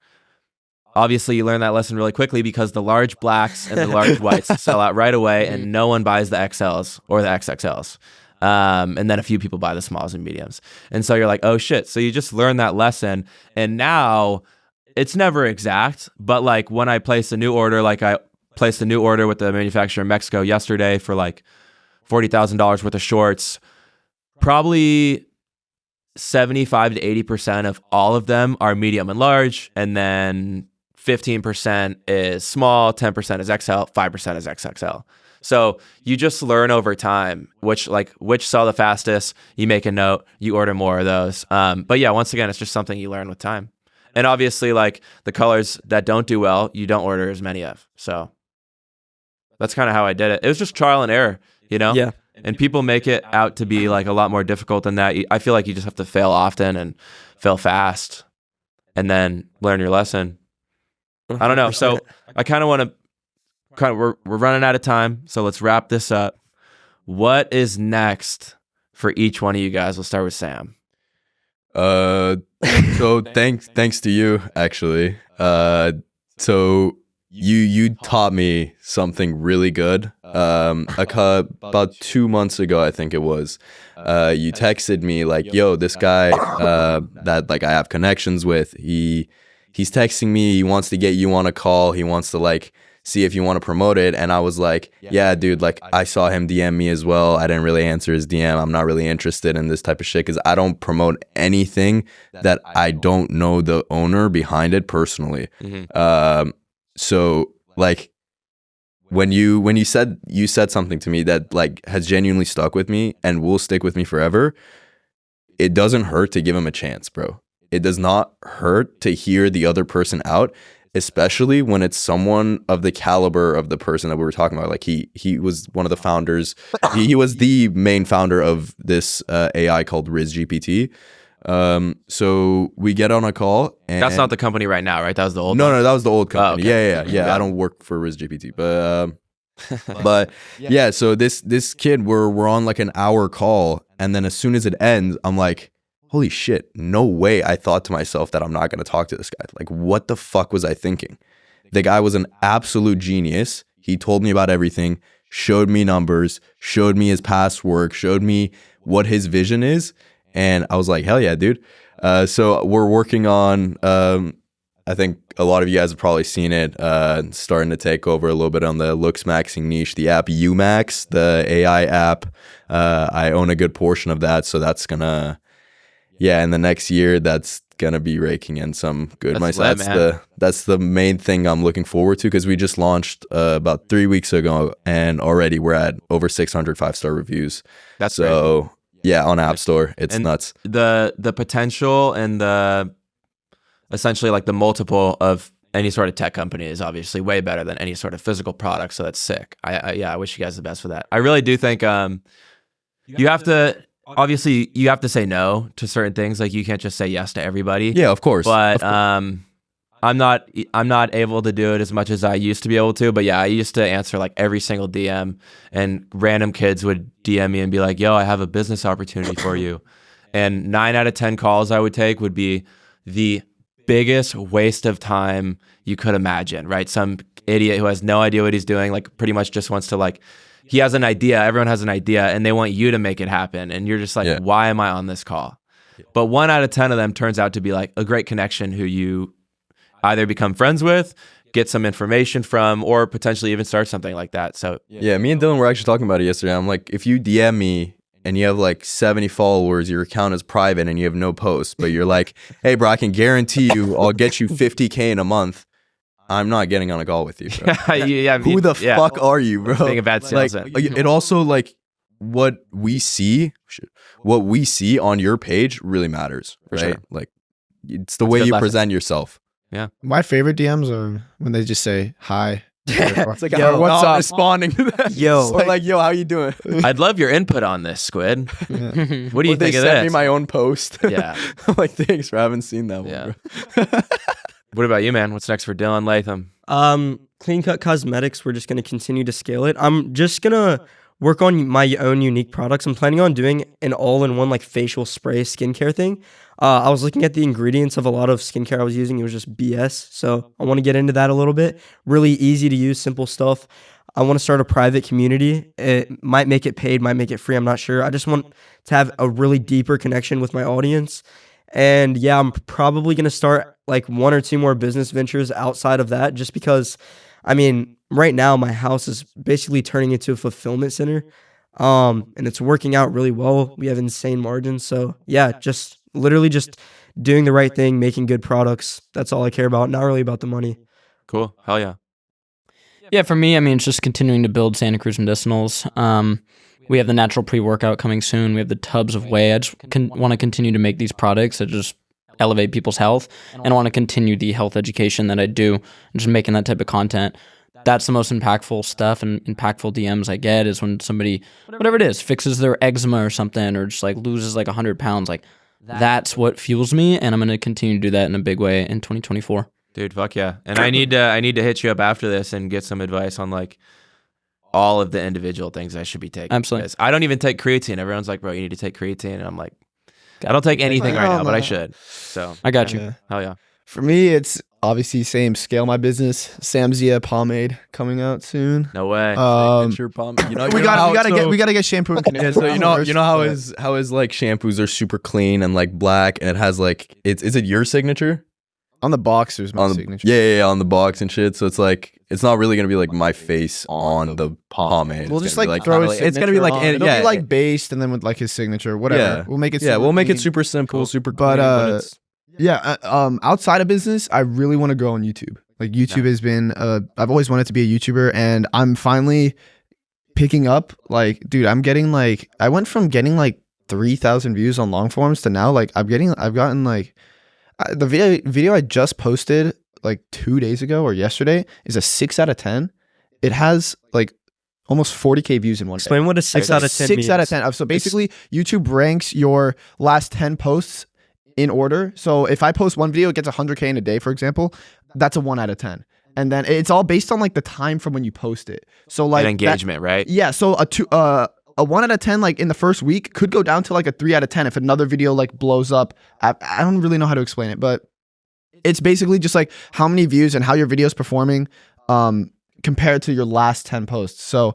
Obviously, you learn that lesson really quickly because the large blacks and the large whites sell out right away, and no one buys the XLs or the XXLs. And then a few people buy the smalls and mediums. And so you're like, oh shit. So you just learn that lesson. And now it's never exact, but like when I place a new order, like I placed a new order with the manufacturer in Mexico yesterday for like $40,000 worth of shorts, probably 75 to 80% of all of them are medium and large, and then 15% is small, 10% is XL, 5% is XXL. So you just learn over time which sell the fastest. You make a note, you order more of those. But yeah, once again, it's just something you learn with time. And obviously, like the colors that don't do well, you don't order as many of. So that's kind of how I did it. It was just trial and error, you know? Yeah. And people make it out to be like a lot more difficult than that. I feel like you just have to fail often and fail fast and then learn your lesson. I don't know. So I kind of want to, we're running out of time. So let's wrap this up. What is next for each one of you guys? We'll start with Sam. So thanks to you, actually. So you taught me something really good. About 2 months ago, I think it was. You texted me like, "Yo, this guy that like I have connections with, he's texting me. He wants to get you on a call. He wants to like see if you want to promote it." And I was like, "Yeah, dude. Like I saw him DM me as well. I didn't really answer his DM. I'm not really interested in this type of shit because I don't promote anything that I don't know the owner behind it personally." So like when you said something to me that like has genuinely stuck with me and will stick with me forever, it doesn't hurt to give him a chance, bro. It does not hurt to hear the other person out, especially when it's someone of the caliber of the person that we were talking about. Like he was one of the founders. He was the main founder of this AI called RizGPT. So we get on a call, and That's not the company right now, right? That was the old no, one? no, that was the old company. Oh, okay. Yeah. I don't work for RizGPT, but yeah. So this kid, we're on like an hour call, and then as soon as it ends, I'm like, holy shit, no way. I thought to myself that I'm not going to talk to this guy. Like, what the fuck was I thinking? The guy was an absolute genius. He told me about everything, showed me numbers, showed me his past work, showed me what his vision is. And I was like, hell yeah, dude. So we're working on, I think a lot of you guys have probably seen it, starting to take over a little bit on the looks maxing niche, the app UMax, the AI app. I own a good portion of that. So that's going to, in the next year, that's going to be raking in some good money. So that's the main thing I'm looking forward to, because we just launched about 3 weeks ago, and already we're at over 600 5-star reviews. That's so great. Yeah, on App Store. It's nuts. The potential and the essentially like the multiple of any sort of tech company is obviously way better than any sort of physical product. So that's sick. I wish you guys the best for that. I really do think you have to say no to certain things. Like you can't just say yes to everybody. Yeah, of course. But I'm not able to do it as much as I used to be able to. But yeah, I used to answer like every single DM, and random kids would DM me and be like, "Yo, I have a business opportunity for you." And 9 out of 10 calls I would take would be the biggest waste of time you could imagine, right? Some idiot who has no idea what he's doing, like pretty much just wants to like, he has an idea, everyone has an idea, and they want you to make it happen. And you're just like, why am I on this call? But 1 out of 10 of them turns out to be like a great connection who you either become friends with, get some information from, or potentially even start something like that. So yeah, me and Dillon were actually talking about it yesterday. I'm like, if you DM me and you have like 70 followers, your account is private and you have no posts, but you're like, hey bro, I can guarantee you I'll get you 50K in a month, I'm not getting on a call with you, bro. Who the fuck are you, bro? Being a bad salesman. Like, it also like what we see on your page really matters, right? Sure. Like it's the way you present yourself. Yeah. My favorite DMs are when they just say hi. It's like, Yo, what's up? responding to that. Yo. Or like, yo, how you doing? I'd love your input on this, Squid. Yeah. What do you They think of sent me this? my own post. Yeah. I'm like, thanks, bro. I haven't seen that one, Yeah. bro. What about you, man? What's next for Dillon Latham? Clean Cut Cosmetics, we're just going to continue to scale it. I'm just going to work on my own unique products. I'm planning on doing an all-in-one like facial spray skincare thing. I was looking at the ingredients of a lot of skincare I was using. It was just BS. So I want to get into that a little bit. Really easy to use, simple stuff. I want to start a private community. It might make it paid, might make it free. I'm not sure. I just want to have a really deeper connection with my audience. And yeah, I'm probably going to start like 1 or 2 more business ventures outside of that, just because, I mean, right now my house is basically turning into a fulfillment center. And it's working out really well. We have insane margins. So yeah, just literally just doing the right thing, making good products. That's all I care about. Not really about the money. Cool. Hell yeah. Yeah, for me, I mean, it's just continuing to build Santa Cruz Medicinals. We have the natural pre-workout coming soon. We have the tubs of whey. I just want to continue to make these products that just elevate people's health, and I want to continue the health education that I do, and just making that type of content. That's the most impactful stuff, and impactful DMs I get is when somebody, whatever it is, fixes their eczema or something, or just like loses like 100 pounds. Like, that's what fuels me, and I'm going to continue to do that in a big way in 2024. Dude, fuck yeah. And I need to hit you up after this and get some advice on like all of the individual things I should be taking. Absolutely. Because I don't even take creatine. Everyone's like, bro, you need to take creatine. And I'm like, I don't take anything right now, but I should. So I got you. Yeah. hell yeah. For me, it's obviously scale my business. Samzia pomade coming out soon. No way. Signature pump. You know, We gotta get shampoo and Yeah, conditioner. so you know how first, his like shampoos are super clean and like black, and it has like is it your signature on the box there's my on the signature. yeah on the box and shit. So it's like it's not really gonna be like my face on the pomade. We'll It's just gonna like be, throw kinda his like- it's gonna be like signature on. It'll yeah be like based and then with like his signature, whatever. Yeah. We'll make it. yeah super we'll make it clean. super simple, super But, clean, but it's Yeah, outside of business, I really want to grow on YouTube. Like YouTube has been, I've always wanted to be a YouTuber, and I'm finally picking up. Like, dude, I went from getting like 3,000 views on long forms to now like I've gotten like the video I just posted like 2 days ago or yesterday is a 6 out of 10. It has like almost 40K views in one day. Explain what a 6 out of 10 6 out of means. 10. So basically, YouTube ranks your last 10 posts in order. So if I post one video, it gets 100K in a day, for example. That's a 1 out of 10. And then it's all based on like the time from when you post it. So like And engagement, right? Yeah. So a 1 out of 10 like in the first week could go down to like a 3 out of 10 if another video like blows up. I don't really know how to explain it, but it's basically just like how many views and how your video is performing compared to your last 10 posts. So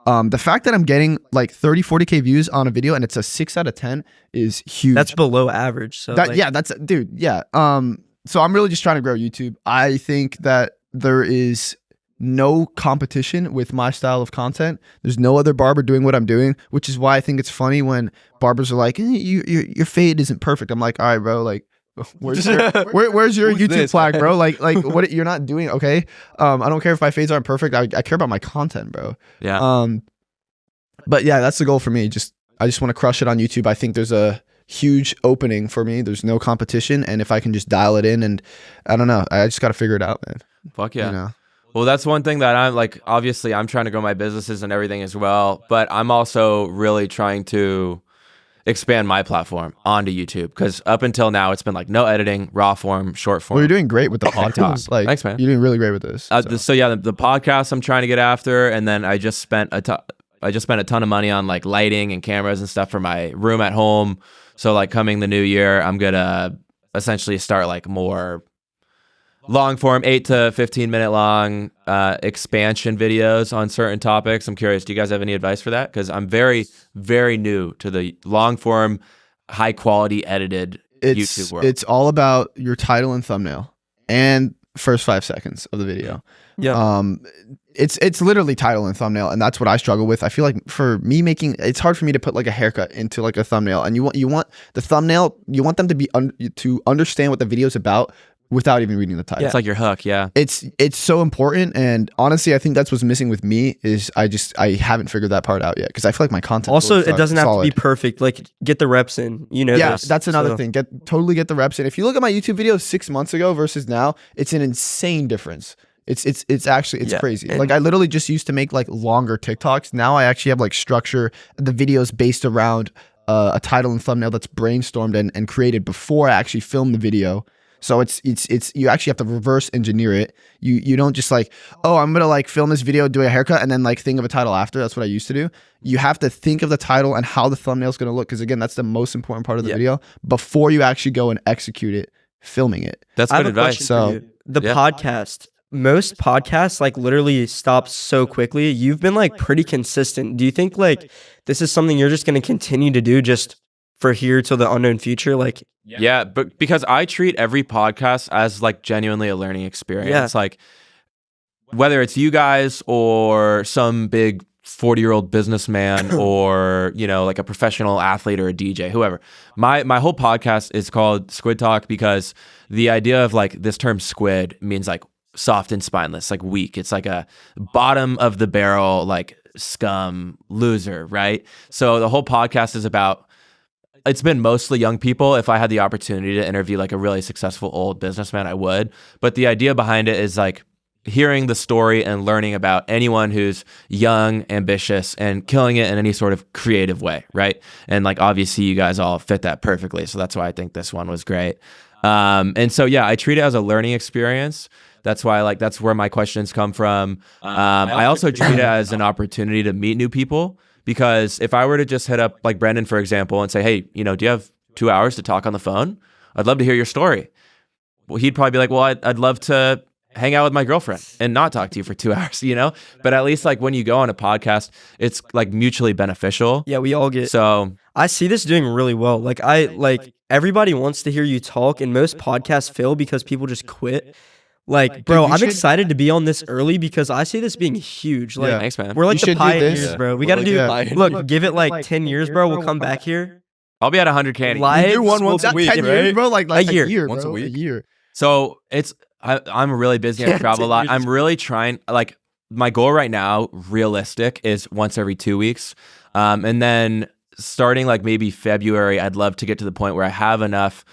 the fact that I'm getting like 30, 40K views on a video and it's a 6 out of 10 is huge. That's below average. So like, That's dude. Yeah. So I'm really just trying to grow YouTube. I think that there is no competition with my style of content. There's no other barber doing what I'm doing, which is why I think it's funny when barbers are like, your fade isn't perfect. I'm like, all right, bro, like, where's your Who's YouTube this, flag, man? bro? Like what you're not doing, okay? I don't care if my fades aren't perfect. I care about my content, bro. Yeah. But yeah, that's the goal for me. I just want to crush it on YouTube. I think there's a huge opening for me. There's no competition, and if I can just dial it in, and I don't know, I just got to figure it out, man. Fuck yeah. You know? Well, that's one thing that I'm like, obviously I'm trying to grow my businesses and everything as well, but I'm also really trying to expand my platform onto YouTube, because up until now it's been like no editing, raw form, short form. Well, you're doing great with the podcast. Like, Thanks, man. You're doing really great with this. So yeah, the podcast I'm trying to get after, and then I just spent a ton of money on like lighting and cameras and stuff for my room at home. So like coming the new year, I'm gonna essentially start like more long form, 8 to 15 minute long expansion videos on certain topics. I'm curious, do you guys have any advice for that? Because I'm very, very new to the long form, high quality edited YouTube world. It's all about your title and thumbnail and first 5 seconds of the video. Yeah. It's literally title and thumbnail, and that's what I struggle with. I feel like for me it's hard for me to put like a haircut into like a thumbnail, and you want the thumbnail, you want them to be to understand what the video's about without even reading the title. It's like your hook, yeah. It's so important, and honestly, I think that's what's missing with me is I haven't figured that part out yet, because I feel like my content Also, it doesn't have to be perfect. Like, get the reps in. You know. Yeah, this, that's another so- thing. Get the reps in. If you look at my YouTube videos 6 months ago versus now, it's an insane difference. It's actually Yeah, crazy. and- Like, I literally just used to make like longer TikToks. Now I actually have like structure. The videos based around a title and thumbnail that's brainstormed and created before I actually film the video. So it's you actually have to reverse engineer it. You don't just like, oh, I'm gonna like film this video, do a haircut, and then like think of a title after. That's what I used to do. You have to think of the title and how the thumbnail is gonna look, because again, that's the most important part of the video before you actually go and execute it, filming it. That's I have good a advice. question So- for you. The Yeah. podcast. Most podcasts like literally stop so quickly. You've been like pretty consistent. Do you think like this is something you're just going to continue to do just for here till the unknown future? Like, Yeah, but because I treat every podcast as like genuinely a learning experience. Yeah. Like whether it's you guys or some big 40-year-old businessman or, you know, like a professional athlete or a DJ, whoever. My whole podcast is called Squid Talk because the idea of like this term squid means like soft and spineless, like weak. It's like a bottom of the barrel, like scum loser, right? So the whole podcast is about, it's been mostly young people. If I had the opportunity to interview like a really successful old businessman, I would. But the idea behind it is like hearing the story and learning about anyone who's young, ambitious, and killing it in any sort of creative way, right? And like obviously you guys all fit that perfectly. So that's why I think this one was great. And so yeah, I treat it as a learning experience. That's why like that's where my questions come from. I also treat it as an opportunity to meet new people, because if I were to just hit up like Brendan, for example, and say, hey, you know, do you have 2 hours to talk on the phone? I'd love to hear your story. Well, he'd probably be like, well, I'd love to hang out with my girlfriend and not talk to you for 2 hours, you know? But at least like when you go on a podcast, it's like mutually beneficial. Yeah, we all get. So I see this doing really well. Like everybody wants to hear you talk, and most podcasts fail because people just quit. Like, bro, Dude, I'm excited to be on this early because I see this being huge. Like, Yeah. thanks, man. we're like You the should do this. pioneers, bro. We We're got to like do. the Look, give it like 10 years, bro. We'll come back here. I'll be at 100K. Live. do one once a will be week, 10 years, right? bro. Like A year. Once a bro. week. A year. So I'm really busy. I travel a lot. 10 years. I'm really trying, like my goal right now, realistic, is once every 2 weeks. And then starting like maybe February, I'd love to get to the point where I have enough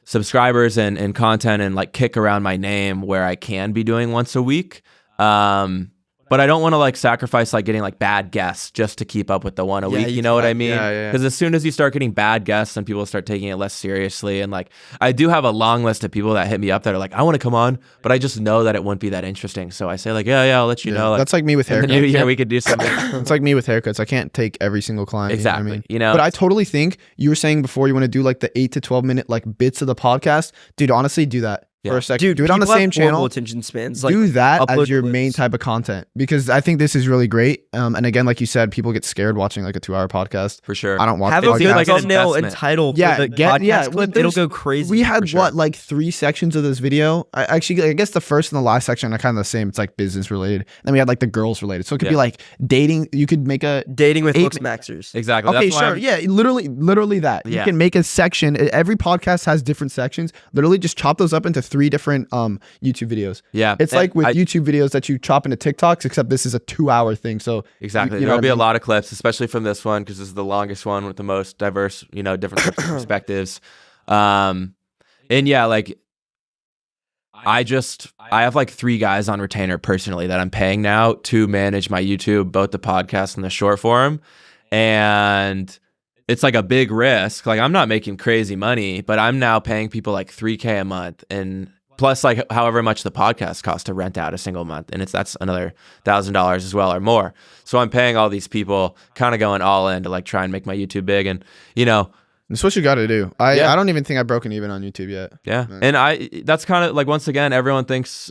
subscribers and content and like kick around my name where I can be doing once a week. But I don't want to like sacrifice like getting like bad guests just to keep up with the one a Yeah, week. you You know what I can't. mean? Yeah. Because as soon as you start getting bad guests, then people start taking it less seriously. And like I do have a long list of people that hit me up that are like, I want to come on, but I just know that it wouldn't be that interesting. So I say like, yeah, I'll let you know. Like, That's like me with in the haircuts. new year we could do something. It's like me with haircuts. I can't take every single client. Exactly. You know what I mean? You know, But I totally think you were saying before you want to do like the 8 to 12 minute like bits of the podcast. Dude, honestly, do that Yeah. for a second. Dude, do it on the people have same horrible channel. attention spans. Like, Do that upload as your main clips. type of content, because I think this is really great. And again, like you said, people get scared watching like a 2-hour podcast. for sure. I don't watch have the a It's good podcast. like an thumbnail and investment. title Yeah, for the podcast clip. It'll there's- go crazy. We had for sure. what, like 3 sections of this video. I guess the first and the last section are kind of the same. It's like business related. Then we had like the girls related. So it could be Yeah. like dating. You could make a Dating with 8 looks maxers. Exactly. Okay, That's why sure. Yeah, literally that. You Yeah. can make a section. Every podcast has different sections. Literally just chop those up into 3 different YouTube videos. Yeah. It's And like with I- YouTube videos that you chop into TikToks, except this is a 2-hour thing. So Exactly. you know There'll what be I a mean? lot of clips, especially from this one, because this is the longest one with the most diverse, you know, different perspectives. And yeah, like I have like 3 guys on retainer personally that I'm paying now to manage my YouTube, both the podcast and the short form. And it's like a big risk. Like I'm not making crazy money, but I'm now paying people like $3K a month, and plus like however much the podcast costs to rent out a single month, and that's another $1,000 as well or more. So I'm paying all these people, kind of going all in to like try and make my YouTube big, and you know, that's what you got to do. Yeah. I don't even think I've broken even on YouTube yet. yeah. Right. And that's kind of like, once again, everyone thinks,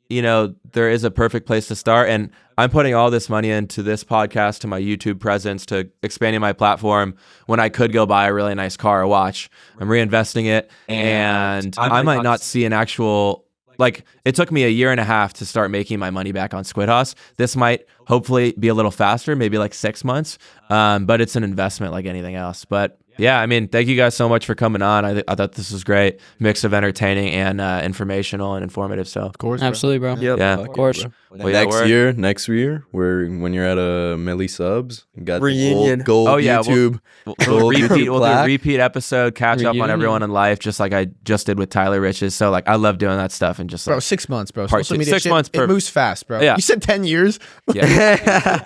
you know, there is a perfect place to start, and I'm putting all this money into this podcast, to my YouTube presence, to expanding my platform when I could go buy a really nice car or watch. I'm reinvesting it, and I might not see an actual, like, it took me 1.5 years to start making my money back on Squid House. This might hopefully be a little faster, maybe like 6 months, but it's an investment like anything else. But yeah, I mean, thank you guys so much for coming on. I thought this was great, mix of entertaining and informational and informative. So Of course. Absolutely, bro. Yep. yeah, Of course. Well, yeah, Next year, when you're at a milli subs, you got Reunion. the gold Oh, yeah, YouTube. we'll Gold do YouTube a plaque. repeat episode, catch up on Reunion. everyone in life, just like I just did with Tyler Rich's. So like, I love doing that stuff, and just Bro, like, 6 months, bro. Part Social two. media 6 shit, months it per- moves fast, bro. Yeah. You said 10 years. yeah.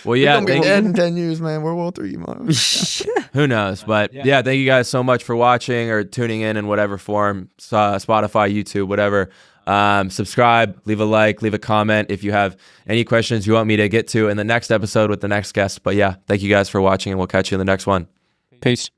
Well, yeah, We're gonna thank be you. dead in 10 years, man. World War III, man. Who knows? But yeah, thank you guys so much for watching or tuning in whatever form, Spotify, YouTube, whatever. Subscribe, leave a like, leave a comment if you have any questions you want me to get to in the next episode with the next guest. But yeah, thank you guys for watching, and we'll catch you in the next one. Peace.